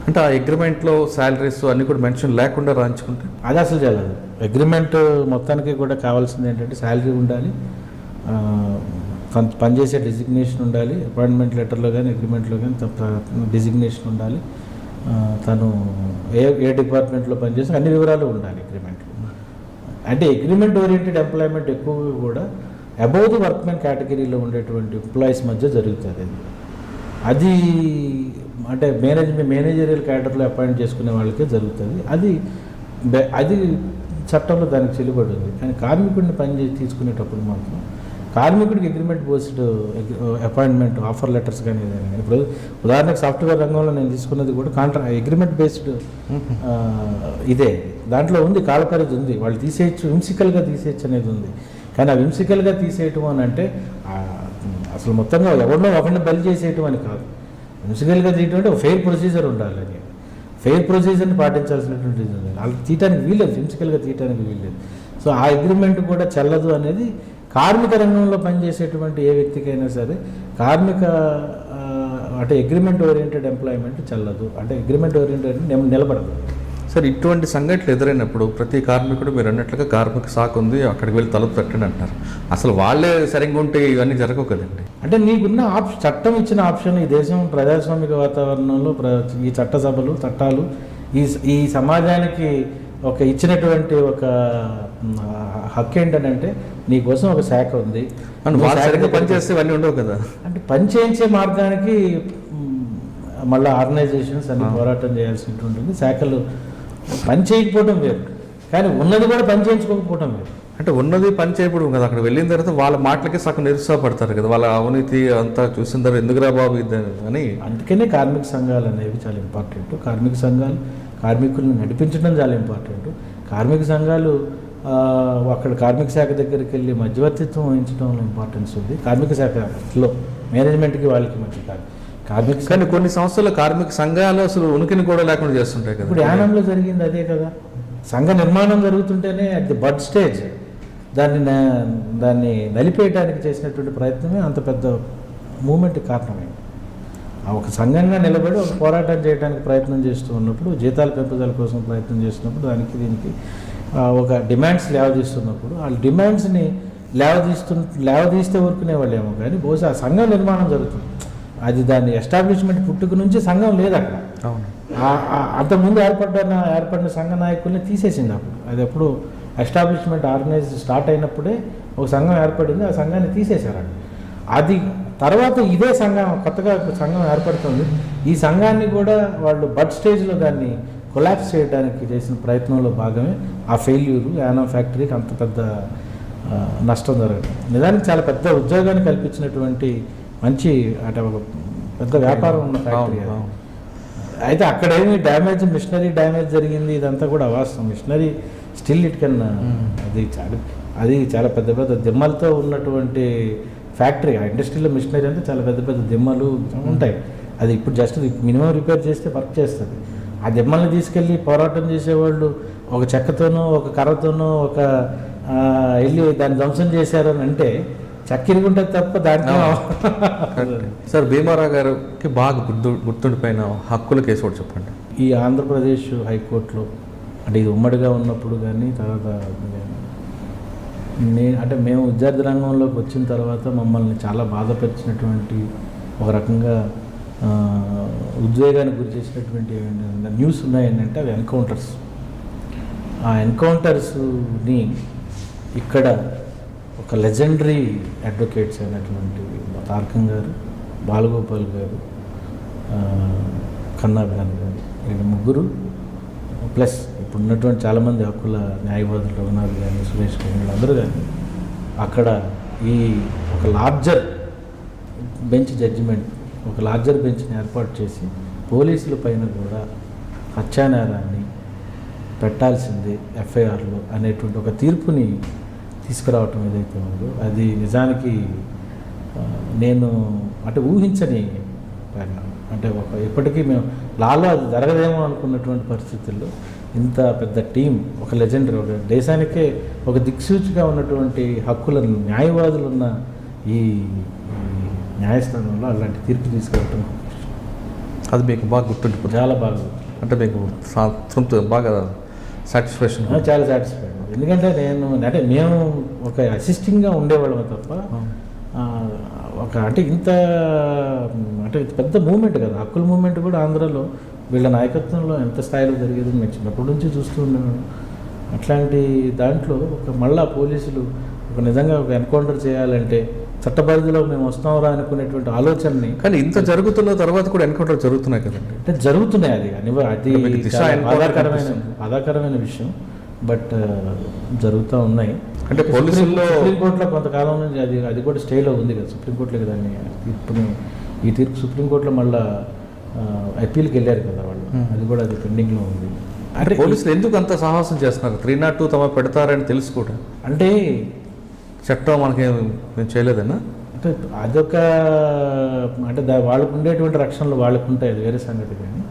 Speaker 1: అంటే ఆ అగ్రిమెంట్లో శాలరీస్ అన్నీ కూడా మెన్షన్ లేకుండా రాయించుకుంటే
Speaker 2: అది అసలు చెల్లదు. అగ్రిమెంట్ మొత్తానికి కూడా కావాల్సింది ఏంటంటే శాలరీ ఉండాలి, పనిచేసే డిజిగ్నేషన్ ఉండాలి, అపాయింట్మెంట్ లెటర్లో కానీ అగ్రిమెంట్లో కానీ డిజిగ్నేషన్ ఉండాలి, తను ఏ డిపార్ట్మెంట్లో పనిచేస్తే అన్ని వివరాలు ఉండాలి అగ్రిమెంట్లో. అంటే అగ్రిమెంట్ ఓరియంటెడ్ ఎంప్లాయ్మెంట్ ఎక్కువగా కూడా అబౌవ్ ది వర్క్మెన్ కేటగిరీలో ఉండేటువంటి ఎంప్లాయీస్ మధ్య జరుగుతుంది. అది అంటే మేనేజరియల్ క్యాడర్లో అపాయింట్ చేసుకునే వాళ్ళకే జరుగుతుంది. అది చట్టంలో దానికి చెల్లుబడి ఉంది. కానీ కార్మికుడిని తీసుకునేటప్పుడు మాత్రం కార్మికుడికి agreement based appointment offer letters కానీ ఏదైనా కానీ ఇప్పుడు ఉదాహరణకు సాఫ్ట్వేర్ రంగంలో నేను తీసుకున్నది కూడా అగ్రిమెంట్ బేస్డ్ ఇదే. దాంట్లో ఉంది కాలపరిధి ఉంది, వాళ్ళు తీసేయచ్చు, విమ్సికల్గా తీసేయచ్చు అనేది ఉంది. కానీ ఆ విమ్సికల్గా తీసేయటం అని అంటే అసలు మొత్తంగా ఎవరినో ఒకరిని బలి చేసేయటం అని కాదు. విమ్సికల్గా తీయటం అంటే ఒక ఫెయిర్ ప్రొసీజర్ ఉండాలి. అని ఫెయిర్ ప్రొసీజర్ని పాటించాల్సినటువంటి వాళ్ళు తీయటానికి వీల్లేదు, విమ్సికల్గా తీయటానికి వీల్లేదు. సో ఆ అగ్రిమెంట్ కూడా చెల్లదు అనేది కార్మిక రంగంలో పనిచేసేటువంటి ఏ వ్యక్తికైనా సరే అంటే అగ్రిమెంట్ ఓరియంటెడ్ ఎంప్లాయ్మెంట్ చెల్లదు. అంటే అగ్రిమెంట్ ఓరియంటెడ్ నిలబడదు.
Speaker 1: సార్ ఇటువంటి సంఘటనలు ఎదురైనప్పుడు ప్రతి కార్మికుడు మీరు అన్నట్లుగా కార్మిక శాఖ ఉంది అక్కడికి వెళ్ళి తలుపు తట్టండి అంటారు. అసలు వాళ్ళే సరిగ్గా ఉంటే ఇవన్నీ జరగవు కదండి.
Speaker 2: అంటే నీకున్న చట్టం ఇచ్చిన ఆప్షన్, ఈ దేశం ప్రజాస్వామిక వాతావరణంలో ఈ చట్టాలు ఈ సమాజానికి ఇచ్చినటువంటి ఒక హక్కు ఏంటంటే నీకోసం ఒక శాఖ ఉంది,
Speaker 1: సరిగ్గా పనిచేస్తే ఇవన్నీ ఉండవు కదా.
Speaker 2: అంటే పని చేయించే మార్గానికి మళ్ళీ ఆర్గనైజేషన్స్ అన్ని పోరాటం చేయాల్సి ఉంటుంది. శాఖలు పని చేయకపోవడం వేరు, కానీ ఉన్నది కూడా పని చేయించుకోకపోవడం వేరు.
Speaker 1: అంటే ఉన్నది పని చేయకపోవడం కదా. అక్కడ వెళ్ళిన తర్వాత వాళ్ళ మాటలకి సగం నిరుత్సాహపడతారు కదా, వాళ్ళ అవినీతి అంతా చూసిన తర్వాత ఎందుకురా బాబు అని.
Speaker 2: అందుకనే కార్మిక సంఘాలు అనేవి చాలా ఇంపార్టెంట్. కార్మిక సంఘాలు కార్మికులను నడిపించడం చాలా ఇంపార్టెంట్. కార్మిక సంఘాలు అక్కడ కార్మిక శాఖ దగ్గరికి వెళ్ళి మధ్యవర్తిత్వం వహించడంలో ఇంపార్టెన్స్ ఉంది. కార్మిక శాఖలో మేనేజ్మెంట్కి వాళ్ళకి మధ్య
Speaker 1: కానీ కొన్ని సంస్థలు కార్మిక సంఘాలు అసలు ఉనికిని కూడా లేకుండా చేస్తుంటాయి కదా.
Speaker 2: ఇప్పుడు యానంలో జరిగింది అదే కదా. సంఘ నిర్మాణం జరుగుతుంటేనే అట్ ది బడ్ స్టేజ్ దాన్ని నలిపేయడానికి చేసినటువంటి ప్రయత్నమే అంత పెద్ద మూమెంట్కి కారణమైంది. ఒక సంఘంగా నిలబడి ఒక పోరాటం చేయడానికి ప్రయత్నం చేస్తూ ఉన్నప్పుడు, జీతాల పెంపుదల కోసం ప్రయత్నం చేస్తున్నప్పుడు, దీనికి ఒక డిమాండ్స్ లేవదీస్తున్నప్పుడు వాళ్ళ డిమాండ్స్ని లేవదీస్తే ఊరుకునే వాళ్ళేమో, కానీ బహుశా ఆ సంఘం నిర్మాణం జరుగుతుంది. అది దాని ఎస్టాబ్లిష్మెంట్ పుట్టుక నుంచి సంఘం లేదు అక్కడ. అంతకుముందు ఏర్పడిన సంఘ నాయకుల్ని తీసేసింది అప్పుడు. అది ఎప్పుడు ఎస్టాబ్లిష్మెంట్ ఆర్గనైజ్ స్టార్ట్ అయినప్పుడే ఒక సంఘం ఏర్పడింది, ఆ సంఘాన్ని తీసేశారండి. అది తర్వాత ఇదే కొత్తగా సంఘం ఏర్పడుతుంది. ఈ సంఘాన్ని కూడా వాళ్ళు బడ్ స్టేజ్లో దాన్ని కొలాప్స్ చేయడానికి చేసిన ప్రయత్నంలో భాగమే ఆ ఫెయిల్యూరు. యానం ఫ్యాక్టరీకి అంత పెద్ద నష్టం జరగడం. నిజానికి చాలా పెద్ద ఉద్యోగాన్ని కల్పించినటువంటి మంచి అంటే ఒక పెద్ద వ్యాపారం ఉన్న ఫ్యాక్టరీ అది. అయితే అక్కడేమి డ్యామేజ్, మిషనరీ డ్యామేజ్ జరిగింది, ఇదంతా కూడా అవాస్తవం. మిషనరీ స్టిల్ ఇట్ కెన్ అది చాలా పెద్ద పెద్ద దిమ్మలతో ఉన్నటువంటి ఫ్యాక్టరీ. ఆ ఇండస్ట్రీలో మిషనరీ అంటే చాలా పెద్ద పెద్ద దిమ్మలు ఉంటాయి. అది ఇప్పుడు జస్ట్ మినిమం రిపేర్ చేస్తే వర్క్ చేస్తుంది. ఆ దిమ్మల్ని తీసుకెళ్ళి పోరాటం చేసేవాళ్ళు ఒక చెక్కతోనో ఒక కర్రతోనో ఒక వెళ్ళి దాన్ని ధ్వంసం చేశారని అంటే చక్కిరిగుంటుంది తప్ప దాంట్లో.
Speaker 1: సార్ భీమారావు గారికి బాగా గుర్తుండిపోయిన హక్కుల కేసు కూడా చెప్పండి.
Speaker 2: ఈ ఆంధ్రప్రదేశ్ హైకోర్టులో అంటే ఇది ఉమ్మడిగా ఉన్నప్పుడు కానీ తర్వాత అంటే మేము విద్యార్థి రంగంలోకి వచ్చిన తర్వాత మమ్మల్ని చాలా బాధపరిచినటువంటి ఒక రకంగా ఉద్వేగానికి గురి చేసినటువంటి న్యూస్ ఉన్నాయంటే అవి ఎన్కౌంటర్స్. ఆ ఎన్కౌంటర్స్ని ఇక్కడ ఒక లెజెండరీ అడ్వకేట్స్ అయినటువంటి తారకం గారు, బాలగోపాల్ గారు, కన్నాభాన్ గారు, వీళ్ళ ముగ్గురు ప్లస్ ఇప్పుడు ఉన్నటువంటి చాలామంది హక్కుల న్యాయవాదులు రఘునాథ్ కానీ సురేష్ కానీ వీళ్ళందరూ కానీ అక్కడ ఈ ఒక లార్జర్ బెంచ్ జడ్జిమెంట్, ఒక లార్జర్ బెంచ్ని ఏర్పాటు చేసి పోలీసుల పైన కూడా హత్యానేరాన్ని పెట్టాల్సిందే ఎఫ్ఐఆర్లో అనేటువంటి ఒక తీర్పుని తీసుకురావటం ఏదైతే ఉందో అది నిజానికి నేను అంటే ఊహించని అంటే ఒక ఇప్పటికీ మేము లాలో అది జరగదేమో అనుకున్నటువంటి పరిస్థితుల్లో ఇంత పెద్ద టీం, ఒక లెజెండరీ, ఒక దేశానికే ఒక దిక్సూచిగా ఉన్నటువంటి హక్కుల న్యాయవాదులు ఉన్న ఈ న్యాయస్థానంలో అలాంటి తీర్పు తీసుకురావటం
Speaker 1: అది మీకు బాగా గుర్తుండిపోతుంది.
Speaker 2: చాలా బాగా
Speaker 1: అంటే మీకు బాగా సాటిస్ఫాక్షన్,
Speaker 2: చాలా సాటిస్ఫైడ్. ఎందుకంటే అంటే మేము ఒక అసిస్టింగ్గా ఉండేవాళ్ళమే తప్ప ఒక అంటే ఇంత అంటే పెద్ద మూమెంట్ కదా. హక్కుల మూమెంట్ కూడా ఆంధ్రాలో వీళ్ళ నాయకత్వంలో ఎంత స్థాయిలో జరిగేది మేము చిన్నప్పటి నుంచి చూస్తూ ఉండేవాళ్ళం. అట్లాంటి దాంట్లో ఒక మళ్ళా పోలీసులు ఒక నిజంగా ఒక ఎన్కౌంటర్ చేయాలంటే చట్టపరిధిలో మేము వస్తాంరా అనుకునేటువంటి ఆలోచనని.
Speaker 1: కానీ ఇంత జరుగుతున్న తర్వాత కూడా ఎన్కౌంటర్ జరుగుతున్నాయి కదండి.
Speaker 2: అంటే జరుగుతున్నాయి, అది బాధాకరమైన విషయం. బట్ జరుగుతూ ఉన్నాయి.
Speaker 1: అంటే పోలీసుల్లో
Speaker 2: సుప్రీంకోర్టులో కొంతకాలం నుంచి అది కూడా స్టేలో ఉంది కదా. సుప్రీంకోర్టులో కదా ఈ తీర్పు సుప్రీంకోర్టులో మళ్ళీ అప్పీల్కి వెళ్ళారు కదా వాళ్ళు. అది కూడా అది పెండింగ్లో ఉంది.
Speaker 1: అంటే పోలీసులు ఎందుకు అంత సాహసం చేస్తున్నారు? 302 తమ పెడతారని తెలుసు కూడా.
Speaker 2: అంటే
Speaker 1: చట్టం మనకి మేము చేయలేదన్నా.
Speaker 2: అంటే అదొక అంటే వాళ్ళకు ఉండేటువంటి రక్షణలు వాళ్ళకు ఉంటాయి, అది వేరే సంగతి. కానీ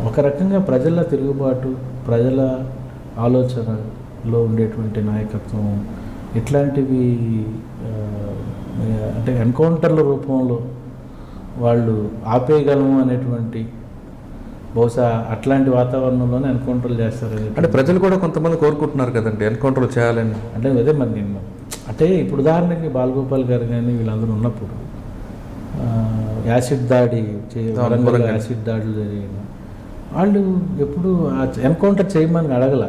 Speaker 2: ఒక రకంగా ప్రజల తిరుగుబాటు, ప్రజల ఆలోచనలో ఉండేటువంటి నాయకత్వం ఇట్లాంటివి అంటే ఎన్కౌంటర్ల రూపంలో వాళ్ళు ఆపేయగలము అనేటువంటి బహుశా అట్లాంటి వాతావరణంలోనే ఎన్కౌంటర్లు చేస్తారు.
Speaker 1: అంటే ప్రజలు కూడా కొంతమంది కోరుకుంటున్నారు కదండి ఎన్కౌంటర్లు చేయాలని.
Speaker 2: అంటే అదే మరి నేను అంటే ఇప్పుడు ఉదాహరణకి బాలగోపాల్ గారు కానీ వీళ్ళందరూ ఉన్నప్పుడు యాసిడ్ దాడి యాసిడ్ దాడులు జరిగిన వాళ్ళు ఎప్పుడు ఎన్కౌంటర్ చేయమని అడగల.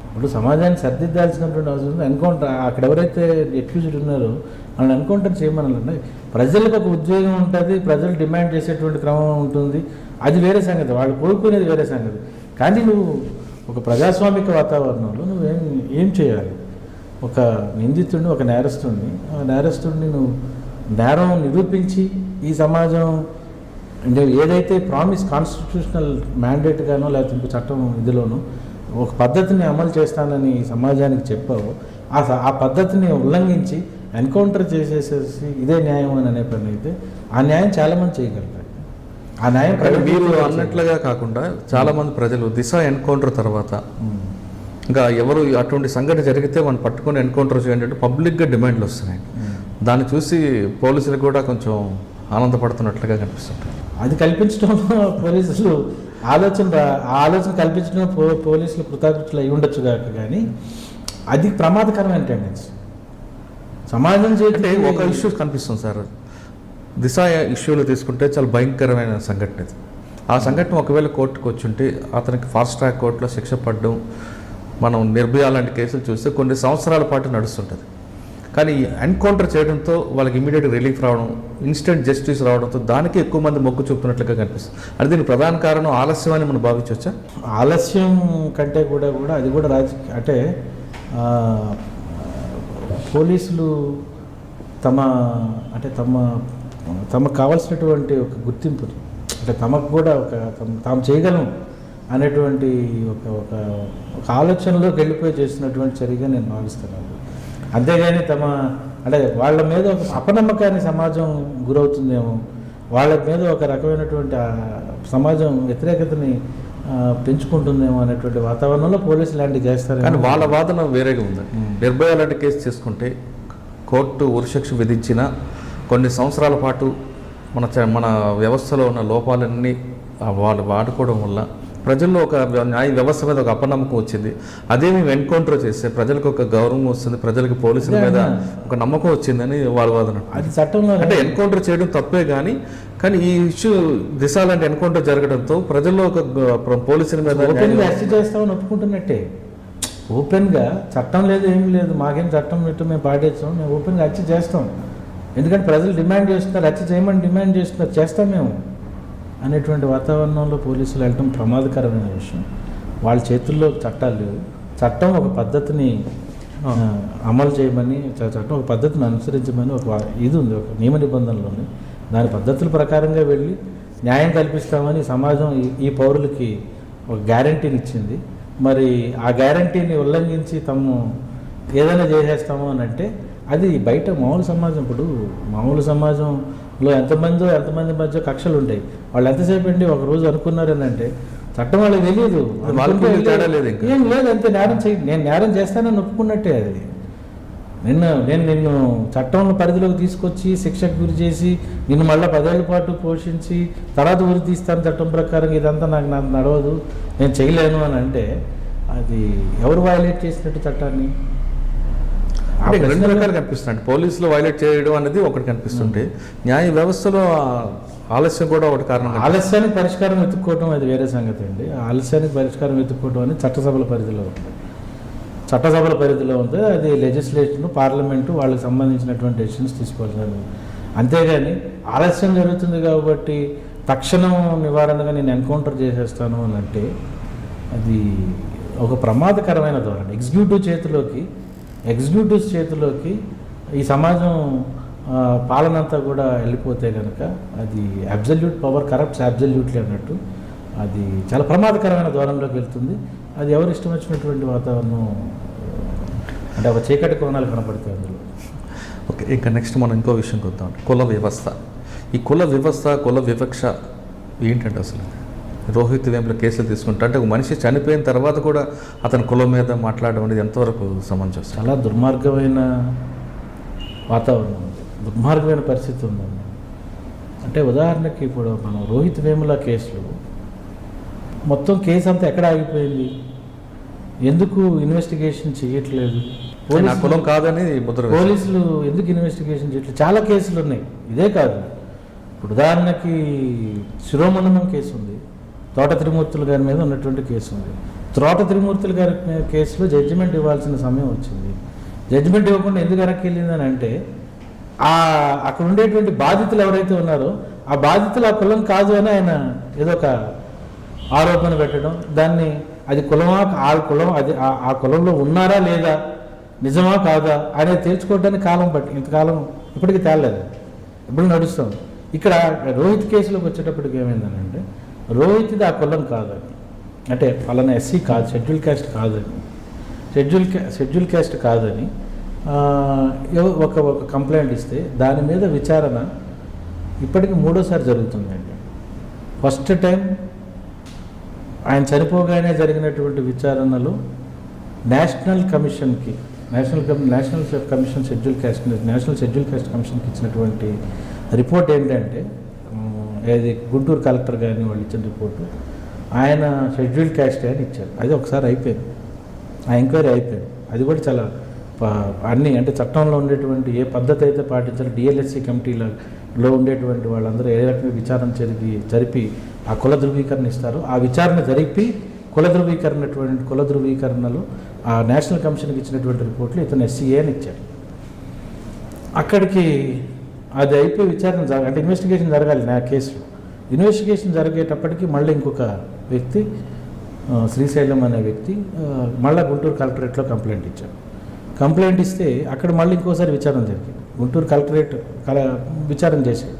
Speaker 2: ఇప్పుడు సమాజాన్ని సర్దిద్దాల్సినటువంటి అవసరం ఉంది. ఎన్కౌంటర్ అక్కడ ఎవరైతే అక్యూజ్డ్ ఉన్నారో వాళ్ళని ఎన్కౌంటర్ చేయమని ప్రజలకు ఒక ఉద్యోగం ఉంటుంది, ప్రజలు డిమాండ్ చేసేటువంటి క్రమం ఉంటుంది, అది వేరే సంగతి, వాళ్ళు కోరుకునేది వేరే సంగతి. కానీ నువ్వు ఒక ప్రజాస్వామిక వాతావరణంలో ఏం చేయాలి? ఒక నిందితుడిని, ఒక నేరస్తుడిని నువ్వు నేరం నిరూపించి ఈ సమాజం ఏదైతే ప్రామిస్ కాన్స్టిట్యూషనల్ మ్యాండేట్గానో లేకపోతే ఇంకో చట్టం ఇదిలోనో ఒక పద్ధతిని అమలు చేస్తానని సమాజానికి చెప్పావో ఆ పద్ధతిని ఉల్లంఘించి ఎన్కౌంటర్ చేసేసేసి ఇదే న్యాయం అని అనే పని అయితే ఆ న్యాయం చాలామంది చేయగలుగుతారు. ఆ న్యాయం
Speaker 1: మీరు అన్నట్లుగా కాకుండా చాలామంది ప్రజలు దిశ ఎన్కౌంటర్ తర్వాత ఇంకా ఎవరు అటువంటి సంఘటన జరిగితే మనం పట్టుకొని ఎన్కౌంటర్ చేయండి పబ్లిక్గా డిమాండ్లు వస్తున్నాయి. దాన్ని చూసి పోలీసులు కూడా కొంచెం ఆనందపడుతున్నట్లుగా కనిపిస్తుంది.
Speaker 2: అది కల్పించడంలో పోలీసులు ఆలోచన కల్పించడం పోలీసులు కృతజ్ఞతలు అయి ఉండొచ్చు కాక, కానీ అది ప్రమాదకరమైన టెండెన్సీ సమాజం చేస్తే.
Speaker 1: ఒక ఇష్యూ కనిపిస్తుంది సార్, దిశ ఇష్యూలో తీసుకుంటే చాలా భయంకరమైన సంఘటన ఇది. ఆ సంఘటన ఒకవేళ కోర్టుకు వచ్చుంటే అతనికి ఫాస్ట్ ట్రాక్ కోర్టులో శిక్ష పడడం, మనం నిర్భయ లాంటి కేసులు చూస్తే కొన్ని సంవత్సరాల పాటు నడుస్తుంటుంది. కానీ ఎన్కౌంటర్ చేయడంతో వాళ్ళకి ఇమీడియట్ రిలీఫ్ రావడం, ఇన్స్టెంట్ జస్టిస్ రావడంతో దానికి ఎక్కువ మంది మొగ్గు చూపుతున్నట్లుగా కనిపిస్తుంది. అది దీనికి ప్రధాన కారణం ఆలస్యం అని మనం భావించవచ్చా?
Speaker 2: ఆలస్యం కంటే కూడా అది కూడా అంటే పోలీసులు తమ అంటే తమకు కావాల్సినటువంటి ఒక గుర్తింపుని అంటే తమకు కూడా తాము చేయగలం అనేటువంటి ఒక ఆలోచనలోకి వెళ్ళిపోయి చేస్తున్నటువంటి చర్యగా నేను భావిస్తున్నాను. అంతేగాని అంటే వాళ్ళ మీద ఒక అపనమ్మకాన్ని సమాజం గురవుతుందేమో, వాళ్ళ మీద ఒక రకమైనటువంటి సమాజం వ్యతిరేకతని పెంచుకుంటుందేమో అనేటువంటి వాతావరణంలో పోలీసులు లాంటివి చేస్తారు.
Speaker 1: కానీ వాళ్ళ వాదన వేరేగా ఉంది. నిర్భయ లాంటి కేసు చేసుకుంటే కోర్టు ఉరిశిక్ష విధించిన కొన్ని సంవత్సరాల పాటు మన వ్యవస్థలో ఉన్న లోపాలన్నీ వాళ్ళు వాడుకోవడం వల్ల ప్రజల్లో ఒక న్యాయ వ్యవస్థ మీద ఒక అపనమ్మకం వచ్చింది. అదే మేము ఎన్కౌంటర్ చేస్తే ప్రజలకు ఒక గౌరవం వస్తుంది, ప్రజలకు పోలీసుల మీద ఒక నమ్మకం వచ్చిందని వాళ్ళ వాదన.
Speaker 2: అది చట్టంలో
Speaker 1: అంటే ఎన్కౌంటర్ చేయడం తప్పే కానీ ఈ ఇష్యూ దిశ లాంటి ఎన్కౌంటర్ జరగడంతో ప్రజల్లో ఒక పోలీసుల మీద
Speaker 2: ఓపెన్గా అరెస్ట్ చేస్తామని ఒప్పుకుంటున్నట్టే. ఓపెన్గా చట్టం లేదు, ఏం లేదు, మాకేం చట్టం పెట్టు మేము పాటిస్తాం, మేము ఓపెన్గా అరెస్ట్ చేస్తాం. ఎందుకంటే ప్రజలు డిమాండ్ చేస్తున్నారు, అరెస్ట్ చేయమని డిమాండ్ చేస్తున్నారు, చేస్తాం మేము అనేటువంటి వాతావరణంలో పోలీసులు వెళ్ళటం ప్రమాదకరమైన విషయం. వాళ్ళ చేతుల్లో చట్టాలు లేవు. చట్టం ఒక పద్ధతిని అమలు చేయమని, చట్టం ఒక పద్ధతిని అనుసరించమని ఒక ఇది ఉంది, ఒక నియమ నిబంధనలు ఉంది. దాని పద్ధతుల ప్రకారంగా వెళ్ళి న్యాయం కల్పిస్తామని సమాజం ఈ పౌరులకి ఒక గ్యారంటీని ఇచ్చింది. మరి ఆ గ్యారంటీని ఉల్లంఘించి తాము ఏదైనా చేసేస్తాము అని అంటే అది బయట మామూలు సమాజం. ఇప్పుడు మామూలు సమాజంలో ఎంతమంది మధ్య కక్షలు ఉంటాయి. వాళ్ళు ఎంతసేపు అండి ఒక రోజు అనుకున్నారు అని అంటే చట్టం వాళ్ళకి తెలియదు, ఏం లేదు, అంతే నేను నేరం చేస్తానని ఒప్పుకున్నట్టే. అది నిన్ను చట్టంలో పరిధిలోకి తీసుకొచ్చి శిక్షకు గురి చేసి నిన్ను మళ్ళీ 10 ఏళ్ల పాటు పోషించి తర్వాత ఉరి తీస్తాను చట్టం ప్రకారం, ఇదంతా నాకు నడవదు, నేను చేయలేను అని అంటే అది ఎవరు వైలేట్ చేసినట్టు చట్టాన్ని?
Speaker 1: రెండు రకాలు కనిపిస్తుంది. పోలీసులు వైలేట్ చేయడం అనేది ఒకటి కనిపిస్తుంటే న్యాయ వ్యవస్థలో ఆలస్యం కూడా ఒకటి కారణం.
Speaker 2: ఆలస్యానికి పరిష్కారం వెతుక్కోవడం అది వేరే సంగతి అండి. ఆలస్యానికి పరిష్కారం వెతుక్కోవడం అని చట్టసభల పరిధిలో ఉంది. అది లెజిస్లేషన్, పార్లమెంటు వాళ్ళకి సంబంధించినటువంటి డెసిషన్స్ తీసుకోవాలి. అంతేగాని ఆలస్యం జరుగుతుంది కాబట్టి తక్షణం నివారణగా నేను ఎన్కౌంటర్ చేసేస్తాను అని అంటే అది ఒక ప్రమాదకరమైన ధోరణి. ఎగ్జిక్యూటివ్స్ చేతిలోకి ఈ సమాజం పాలనంతా కూడా వెళ్ళిపోతే కనుక అది అబ్జల్యూట్ పవర్ కరప్ట్స్ అబ్జల్యూట్లీ అన్నట్టు అది చాలా ప్రమాదకరమైన ధోరణిలోకి వెళ్తుంది. అది ఎవరు ఇష్టం వచ్చినటువంటి వాతావరణం అంటే ఒక చీకటి కోణాలు కనపడతాయి అందులో.
Speaker 1: ఓకే, ఇంకా నెక్స్ట్ మనం ఇంకో విషయంకి వద్దాం. కుల వ్యవస్థ. ఈ కుల వివక్ష ఏంటంటే అసలు రోహిత్ వేముల కేసులు తీసుకుంటా అంటే ఒక మనిషి చనిపోయిన తర్వాత కూడా అతని కులం మీద మాట్లాడడం అనేది ఎంతవరకు సమంజసం?
Speaker 2: చాలా దుర్మార్గమైన వాతావరణం ఉంది, దుర్మార్గమైన పరిస్థితి ఉందండి. అంటే ఉదాహరణకి ఇప్పుడు మనం రోహిత్ వేముల కేసులో మొత్తం కేసు అంతా ఎక్కడ ఆగిపోయింది? ఎందుకు ఇన్వెస్టిగేషన్ చేయట్లేదు?
Speaker 1: కులం కాదని
Speaker 2: పోలీసులు ఎందుకు ఇన్వెస్టిగేషన్ చేయట్లేదు? చాలా కేసులు ఉన్నాయి, ఇదే కాదు. ఇప్పుడు ఉదాహరణకి శిరోమండనం కేసు ఉంది, తోట త్రిమూర్తులు గారి మీద ఉన్నటువంటి కేసు ఉంది. తోట త్రిమూర్తులు గారి కేసులో జడ్జిమెంట్ ఇవ్వాల్సిన సమయం వచ్చింది. జడ్జిమెంట్ ఇవ్వకుండా ఎందుకు వెనక్కి వెళ్ళిందని అంటే అక్కడ ఉండేటువంటి బాధితులు ఎవరైతే ఉన్నారో ఆ బాధితులు ఆ కులం కాదు అని ఆయన ఏదో ఒక ఆరోపణ పెట్టడం, దాన్ని అది కులమా ఆ కులంలో ఉన్నారా లేదా, నిజమా కాదా అనేది తేల్చుకోవడానికి కాలం పట్టి ఇంతకాలం ఇప్పటికీ తేలలేదు, ఇప్పుడు నడుస్తుంది. ఇక్కడ రోహిత్ కేసులోకి వచ్చేటప్పటికి ఏమైందనంటే రోహిత్ది ఆ కులం కాదని, అంటే ఫలానా ఎస్సీ కాదు, షెడ్యూల్ క్యాస్ట్ కాదని ఒక కంప్లైంట్ ఇస్తే దాని మీద విచారణ ఇప్పటికి 3వ జరుగుతుందండి. ఫస్ట్ టైం ఆయన చనిపోగానే జరిగినటువంటి విచారణలో నేషనల్ కమిషన్ షెడ్యూల్ క్యాస్ట్ కమిషన్కి ఇచ్చినటువంటి రిపోర్ట్ ఏంటంటే అది గుంటూరు కలెక్టర్ గారిని వాళ్ళు ఇచ్చిన రిపోర్టు ఆయన షెడ్యూల్ క్యాస్ట్ అని ఇచ్చారు. అది ఒకసారి అయిపోయింది, ఆ ఎంక్వైరీ అయిపోయింది. అది కూడా చాలా అన్నీ అంటే చట్టంలో ఉండేటువంటి ఏ పద్ధతి అయితే పాటించాలి, డిఎల్ఎస్సి కమిటీలో ఉండేటువంటి వాళ్ళందరూ ఏ రకంగా విచారణ జరిపి ఆ కుల ధృవీకరణ ఇస్తారు, ఆ విచారణ జరిపి కుల ధృవీకరణలో ఆ నేషనల్ కమిషన్కి ఇచ్చినటువంటి రిపోర్ట్లు ఇతను ఎస్సీఏ అని ఇచ్చారు. అక్కడికి అది అయిపోయి విచారణ అంటే ఇన్వెస్టిగేషన్ జరగాలి నా కేసులో. ఇన్వెస్టిగేషన్ జరిగేటప్పటికి మళ్ళీ ఇంకొక వ్యక్తి శ్రీశైలం అనే వ్యక్తి మళ్ళీ గుంటూరు కలెక్టరేట్లో కంప్లైంట్ ఇచ్చారు. కంప్లైంట్ ఇస్తే అక్కడ మళ్ళీ ఇంకోసారి విచారణ జరిగింది. గుంటూరు కలెక్టరేట్ విచారణ చేశారు.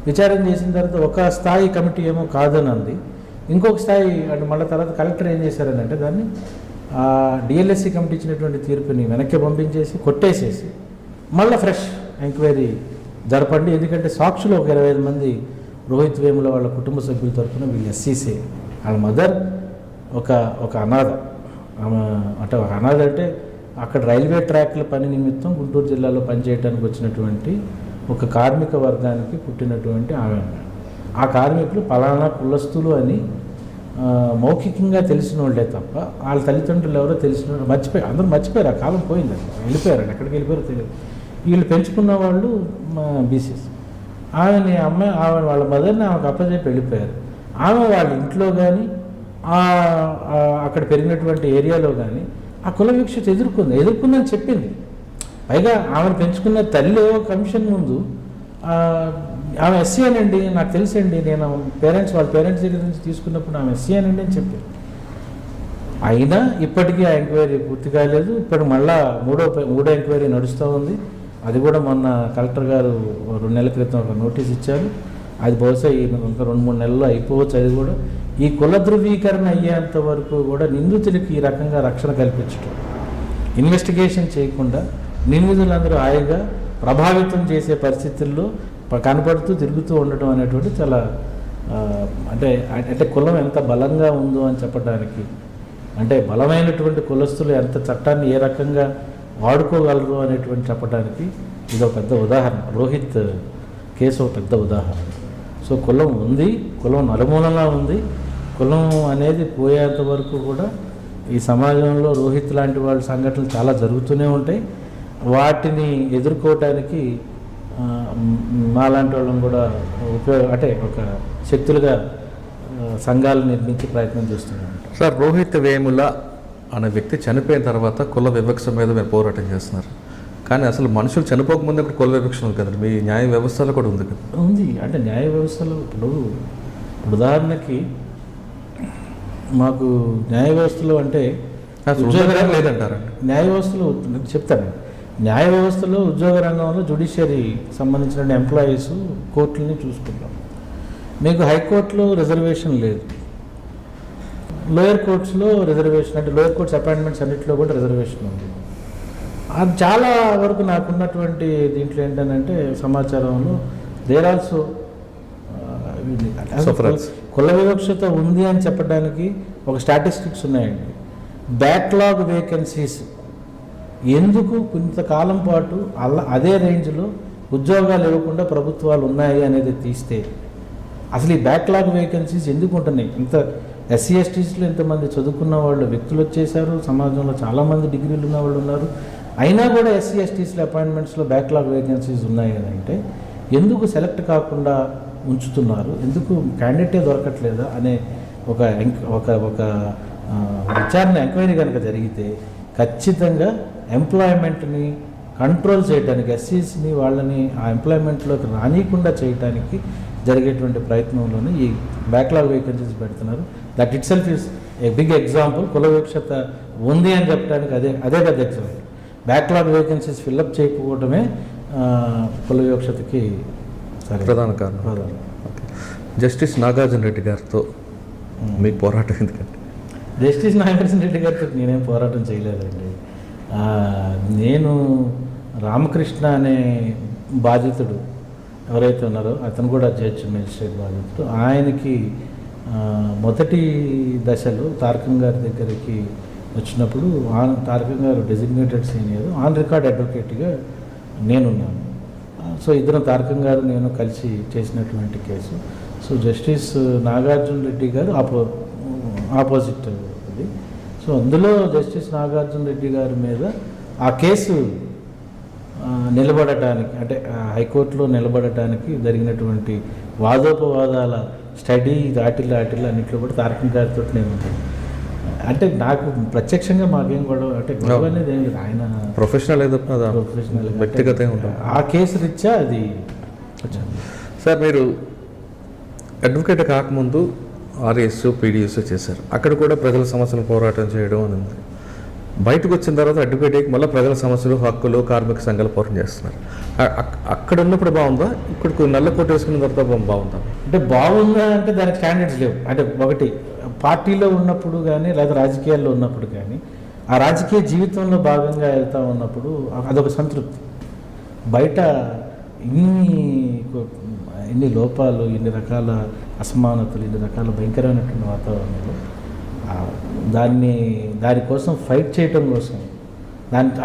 Speaker 2: విచారణ చేసిన తర్వాత ఒక స్థాయి కమిటీ ఏమో కాదని అంది, ఇంకొక స్థాయి అంటే మళ్ళీ తర్వాత కలెక్టర్ ఏం చేశారని అంటే దాన్ని డిఎల్ఎస్సి కమిటీ ఇచ్చినటువంటి తీర్పుని వెనక్కి పంపించేసి కొట్టేసేసి మళ్ళీ ఫ్రెష్ ఎంక్వైరీ జరపండి, ఎందుకంటే సాక్షులు ఒక 25 మంది రోహిత్ వేముల వాళ్ళ కుటుంబ సభ్యుల తరఫున వీళ్ళు ఎస్సీసీ, వాళ్ళ మదర్ ఒక అనాథ, అంటే ఒక అనాథ అంటే అక్కడ రైల్వే ట్రాక్ల పని నిమిత్తం గుంటూరు జిల్లాలో పనిచేయడానికి వచ్చినటువంటి ఒక కార్మిక వర్గానికి పుట్టినటువంటి ఆమె. ఆ కార్మికులు పలానా కులస్తులు అని మౌఖికంగా తెలిసిన వాళ్ళే తప్ప వాళ్ళ తల్లిదండ్రులు ఎవరో తెలిసిన మర్చిపోయారు, అందరూ మర్చిపోయారు. ఆ కాలం పోయిందండి, వెళ్ళిపోయారండి, ఎక్కడికి వెళ్ళిపోయారో తెలియదు. వీళ్ళు పెంచుకున్న వాళ్ళు బీసీస్. ఆమె వాళ్ళ మదర్ని ఆమెకు అప్పచెప్పి వెళ్ళిపోయారు. ఆమె వాళ్ళ ఇంట్లో కానీ అక్కడ పెరిగినటువంటి ఏరియాలో కానీ ఆ కుల వివక్షత ఎదుర్కొందని చెప్పింది. పైగా ఆమెను పెంచుకున్న తల్లి కమిషన్ ముందు ఆమె ఎస్సీ అనండి, నాకు తెలుసండి, నేను వాళ్ళ పేరెంట్స్ దగ్గర నుంచి తీసుకున్నప్పుడు ఆమె ఎస్సీ అనండి అని చెప్పారు. అయినా ఇప్పటికీ ఆ ఎంక్వైరీ పూర్తి కాలేదు. ఇప్పుడు మళ్ళా మూడో ఎంక్వైరీ నడుస్తూ ఉంది. అది కూడా మొన్న కలెక్టర్ గారు 2 నెలల క్రితం ఒక నోటీస్ ఇచ్చారు. అది బహుశా ఇంకా 2-3 నెలల్లో అయిపోవచ్చు. అది కూడా ఈ కుల ధృవీకరణ అయ్యేంత వరకు కూడా నిందితులకి ఈ రకంగా రక్షణ కల్పించడం, ఇన్వెస్టిగేషన్ చేయకుండా నిందితులందరూ హాయిగా ప్రభావితం చేసే పరిస్థితుల్లో కనపడుతూ తిరుగుతూ ఉండటం అనేటువంటి చాలా అంటే కులం ఎంత బలంగా ఉందో అని చెప్పడానికి, అంటే బలమైనటువంటి కులస్తులు ఎంత చట్టాన్ని ఏ రకంగా వాడుకోగలరు అనేటువంటి చెప్పడానికి ఇది ఒక పెద్ద ఉదాహరణ. రోహిత్ కేసు ఒక పెద్ద ఉదాహరణ. సో కులం ఉంది, కులం నలుమూలలా ఉంది. కులం అనేది పోయేంత వరకు కూడా ఈ సమాజంలో రోహిత్ లాంటి వాళ్ళ సంఘటనలు చాలా జరుగుతూనే ఉంటాయి. వాటిని ఎదుర్కోవటానికి మాలాంటి వాళ్ళని కూడా అంటే ఒక శక్తులుగా సంఘాలు నిర్మించి ప్రయత్నం చేస్తున్నాం.
Speaker 1: సార్, రోహిత్ వేముల అనే వ్యక్తి చనిపోయిన తర్వాత కుల వివక్ష మీద మీరు పోరాటం చేస్తున్నారు. కానీ అసలు మనుషులు చనిపోకముందు అక్కడ కుల వివక్ష ఉంది కదండి, మీ న్యాయ వ్యవస్థలో కూడా ఉంది కదా?
Speaker 2: ఉంది. అంటే న్యాయ వ్యవస్థలో ఇప్పుడు ఉదాహరణకి మాకు న్యాయ వ్యవస్థలో అంటే
Speaker 1: ఉద్యోగం లేదంటారండి.
Speaker 2: న్యాయ వ్యవస్థలో చెప్తాను, న్యాయ వ్యవస్థలో ఉద్యోగ రంగంలో జ్యుడిషియరీ సంబంధించిన ఎంప్లాయీస్ కోర్టులని చూసుకుంటాం. మీకు హైకోర్టులో రిజర్వేషన్ లేదు, లోయర్ కోర్ట్స్లో రిజర్వేషన్, అంటే లోయర్ కోర్ట్స్ అపాయింట్మెంట్స్ అన్నింటిలో కూడా రిజర్వేషన్ ఉంది. అది చాలా వరకు నాకున్నటువంటి దీంట్లో ఏంటంటే సమాచారంలో దేర్ ఆల్సో కుల వివక్షత ఉంది అని చెప్పడానికి ఒక స్టాటిస్టిక్స్ ఉన్నాయండి. బ్యాక్లాగ్ వేకెన్సీస్ ఎందుకు కొంతకాలం పాటు అదే రేంజ్లో ఉద్యోగాలు ఇవ్వకుండా ప్రభుత్వాలు ఉన్నాయి అనేది తీస్తే అసలు ఈ బ్యాక్లాగ్ వేకెన్సీస్ ఎందుకు ఉంటున్నాయి? ఇంత ఎస్సీ ఎస్టీస్లో ఇంతమంది చదువుకున్న వాళ్ళు వ్యక్తులు వచ్చేసారు, సమాజంలో చాలామంది డిగ్రీలు ఉన్న వాళ్ళు ఉన్నారు, అయినా కూడా ఎస్సీ ఎస్టీస్లో అపాయింట్మెంట్స్లో బ్యాక్లాగ్ వేకెన్సీస్ ఉన్నాయి అని అంటే ఎందుకు సెలెక్ట్ కాకుండా ఉంచుతున్నారు, ఎందుకు క్యాండిడేటే దొరకట్లేదా అనే ఒక విచారణ ఎంక్వైరీ కనుక జరిగితే ఖచ్చితంగా ఎంప్లాయ్మెంట్ని కంట్రోల్ చేయడానికి, ఎస్సీస్ని వాళ్ళని ఆ ఎంప్లాయ్మెంట్లోకి రానియకుండా చేయడానికి జరిగేటువంటి ప్రయత్నంలోనే ఈ బ్యాక్లాగ్ వేకెన్సీస్ పెడుతున్నారు. That itself is a big example. కుల వివక్షత ఉంది అని చెప్పడానికి అదే పెద్ద ఎగ్జాంపుల్. బ్యాక్లాగ్ వేకెన్సీస్ ఫిల్అప్ చేయకపోవడమే కుల వివక్షతకి
Speaker 1: ప్రధాన కారణం. జస్టిస్ నాగార్జున రెడ్డి గారితో మీకు పోరాటం ఎందుకంటే?
Speaker 2: జస్టిస్ నాగార్జున రెడ్డి గారితో నేనేం పోరాటం చేయలేదండి. నేను రామకృష్ణ అనే బాధితుడు ఎవరైతే ఉన్నారో అతను కూడా జడ్జి మేజిస్ట్రేట్ బాధితుడు. ఆయనకి మొదటి దశలో తారకం గారి దగ్గరికి వచ్చినప్పుడు తారకం గారు డెసిగ్నేటెడ్ సీనియర్, ఆన్ రికార్డ్ అడ్వకేట్గా నేనున్నాను. సో ఇద్దరం తారకం గారు నేను కలిసి చేసినటువంటి case. So justice Nagarjuna Reddy గారు ఆపోజిట్ అది. సో అందులో జస్టిస్ నాగార్జున రెడ్డి గారి మీద ఆ కేసు నిలబడటానికి, అంటే హైకోర్టులో నిలబడటానికి జరిగినటువంటి వాదోపవాదాల స్టడీ ఆటిల్లో అన్నింటిలో కూడా తారకం గారితో నేను ఉంటాను. అంటే నాకు ప్రత్యక్షంగా మాకేం గొడవ, అంటే గొడవ అనేది ఏం లేదు, ఆయన
Speaker 1: ప్రొఫెషనల్ వ్యక్తిగతంగా ఉంటారు.
Speaker 2: ఆ కేసు రీత్యా అది.
Speaker 1: సార్, మీరు అడ్వకేట్ కాకముందు ఆర్ఎస్ పీడిఎస్ చేశారు, అక్కడ కూడా ప్రజల సమస్యలు పోరాటం చేయడం అని ఉంది. బయటకు వచ్చిన తర్వాత అడ్వకేట్ అయ్యి మళ్ళీ ప్రజల సమస్యలు, హక్కులు, కార్మిక సంఘాలు పోరాటం చేస్తున్నారు. అక్కడ ఉన్నప్పుడు బాగుందా, ఇక్కడ నల్ల కోట వేసుకున్న తర్వాత బాగుందా?
Speaker 2: అంటే బాగుందా అంటే దానికి స్టాండర్డ్స్ లేవు. అంటే ఒకటి పార్టీలో ఉన్నప్పుడు కానీ లేదా రాజకీయాల్లో ఉన్నప్పుడు కానీ ఆ రాజకీయ జీవితంలో భాగంగా వెళ్తూ ఉన్నప్పుడు అదొక సంతృప్తి. బయట ఇన్ని లోపాలు, ఇన్ని రకాల అసమానతలు, ఇన్ని రకాల భయంకరమైనటువంటి వాతావరణంలో దానికోసం ఫైట్ చేయటం కోసం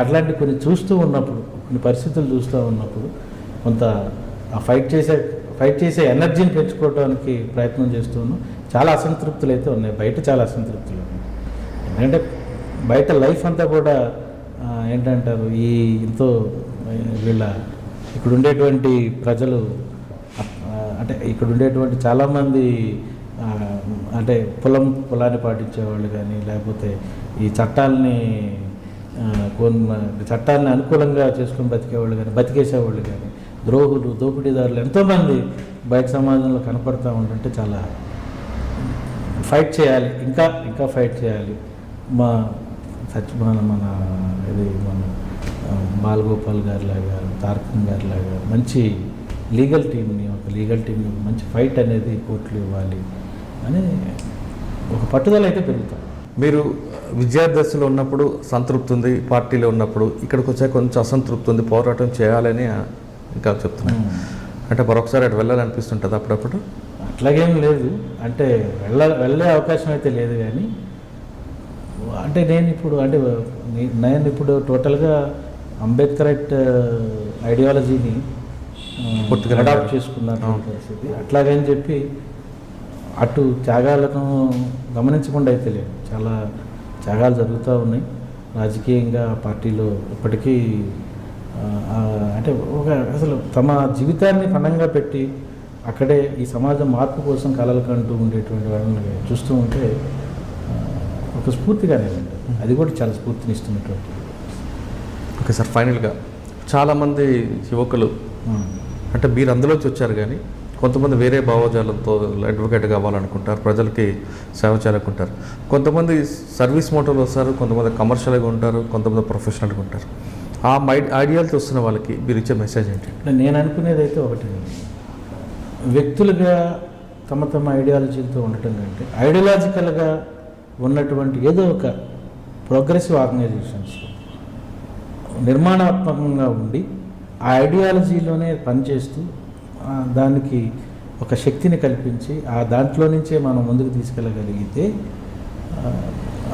Speaker 2: అట్లాంటి కొన్ని చూస్తూ ఉన్నప్పుడు, కొన్ని పరిస్థితులు చూస్తూ ఉన్నప్పుడు కొంత ఆ ఫైట్ చేసే ఎనర్జీని పెంచుకోవడానికి ప్రయత్నం చేస్తూ ఉన్నాం. చాలా అసంతృప్తులు అయితే ఉన్నాయి, బయట చాలా అసంతృప్తులు ఉన్నాయి. ఎందుకంటే బయట లైఫ్ అంతా కూడా ఏంటంటారు, ఇక్కడ ఉండేటువంటి ప్రజలు, అంటే ఇక్కడ ఉండేటువంటి చాలామంది అంటే పొలాన్ని పాటించేవాళ్ళు కానీ, లేకపోతే ఈ చట్టాలని అనుకూలంగా చేసుకొని బతికేవాళ్ళు కానీ, బతికేసేవాళ్ళు కానీ, ద్రోహులు, దోపిడీదారులు ఎంతోమంది బయట సమాజంలో కనపడతా ఉంటుంటే చాలా ఫైట్ చేయాలి, ఇంకా ఫైట్ చేయాలి. మన బాలగోపాల్ గారి లాగా, తారకం గారి లాగా మంచి లీగల్ టీంని మంచి ఫైట్ అనేది కోర్టులు ఇవ్వాలి అని ఒక పట్టుదల అయితే పెరుగుతాం.
Speaker 1: మీరు విద్యార్థిలో ఉన్నప్పుడు సంతృప్తి ఉంది, పార్టీలో ఉన్నప్పుడు ఇక్కడికి వచ్చాక కొంచెం అసంతృప్తి ఉంది, పోరాటం చేయాలని ఇంకా చెప్తున్నాను. అంటే మరొకసారి అటు వెళ్ళాలనిపిస్తుంటుంది అప్పుడప్పుడు?
Speaker 2: అట్లాగేం లేదు, అంటే వెళ్ళే అవకాశం అయితే లేదు. కానీ అంటే నేను ఇప్పుడు టోటల్గా అంబేద్కరైట్ ఐడియాలజీని అడాప్ట్ చేసుకున్నాను పరిస్థితి. అట్లాగని చెప్పి అటు త్యాగాలను గమనించకుండా అయితే లేదు. చాలా త్యాగాలు జరుగుతూ ఉన్నాయి రాజకీయంగా. పార్టీలో ఇప్పటికీ అంటే అసలు తమ జీవితాన్ని పణంగా పెట్టి అక్కడే ఈ సమాజం మార్పు కోసం కలలు కంటూ ఉండేటువంటి వాళ్ళని చూస్తూ ఉంటే ఒక స్ఫూర్తిగానే ఉంటుంది. అది కూడా చాలా స్ఫూర్తినిస్తున్నటువంటి.
Speaker 1: ఓకే సార్, ఫైనల్గా చాలామంది యువకులు అంటే మీరు అందులోంచి వచ్చారు, కానీ కొంతమంది వేరే భావజాలంతో అడ్వకేట్ కావాలనుకుంటారు, ప్రజలకి సేవ చేయాలనుకుంటారు. కొంతమంది సర్వీస్ మోటోలో వస్తారు, కొంతమంది కమర్షియల్గా ఉంటారు, కొంతమంది ప్రొఫెషనల్గా ఉంటారు. ఆ ఐడియాలతో వస్తున్న వాళ్ళకి మీరు ఇచ్చే మెసేజ్ ఏంటి?
Speaker 2: నేను అనుకునేది అయితే ఒకటి, వ్యక్తులుగా తమ ఐడియాలజీలతో ఉండటం కంటే ఐడియాలజికల్గా ఉన్నటువంటి ఏదో ఒక ప్రోగ్రెసివ్ ఆర్గనైజేషన్స్ నిర్మాణాత్మకంగా ఉండి ఆ ఐడియాలజీలోనే పనిచేస్తూ దానికి ఒక శక్తిని కల్పించి దాంట్లో నుంచే మనం ముందుకు తీసుకెళ్ళగలిగితే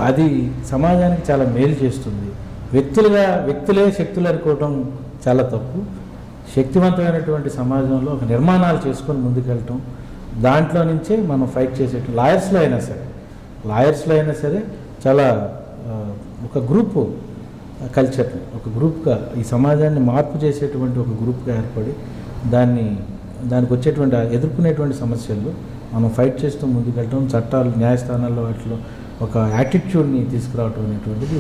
Speaker 2: అది సమాజానికి చాలా మేలు చేస్తుంది. వ్యక్తులే శక్తులు అనుకోవడం చాలా తప్పు. శక్తివంతమైనటువంటి సమాజంలో ఒక నిర్మాణాలు చేసుకొని ముందుకెళ్ళటం, దాంట్లో నుంచే మనం ఫైట్ చేసేట లాయర్స్లో అయినా సరే చాలా ఒక గ్రూపు కల్చర్ని, ఒక గ్రూప్గా ఈ సమాజాన్ని మార్పు చేసేటువంటి ఒక గ్రూప్గా ఏర్పడి దానికి వచ్చేటువంటి ఎదుర్కొనేటువంటి సమస్యల్లో మనం ఫైట్ చేస్తూ ముందుకెళ్ళటం, చట్టాలు న్యాయస్థానాల్లో వాటిలో ఒక యాటిట్యూడ్ని తీసుకురావటం అనేటువంటిది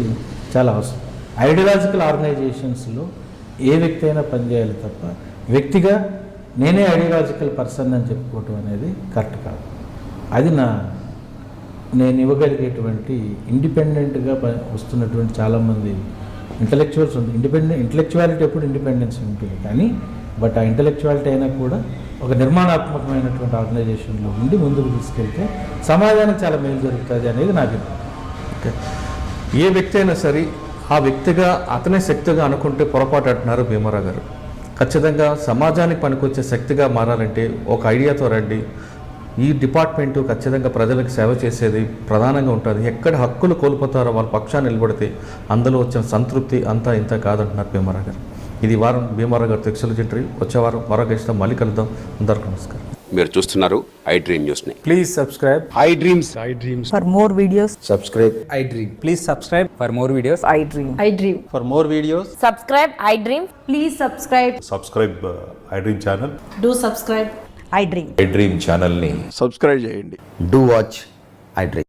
Speaker 2: చాలా అవసరం. ఐడియాలజికల్ ఆర్గనైజేషన్స్లో ఏ వ్యక్తి అయినా పనిచేయాలి తప్ప వ్యక్తిగా నేనే ఐడియాలజికల్ పర్సన్ అని చెప్పుకోవటం అనేది కరెక్ట్ కాదు. అది నేను ఇవ్వగలిగేటువంటి ఇండిపెండెంట్గా వస్తున్నటువంటి చాలామంది ఇంటలెక్చువల్స్ ఉంది. ఇంటలెక్చువాలిటీ ఎప్పుడు ఇండిపెండెన్స్ ఉంటుంది, కానీ బట్ ఆ ఇంటలెక్చువాలిటీ అయినా కూడా ఒక నిర్మాణాత్మకమైనటువంటి ఆర్గనైజేషన్లో ఉండి ముందుకు తీసుకెళ్తే సమాజానికి చాలా మేలు జరుగుతుంది అనేది నాకు.
Speaker 1: ఓకే, ఏ వ్యక్తి అయినా సరే ఆ వ్యక్తిగా అతనే శక్తిగా అనుకుంటే పొరపాటు అంటున్నారు భీమారావు గారు. ఖచ్చితంగా సమాజానికి పనికొచ్చే శక్తిగా మారాలంటే ఒక ఐడియాతో రండి. ఈ డిపార్ట్మెంటు ఖచ్చితంగా ప్రజలకు సేవ చేసేది ప్రధానంగా ఉంటుంది. ఎక్కడ హక్కులు కోల్పోతారో వాళ్ళ పక్షాన్ని నిలబడితే అందులో వచ్చిన సంతృప్తి అంతా ఇంత కాదంటున్నారు భీమారావు గారు. ఇది వారం భీమారావు గారు టెక్స్టైల్ ఇంటర్వ్యూ. వచ్చే వారం మరో గెస్ట్తో మళ్ళీ కలుద్దాం. అందరికీ నమస్కారం.
Speaker 3: మీరు చూస్తున్నారు ఐ డ్రీమ్ న్యూస్ని.
Speaker 4: Please subscribe
Speaker 3: I dreams.
Speaker 5: For more videos,
Speaker 3: subscribe
Speaker 4: I Dream. Please subscribe for more videos.
Speaker 5: I dream. I dream.
Speaker 4: For more videos,
Speaker 5: Subscribe, I dream. Please subscribe.
Speaker 6: Subscribe I dream channel.
Speaker 5: Do subscribe. I dream.
Speaker 7: I dream ఛానల్ని
Speaker 8: subscribe చేయండి.
Speaker 7: Do watch I dream.